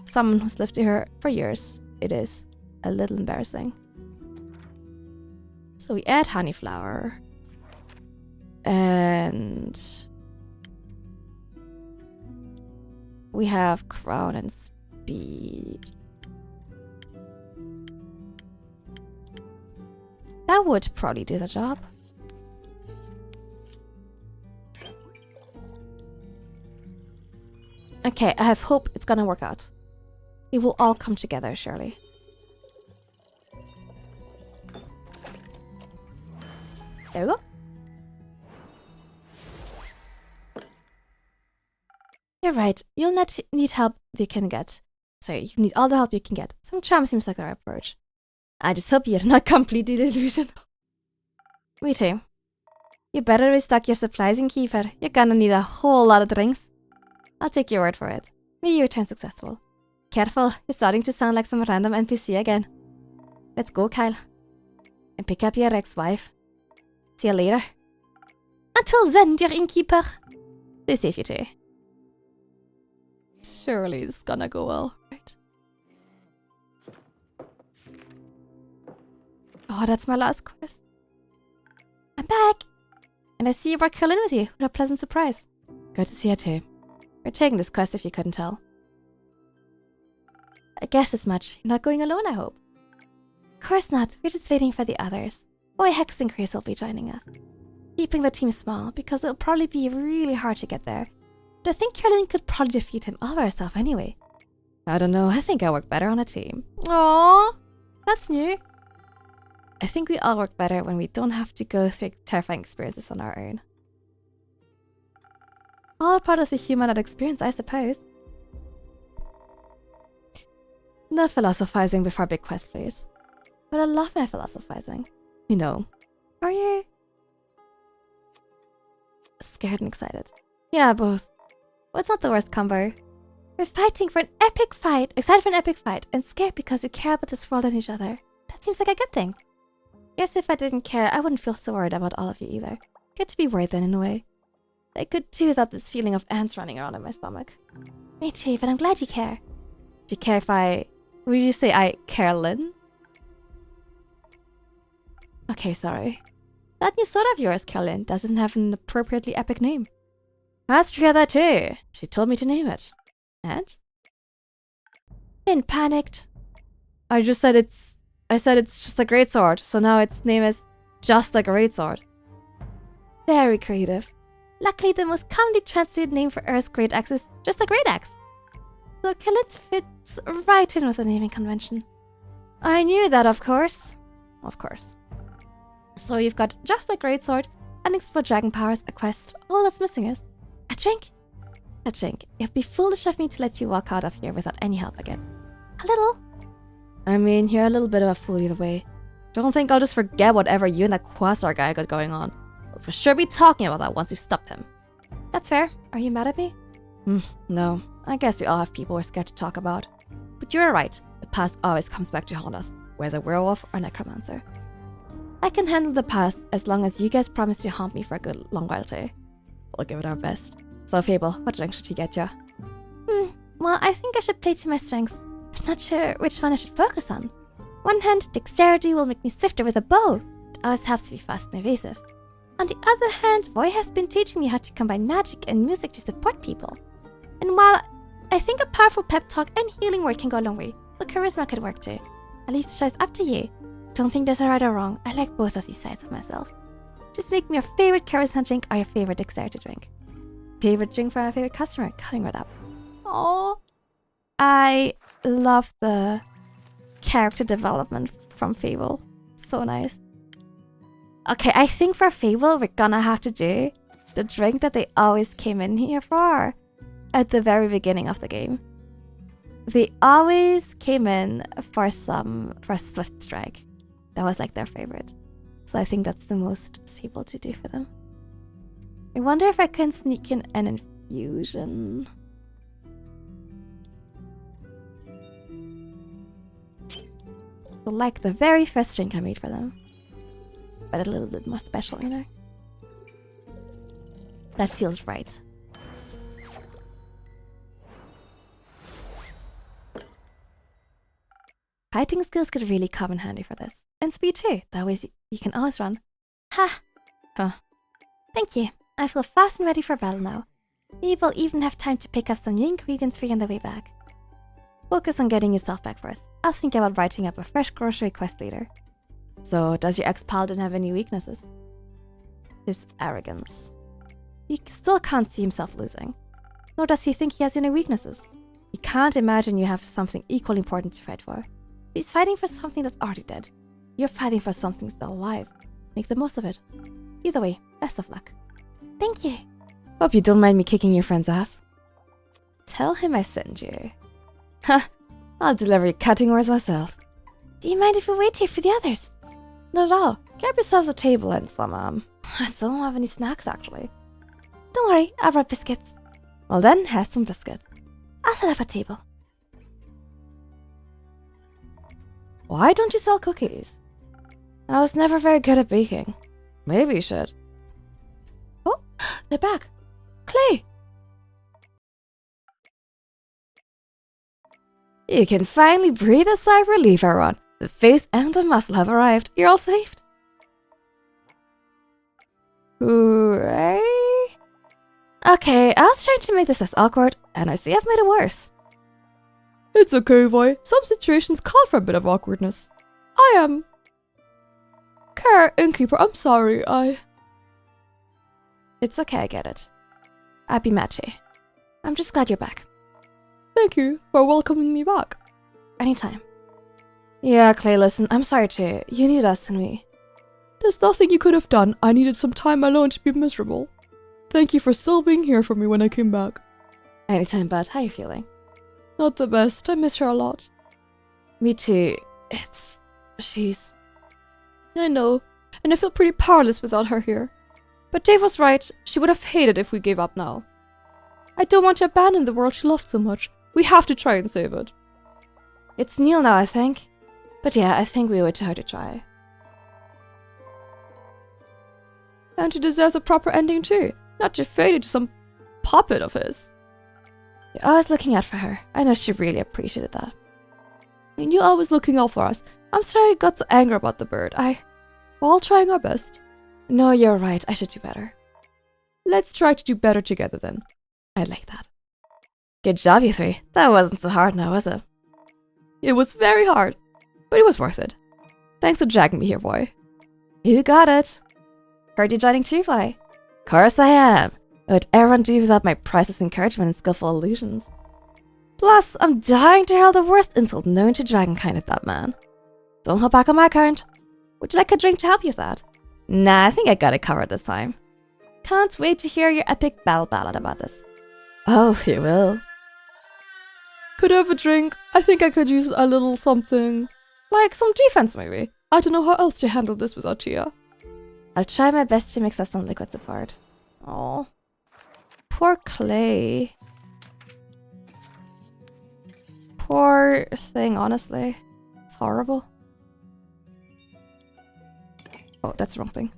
Speaker 1: Someone who's lived here for years. It is a little embarrassing. So we add honey flower. And we have crown and speed. That would probably do the job. Okay, I have hope it's gonna work out. It will all come together, surely. There we go. You're right. You'll not need help you can get. Sorry, you need all the help you can get. Some charm seems like the right approach. I just hope you're not completely delusional. Me too. You better restock your supplies, innkeeper. You're gonna need a whole lot of drinks. I'll take your word for it. May you return successful. Careful, you're starting to sound like some random NPC again. Let's go, Kyle. And pick up your ex-wife. See you later. Until then, dear innkeeper. Stay safe, you two.
Speaker 2: Surely it's gonna go well, right?
Speaker 1: Oh, that's my last quest. I'm back. And I see you brought Colin with you. What a pleasant surprise. Good to see you too. We're taking this quest if you couldn't tell. I guess as much. You're not going alone, I hope. Of course not. We're just waiting for the others. Boy Hex and Chris will be joining us. Keeping the team small because it'll probably be really hard to get there. But I think Caroline could probably defeat him all by herself anyway. I don't know. I think I work better on a team. Aww. That's new. I think we all work better when we don't have to go through terrifying experiences on our own. All part of the human experience, I suppose. No philosophizing before big quest, please. But I love my philosophizing. You know. Are you? Scared and excited. Yeah, both. Well, it's not the worst combo. We're fighting for an epic fight, excited for an epic fight, and scared because we care about this world and each other. That seems like a good thing. Guess if I didn't care, I wouldn't feel so worried about all of you either. Good to be worried then, in a way. I could too without this feeling of ants running around in my stomach. Me too, but I'm glad you care. Do you care if I... Would you say I care, Lynn? Okay, sorry. That new soda of yours, Caroline, doesn't have an appropriately epic name. Asked her that too. She told me to name it. And? Lynn panicked. I said it's just a greatsword, so now its name is just a greatsword. Very creative. Luckily, the most commonly translated name for Earth's great axe is just a great axe. So Caroline fits right in with the naming convention. I knew that, of course. Of course. So you've got just a greatsword, and explore dragon powers, a quest. All that's missing is a drink. A drink. It'd be foolish of me to let you walk out of here without any help again. A little. I mean, you're a little bit of a fool either way. Don't think I'll just forget whatever you and that Quasar guy got going on. We'll for sure be talking about that once we've stopped him. That's fair. Are you mad at me? No. I guess we all have people we're scared to talk about. But you're right. The past always comes back to haunt us, whether werewolf or necromancer. I can handle the past as long as you guys promise to haunt me for a good long while too. We'll give it our best. So Fable, what drink should he get ya? Well, I think I should play to my strengths. I'm not sure which one I should focus on. One hand, dexterity will make me swifter with a bow. It always helps to be fast and evasive. On the other hand, Voy has been teaching me how to combine magic and music to support people. And while I think a powerful pep talk and healing word can go a long way, the charisma could work too. I'll leave the choice up to you. Don't think there's a right or wrong. I like both of these sides of myself. Just make me your favorite charisma drink or your favorite dexterity drink. Favorite drink for my favorite customer, coming right up. Oh, I love the character development from Fable. So nice. Okay, I think for Fable, we're gonna have to do the drink that they always came in here for at the very beginning of the game. They always came in for Swift Strike. That was like their favorite. So I think that's the most stable to do for them. I wonder if I can sneak in an infusion. So like the very first drink I made for them. But a little bit more special, you know? That feels right. Fighting skills could really come in handy for this. And speed too, that way you can always run. Ha! Huh. Thank you. I feel fast and ready for battle now. Maybe we'll even have time to pick up some new ingredients for you on the way back. Focus on getting yourself back first. I'll think about writing up a fresh grocery quest later. So, does your ex-paladin have any weaknesses? His arrogance. He still can't see himself losing. Nor does he think he has any weaknesses. He can't imagine you have something equally important to fight for. He's fighting for something that's already dead. You're fighting for something still alive. Make the most of it. Either way, best of luck. Thank you. Hope you don't mind me kicking your friend's ass. Tell him I sent you. Ha! I'll deliver your cutting words myself. Do you mind if we wait here for the others? Not at all. Grab yourselves a table and some, I still don't have any snacks, actually.
Speaker 3: Don't worry, I brought biscuits.
Speaker 1: Well then, have some biscuits.
Speaker 3: I'll set up a table.
Speaker 1: Why don't you sell cookies? I was never very good at baking. Maybe you should. Oh, they're back. Clay! You can finally breathe a sigh of relief, everyone. The face and the muscle have arrived. You're all saved. Hooray! Okay, I was trying to make this less awkward, and I see I've made it worse.
Speaker 2: It's okay, Vi. Some situations call for a bit of awkwardness. I am... Care innkeeper, I'm sorry,
Speaker 1: It's okay, I get it. Abby Matche. I'm just glad you're back.
Speaker 2: Thank you for welcoming me back.
Speaker 1: Anytime. Yeah, Clay, listen, I'm sorry too. You need us and we...
Speaker 2: There's nothing you could have done. I needed some time alone to be miserable. Thank you for still being here for me when I came back.
Speaker 1: Anytime, bud. How you feeling?
Speaker 2: Not the best. I miss her a lot.
Speaker 1: Me too. She's...
Speaker 2: I know, and I feel pretty powerless without her here. But Dave was right. She would have hated if we gave up now. I don't want to abandon the world she loved so much. We have to try and save it.
Speaker 1: It's Neil now, I think. But yeah, I think we owe it to her to try.
Speaker 2: And she deserves a proper ending too, not to fade into some puppet of his.
Speaker 1: You're always looking out for her. I know she really appreciated that.
Speaker 2: And you're always looking out for us. I'm sorry I got so angry about the bird. We're all trying our best.
Speaker 1: No, you're right. I should do better.
Speaker 2: Let's try to do better together then.
Speaker 1: I like that. Good job, you three. That wasn't so hard now, was it?
Speaker 2: It was very hard, but it was worth it. Thanks for dragging me here, boy.
Speaker 1: You got it. Heard you joining too, Vi. Course I am. What would everyone do without my priceless encouragement and skillful illusions? Plus, I'm dying to hurl the worst insult known to dragonkind at that man. Don't hold back on my account. Would you like a drink to help you with that? Nah, I think I got it covered this time. Can't wait to hear your epic battle ballad about this. Oh, you will.
Speaker 2: Could I have a drink? I think I could use a little something. Like some defense, maybe. I don't know how else to handle this without Tia.
Speaker 1: I'll try my best to mix up some liquid support. Oh, poor Clay. Poor thing, honestly. It's horrible. Oh, that's the wrong thing.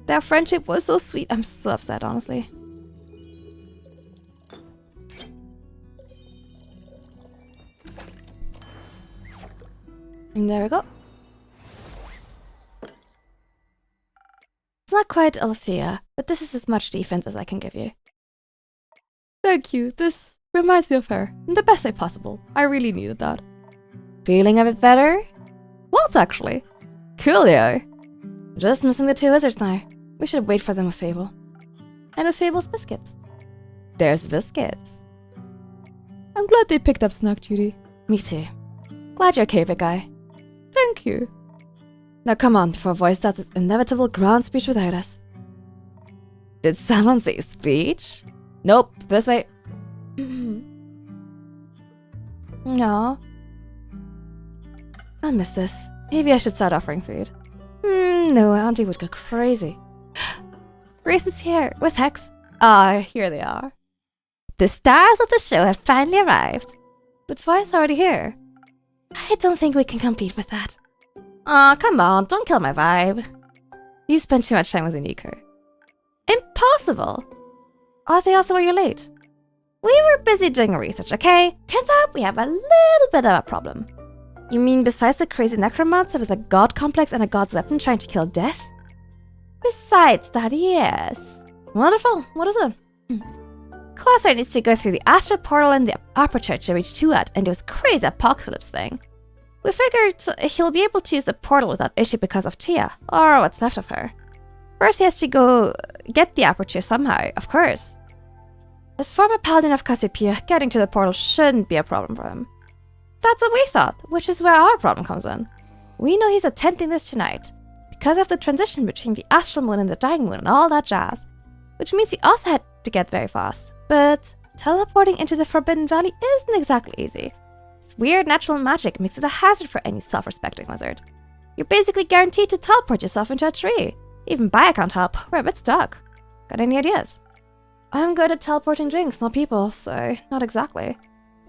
Speaker 1: Their friendship was so sweet. I'm so upset, honestly. And there we go. It's not quite Althea, but this is as much defense as I can give you.
Speaker 2: Thank you. This reminds me of her in the best way possible. I really needed that.
Speaker 1: Feeling a bit better?
Speaker 2: Lots, actually.
Speaker 1: Coolio. Just missing the two wizards now. We should wait for them with Fable. And with Fable's biscuits. There's biscuits.
Speaker 2: I'm glad they picked up snack duty.
Speaker 1: Me too. Glad you're okay, big guy.
Speaker 2: Thank you.
Speaker 1: Now come on, before Voice starts its inevitable grand speech without us. Did someone say speech? Nope, this way. No. I miss this. Maybe I should start offering food. No, Auntie would go crazy. Grace is here. Where's Hex? Ah, here they are. The stars of the show have finally arrived. But Vi's already here. I don't think we can compete with that. Aw, come on, don't kill my vibe. You spent too much time with Nico. Impossible! Oh, they also were you late. We were busy doing research, okay? Turns out we have a little bit of a problem. You mean besides the crazy necromancer with a god complex and a god's weapon trying to kill death? Besides that, yes. Wonderful. What is it? Quasar needs to go through the astral portal in the aperture to reach Tuat and do his crazy apocalypse thing. We figured he'll be able to use the portal without issue because of Tia, or what's left of her. First he has to go get the aperture somehow, of course. As former paladin of Cassiopeia, getting to the portal shouldn't be a problem for him. That's what we thought, which is where our problem comes in. We know he's attempting this tonight, because of the transition between the astral moon and the dying moon and all that jazz, which means he also had to get very fast. But teleporting into the Forbidden Valley isn't exactly easy. This weird natural magic makes it a hazard for any self-respecting wizard.
Speaker 3: You're basically guaranteed to teleport yourself into a tree. Even Baya can't help. We're a bit stuck. Got any ideas?
Speaker 1: I'm good at teleporting drinks, not people, so not exactly.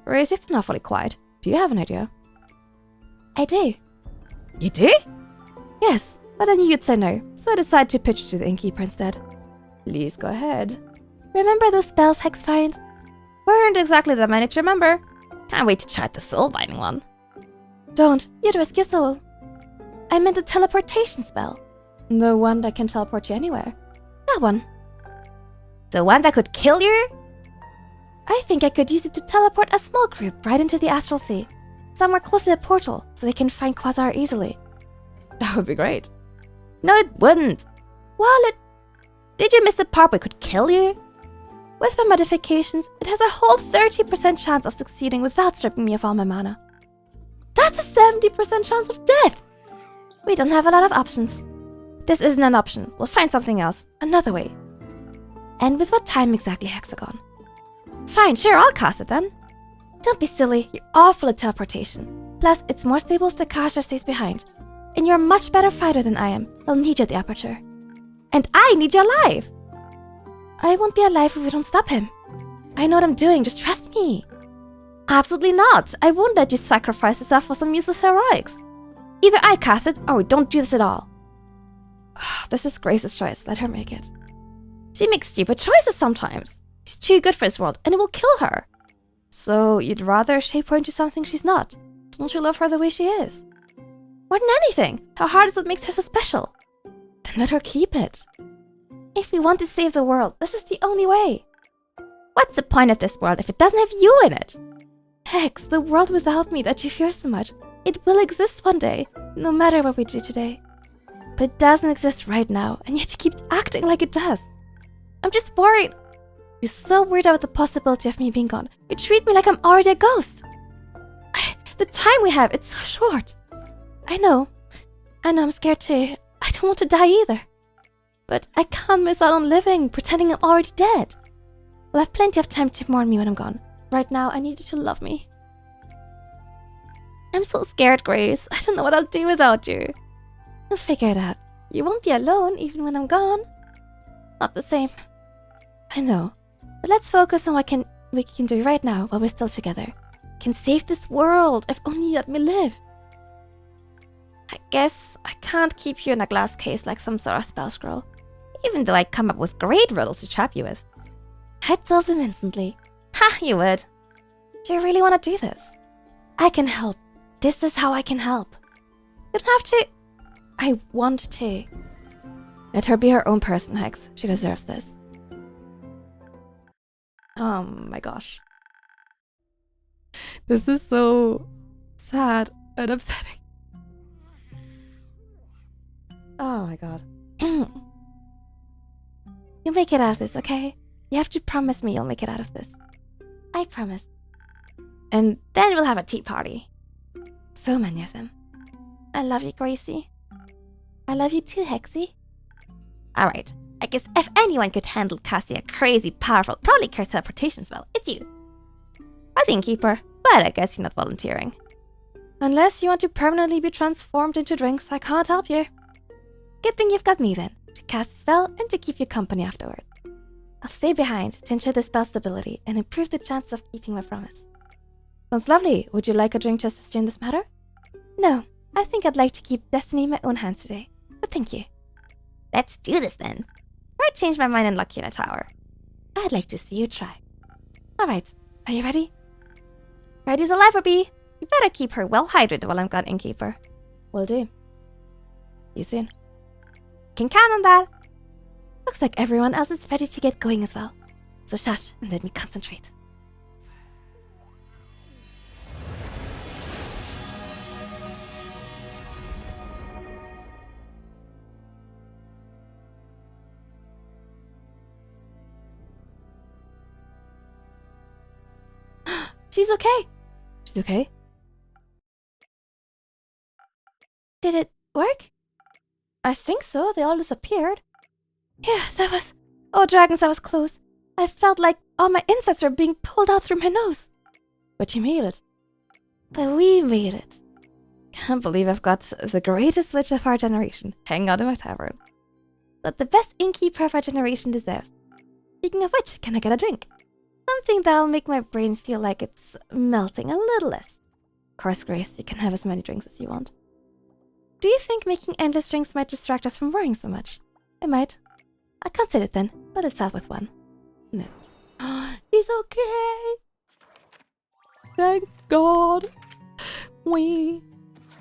Speaker 1: Reyes, you've been awfully quiet. Do you have an idea?
Speaker 3: I do.
Speaker 1: You do? Yes, but I knew you'd say no, so I decided to pitch to the innkeeper instead. Please go ahead.
Speaker 3: Remember those spells Hex found? Weren't exactly that many to remember. Can't wait to try the soul binding one.
Speaker 1: Don't. You'd risk your soul.
Speaker 3: I meant a teleportation spell.
Speaker 1: The one that can teleport you anywhere.
Speaker 3: That one. The one that could kill you?
Speaker 1: I think I could use it to teleport a small group right into the astral sea. Somewhere close to the portal, so they can find Quasar easily. That would be great.
Speaker 3: No, it wouldn't. Well, Did you miss the part where it could kill you?
Speaker 1: With my modifications, it has a whole 30% chance of succeeding without stripping me of all my mana. That's a 70% chance of death! We don't have a lot of options. This isn't an option. We'll find something else. Another way. And with what time exactly, Hexagon?
Speaker 3: Fine, sure, I'll cast it then.
Speaker 1: Don't be silly. You're awful at teleportation. Plus, it's more stable if the caster stays behind. And you're a much better fighter than I am. I'll need you at the aperture.
Speaker 3: And I need you alive.
Speaker 1: I won't be alive if we don't stop him. I know what I'm doing, just trust me.
Speaker 3: Absolutely not. I won't let you sacrifice yourself for some useless heroics. Either I cast it, or we don't do this at all.
Speaker 1: This is Grace's choice. Let her make it.
Speaker 3: She makes stupid choices sometimes. She's too good for this world, and it will kill her.
Speaker 1: So you'd rather shape her into something she's not? Don't you love her the way she is?
Speaker 3: More than anything, how hard is what makes her so special?
Speaker 1: Then let her keep it.
Speaker 3: If we want to save the world, this is the only way. What's the point of this world if it doesn't have you in it?
Speaker 1: Hex, the world without me that you fear so much, it will exist one day, no matter what we do today. But it doesn't exist right now, and yet you keep acting like it does.
Speaker 3: I'm just worried.
Speaker 1: You're so worried about the possibility of me being gone. You treat me like I'm already a ghost. The time we have, it's so short. I know I'm scared too. I don't want to die either. But I can't miss out on living, pretending I'm already dead. We'll have plenty of time to mourn me when I'm gone. Right now, I need you to love me.
Speaker 3: I'm so scared, Grace. I don't know what I'll do without you.
Speaker 1: You'll figure it out. You won't be alone, even when I'm gone.
Speaker 3: Not the same.
Speaker 1: I know. But let's focus on what we can do right now while we're still together. Can save this world, if only you let me live.
Speaker 3: I guess I can't keep you in a glass case like some sort of spell scroll. Even though I'd come up with great riddles to trap you with.
Speaker 1: I'd solve them instantly.
Speaker 3: Ha, you would.
Speaker 1: Do you really want to do this? I can help. This is how I can help.
Speaker 3: You don't have to.
Speaker 1: I want to. Let her be her own person, Hex. She deserves this. Oh my gosh. This is so sad and upsetting. Oh my god. You'll make it out of this, okay? You have to promise me you'll make it out of this.
Speaker 3: I promise. And then we'll have a tea party.
Speaker 1: So many of them.
Speaker 3: I love you, Gracie.
Speaker 1: I love you too, Hexy.
Speaker 3: Alright, I guess if anyone could handle casting a crazy, powerful, probably cursed teleportation spell, it's you. I think Keeper, but I guess you're not volunteering.
Speaker 1: Unless you want to permanently be transformed into drinks, I can't help you. Good thing you've got me then, to cast a spell and to keep you company afterward. I'll stay behind to ensure the spell stability and improve the chance of keeping my promise. Sounds lovely. Would you like a drink to assist you in this matter? No, I think I'd like to keep destiny in my own hands today, but thank you.
Speaker 3: Let's do this then. Or change my mind and lock you in a tower.
Speaker 1: I'd like to see you try. Alright, are you ready?
Speaker 3: Ready as a lifer bee. You better keep her well hydrated while I'm gone, Innkeeper.
Speaker 1: Will do. See you soon.
Speaker 3: Can count on that.
Speaker 1: Looks like everyone else is ready to get going as well. So shush and let me concentrate. She's okay. She's okay. Did it work? I think so. They all disappeared. Yeah, that was... Oh, dragons, that was close. I felt like all my insides were being pulled out through my nose. But you made it. But we made it. Can't believe I've got the greatest witch of our generation hanging out in my tavern.
Speaker 3: But the best innkeeper of our generation deserves. Speaking of which, can I get a drink? Something that'll make my brain feel like it's melting a little less.
Speaker 1: Of course, Grace, you can have as many drinks as you want.
Speaker 3: Do you think making endless drinks might distract us from worrying so much?
Speaker 1: It might.
Speaker 3: I can't sit it then, but let's start with one.
Speaker 1: Nuts.
Speaker 3: She's okay!
Speaker 2: Thank God.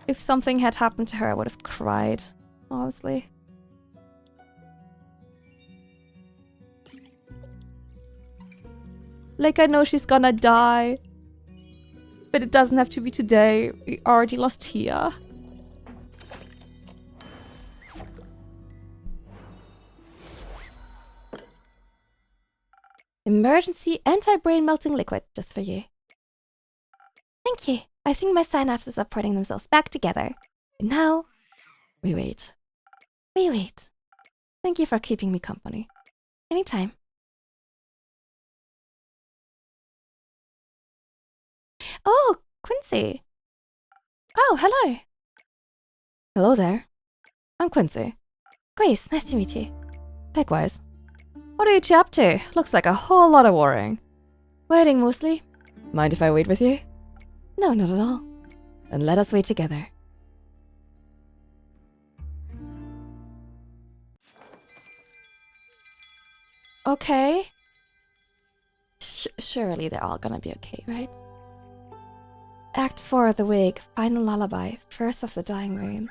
Speaker 1: If something had happened to her, I would have cried, honestly.
Speaker 2: Like, I know she's gonna die. But it doesn't have to be today. We already lost Tia.
Speaker 1: Emergency anti-brain melting liquid, just for you.
Speaker 3: Thank you. I think my synapses are putting themselves back together. And now,
Speaker 1: we wait.
Speaker 3: we wait.
Speaker 1: Thank you for keeping me company.
Speaker 3: Anytime.
Speaker 1: Oh, Quincy.
Speaker 3: Oh, hello.
Speaker 1: Hello there. I'm Quincy.
Speaker 3: Grace, nice to meet you.
Speaker 1: Likewise. What are you two up to? Looks like a whole lot of worrying.
Speaker 3: Waiting mostly.
Speaker 1: Mind if I wait with you?
Speaker 3: No, not at all.
Speaker 1: Then let us wait together.
Speaker 3: Okay.
Speaker 1: Surely they're all gonna be okay, right?
Speaker 3: Act 4 of the wig, final lullaby, first of the dying rain.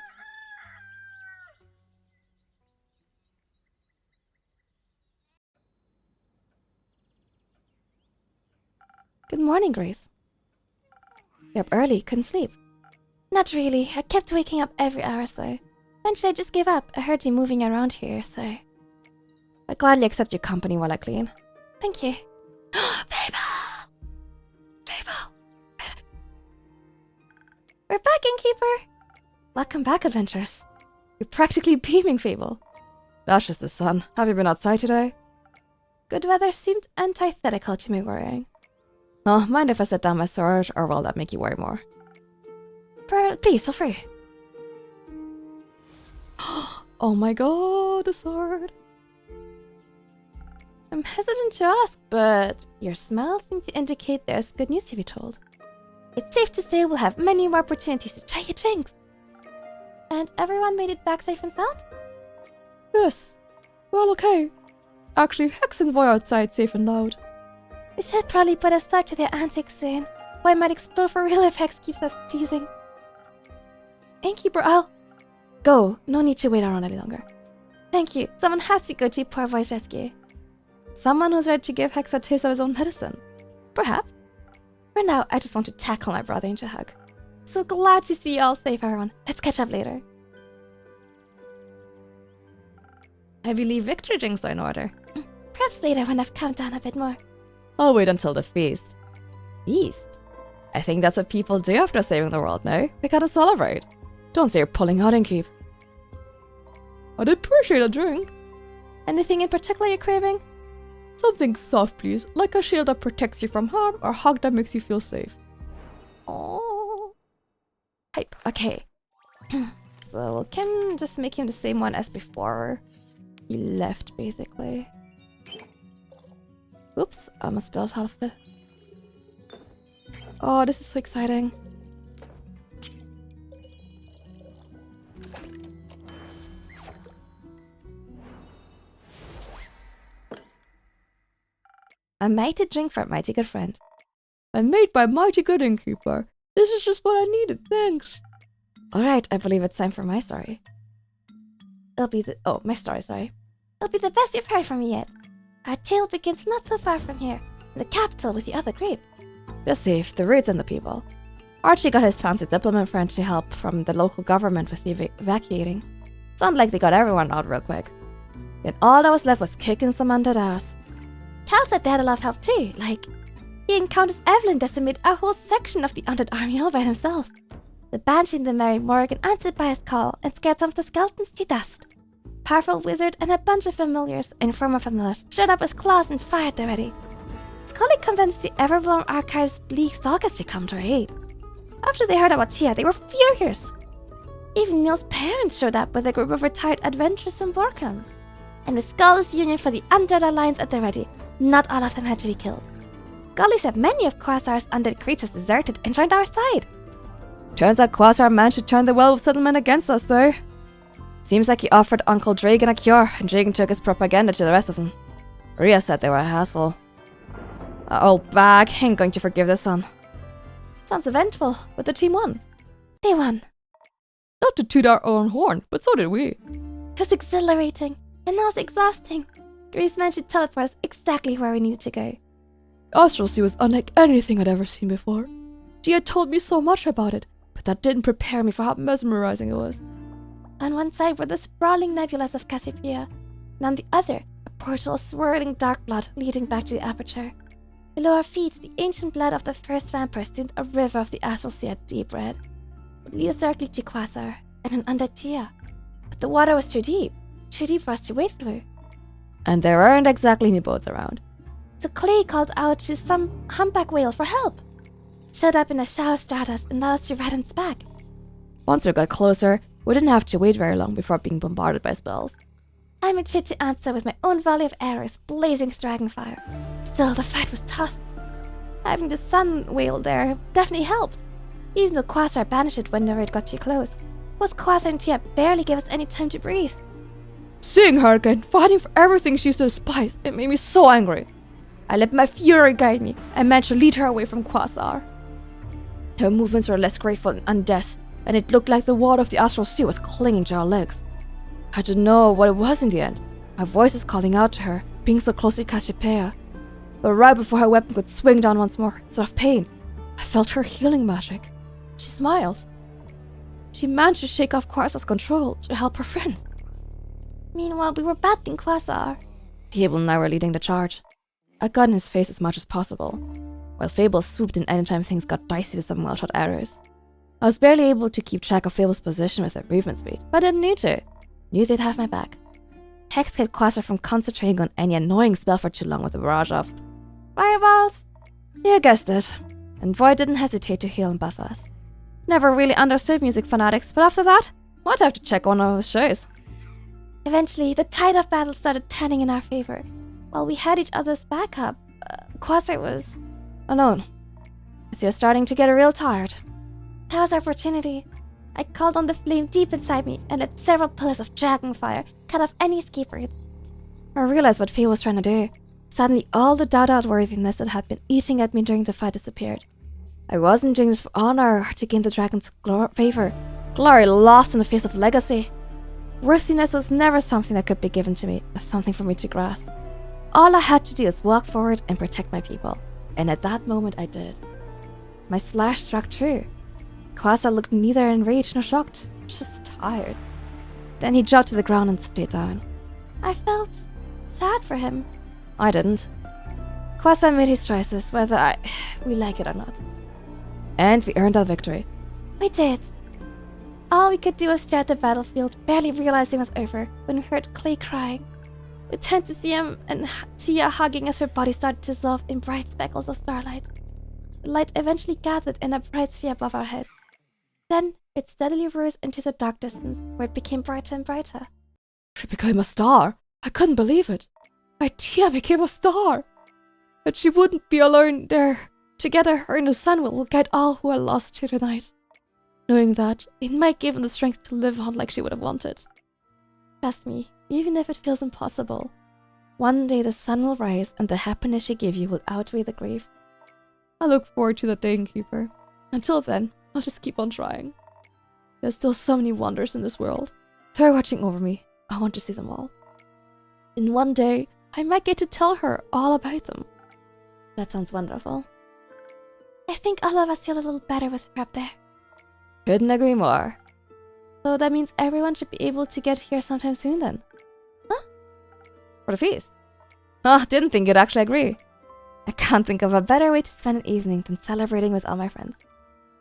Speaker 1: Good morning, Grace. You're up early, couldn't sleep.
Speaker 3: Not really. I kept waking up every hour or so. Eventually I just gave up. I heard you moving around here, so...
Speaker 1: I gladly accept your company while I clean.
Speaker 3: Thank you. Fable! Fable! We're back, Innkeeper!
Speaker 1: Welcome back, adventurers. You're practically beaming, Fable. That's just the sun. Have you been outside today?
Speaker 3: Good weather seemed antithetical to me worrying.
Speaker 1: Oh, mind if I set down my sword, or will that make you worry more?
Speaker 3: Please, feel free.
Speaker 2: Oh my God, a sword.
Speaker 3: I'm hesitant to ask, but your smile seems to indicate there's good news to be told. It's safe to say we'll have many more opportunities to try your drinks. And everyone made it back safe and sound?
Speaker 2: Yes, we're all okay. Actually, Hex and Voy outside safe and loud.
Speaker 3: We should probably put a stop to their antics soon. Boy might explode for real if Hex keeps us teasing. Innkeeper, I'll...
Speaker 1: Go. No need to wait around any longer.
Speaker 3: Thank you. Someone has to go to Poor Boy's rescue.
Speaker 1: Someone who's ready to give Hex a taste of his own medicine.
Speaker 3: Perhaps.
Speaker 1: For now, I just want to tackle my brother into a hug.
Speaker 3: So glad to see you all safe, everyone. Let's catch up later.
Speaker 1: I believe victory drinks are in order.
Speaker 3: Perhaps later when I've calmed down a bit more.
Speaker 1: I'll wait until the feast.
Speaker 3: Feast?
Speaker 1: I think that's what people do after saving the world now. They gotta celebrate. Don't say you're pulling out and keep.
Speaker 2: I'd appreciate a drink.
Speaker 3: Anything in particular you're craving?
Speaker 2: Something soft, please. Like a shield that protects you from harm or a hug that makes you feel safe.
Speaker 3: Oh.
Speaker 1: Hype. Okay. So we can just make him the same one as before. He left, basically. Oops, I almost spilled half of it. Oh, this is so exciting. A mighty drink for a mighty good friend.
Speaker 2: And made by mighty good innkeeper. This is just what I needed, thanks.
Speaker 1: Alright, I believe it's time for my story.
Speaker 3: It'll be the...
Speaker 1: Oh, my story, sorry.
Speaker 3: It'll be the best you've heard from me yet. Our tale begins not so far from here, in the capital with the other grape.
Speaker 1: You're safe, the roots and the people. Archie got his fancy diplomat friend to help from the local government with the evacuating. Sounded like they got everyone out real quick. Then all that was left was kicking some undead ass.
Speaker 3: Cal said they had a lot of help too, like... He and Countess Evelyn decimated a whole section of the undead army all by themselves. The Banshee and the Mary Morgan answered by his call and scared some of the skeletons to dust. Powerful wizard and a bunch of familiars and former familiars showed up with claws and fired already. Scully convinced the ever-blown archive's bleak sagas to come to her aid. After they heard about Tia, they were furious. Even Neil's parents showed up with a group of retired adventurers from Borkham. And with Skully's union for the Undead Alliance at the ready, not all of them had to be killed. Skully said many of Quasar's undead creatures deserted and joined our side.
Speaker 2: Turns out Quasar managed to turn the Well settlement against us, though. Seems like he offered Uncle Dragon a cure, and Dragon took his propaganda to the rest of them. Rhea said they were a hassle. That old bag ain't going to forgive this one.
Speaker 1: Sounds eventful, but the team won.
Speaker 3: They won.
Speaker 2: Not to toot our own horn, but so did we.
Speaker 3: It was exhilarating, and that was exhausting. Grace managed to teleport us exactly where we needed to go.
Speaker 2: Astral Sea was unlike anything I'd ever seen before. Gia told me so much about it, but that didn't prepare me for how mesmerizing it was.
Speaker 3: On one side were the sprawling nebulas of Cassiopeia, and on the other, a portal of swirling dark blood leading back to the aperture. Below our feet, the ancient blood of the first vampire seemed a river of the Astral Sea at deep red. It would lead us directly to Quasar and an undead Tia. But the water was too deep for us to wade through.
Speaker 2: And there aren't exactly any boats around.
Speaker 3: So Clay called out to some humpback whale for help. It showed up in a shower of stardust and allowed us to ride on its back.
Speaker 2: Once we got closer, we didn't have to wait very long before being bombarded by spells.
Speaker 3: I made sure to answer with my own volley of arrows blazing with dragonfire. Still, the fight was tough. Having the sun whale there definitely helped. Even though Quasar banished it whenever it got too close. Both Quasar and Tia barely gave us any time to breathe.
Speaker 2: Seeing her again, fighting for everything she used to despise, it made me so angry. I let my fury guide me and managed to lead her away from Quasar. Her movements were less graceful than undeath, and it looked like the water of the Astral Sea was clinging to our legs. I didn't know what it was in the end. My voice was calling out to her, being so close to Cassiopeia. But right before her weapon could swing down once more, instead of pain, I felt her healing magic. She smiled. She managed to shake off Quasar's control to help her friends.
Speaker 3: Meanwhile, we were battling Quasar.
Speaker 2: Fable and I were leading the charge. I got in his face as much as possible, while Fable swooped in anytime things got dicey with some well-shot arrows. I was barely able to keep track of Fable's position with their movement speed, but I didn't need to. Knew they'd have my back. Hex kept Quasar from concentrating on any annoying spell for too long with a barrage of fireballs. You guessed it. And Void didn't hesitate to heal and buff us. Never really understood music fanatics, but after that, might have to check one of his shows.
Speaker 3: Eventually, the tide of battle started turning in our favor. While we had each other's back up, Quasar was
Speaker 2: alone. As you're starting to get real tired.
Speaker 3: That was our opportunity. I called on the flame deep inside me and let several pillars of dragon fire cut off any escape routes.
Speaker 2: I realized what Faye was trying to do. Suddenly, all the doubt worthiness that had been eating at me during the fight disappeared. I wasn't doing this for honor or to gain the dragon's favor. Glory lost in the face of legacy. Worthiness was never something that could be given to me, it was something for me to grasp. All I had to do was walk forward and protect my people. And at that moment, I did. My slash struck true. Quasar looked neither enraged nor shocked, just tired. Then he dropped to the ground and stayed down.
Speaker 3: I felt sad for him.
Speaker 2: I didn't. Quasar made his choices, whether we like it or not. And we earned our victory.
Speaker 3: We did. All we could do was stare at the battlefield, barely realizing it was over, when we heard Clay crying. We turned to see him and Tia hugging as her body started to dissolve in bright speckles of starlight. The light eventually gathered in a bright sphere above our heads. Then it steadily rose into the dark distance, where it became brighter and brighter.
Speaker 2: She became a star. I couldn't believe it. My Tia became a star. But she wouldn't be alone there. Together, her and the sun will guide all who are lost here tonight. Knowing that, it might give them the strength to live on like she would have wanted.
Speaker 3: Trust me, even if it feels impossible,
Speaker 2: one day the sun will rise and the happiness she gave you will outweigh the grief. I look forward to that day, Innkeeper. Until then, I'll just keep on trying. There's still so many wonders in this world. They're watching over me. I want to see them all. In one day, I might get to tell her all about them.
Speaker 3: That sounds wonderful. I think all of us feel a little better with her up there.
Speaker 2: Couldn't agree more.
Speaker 3: So that means everyone should be able to get here sometime soon then. Huh?
Speaker 2: For the feast. Oh, didn't think you'd actually agree. I can't think of a better way to spend an evening than celebrating with all my friends.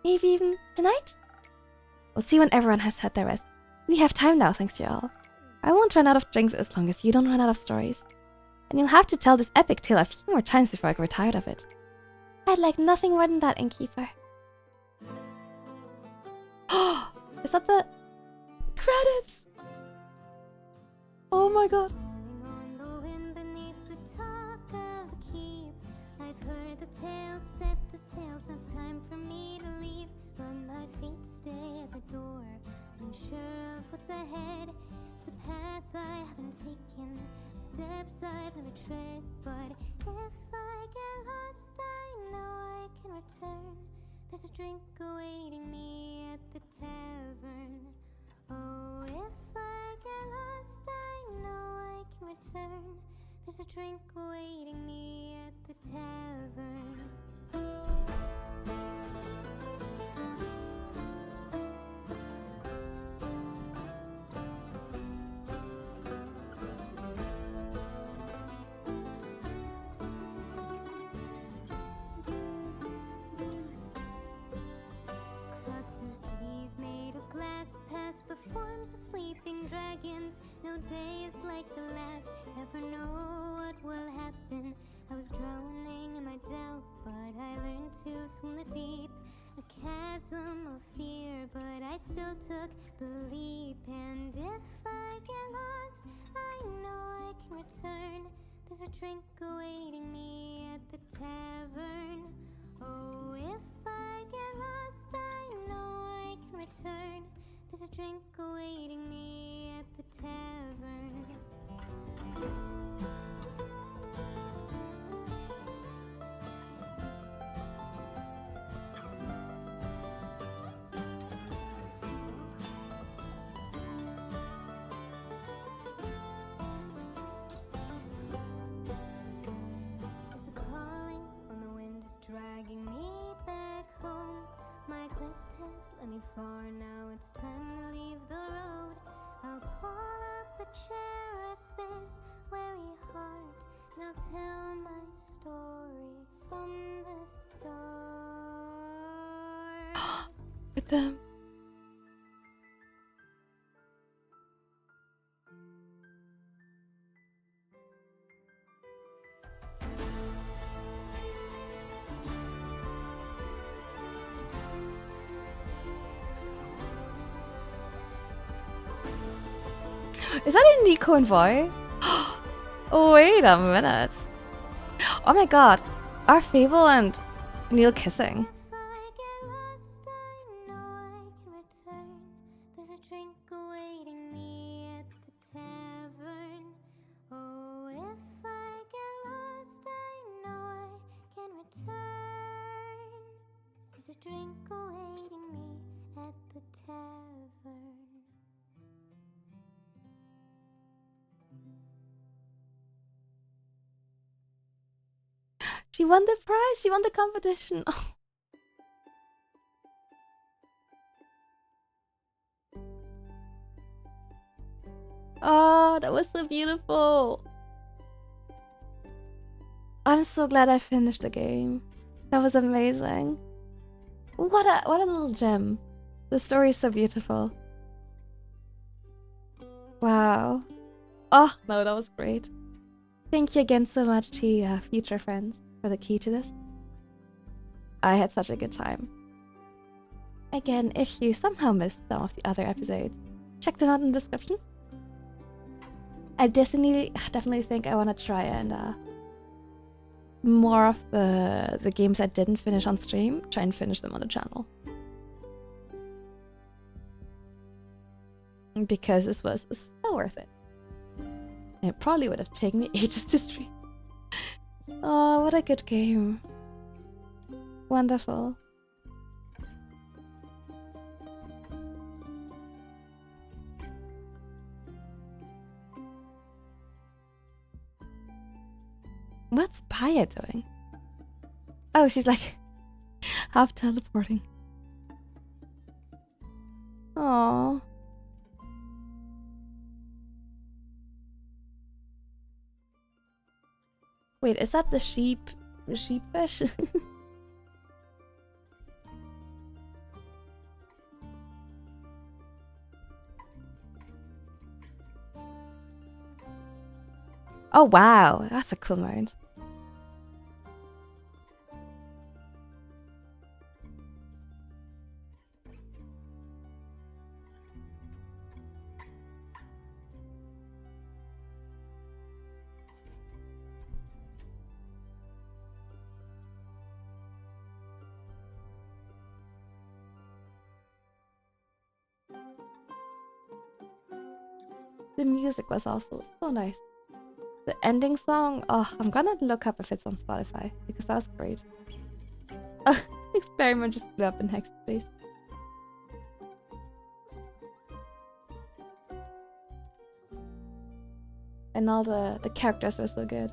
Speaker 3: Maybe even tonight?
Speaker 2: We'll see when everyone has had their rest. We have time now, thanks to you all. I won't run out of drinks as long as you don't run out of stories. And you'll have to tell this epic tale a few more times before I grow tired of it.
Speaker 3: I'd like nothing more than that, Innkeeper.
Speaker 1: Is that the credits? Oh my god.
Speaker 4: On the wind beneath the talk of the keep, I've heard the tale, set the sail, so it's time for me to leave. But my feet stay at the door, unsure of what's ahead. It's a path I haven't taken, steps I've never tread. But if I get lost, I know I can return. There's a drink awaiting me at the tavern. Oh, if I get lost, I know I can return. There's a drink awaiting me at the tavern. Cross through cities made of glass, past the forms of sleeping dragons. No day is like the last, never know what will happen. I was drowning in my doubt, but I learned to swim the deep. A chasm of fear, but I still took the leap. And if I get lost, I know I can return. There's a drink awaiting me at the tavern. Oh, if I get lost, I know I can return. There's a drink awaiting me at the tavern. There's a calling on the wind, dragging me back home. My quest has led me far, now it's time to leave the road. I'll pull up a chair, rest this weary heart, and I'll tell my story from the start.
Speaker 1: With them. Is that a Nico and Voy? Oh, wait a minute. Oh my god. Are Fable and Neil kissing?
Speaker 4: If I get lost, I know I can return. There's a drink awaiting me at the tavern. Oh, if I get lost, I know I can return. There's a drink awaiting me at the tavern.
Speaker 1: She won the prize. She won the competition. Oh, that was so beautiful. I'm so glad I finished the game. That was amazing. What a little gem. The story is so beautiful. Wow. Oh, no, that was great. Thank you again so much to Future Friends for the key to this. I had such a good time. Again, if you somehow missed some of the other episodes, check them out in the description. I definitely think I want to try and more of the games I didn't finish on stream, try and finish them on the channel. Because this was so worth it. And it probably would have taken me ages to stream. Oh, what a good game. Wonderful. What's Paya doing? Oh, she's like half teleporting. Aww. Wait, is that the sheepfish? Oh wow, that's a cool mount. the music was also so nice. The ending song, oh, I'm gonna look up if it's on Spotify because that was great. Experiment just blew up in Hexspace. And all the characters were so good.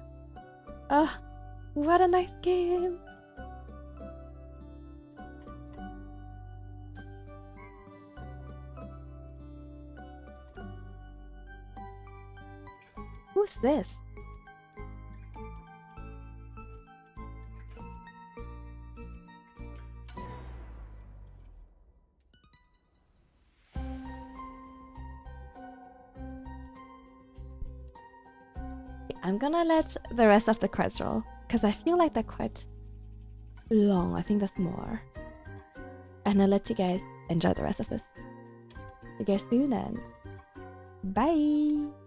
Speaker 1: What a nice game! Who's this? I'm gonna let the rest of the credits roll because I feel like they're quite long. I think there's more. And I'll let you guys enjoy the rest of this. See you guys soon and bye!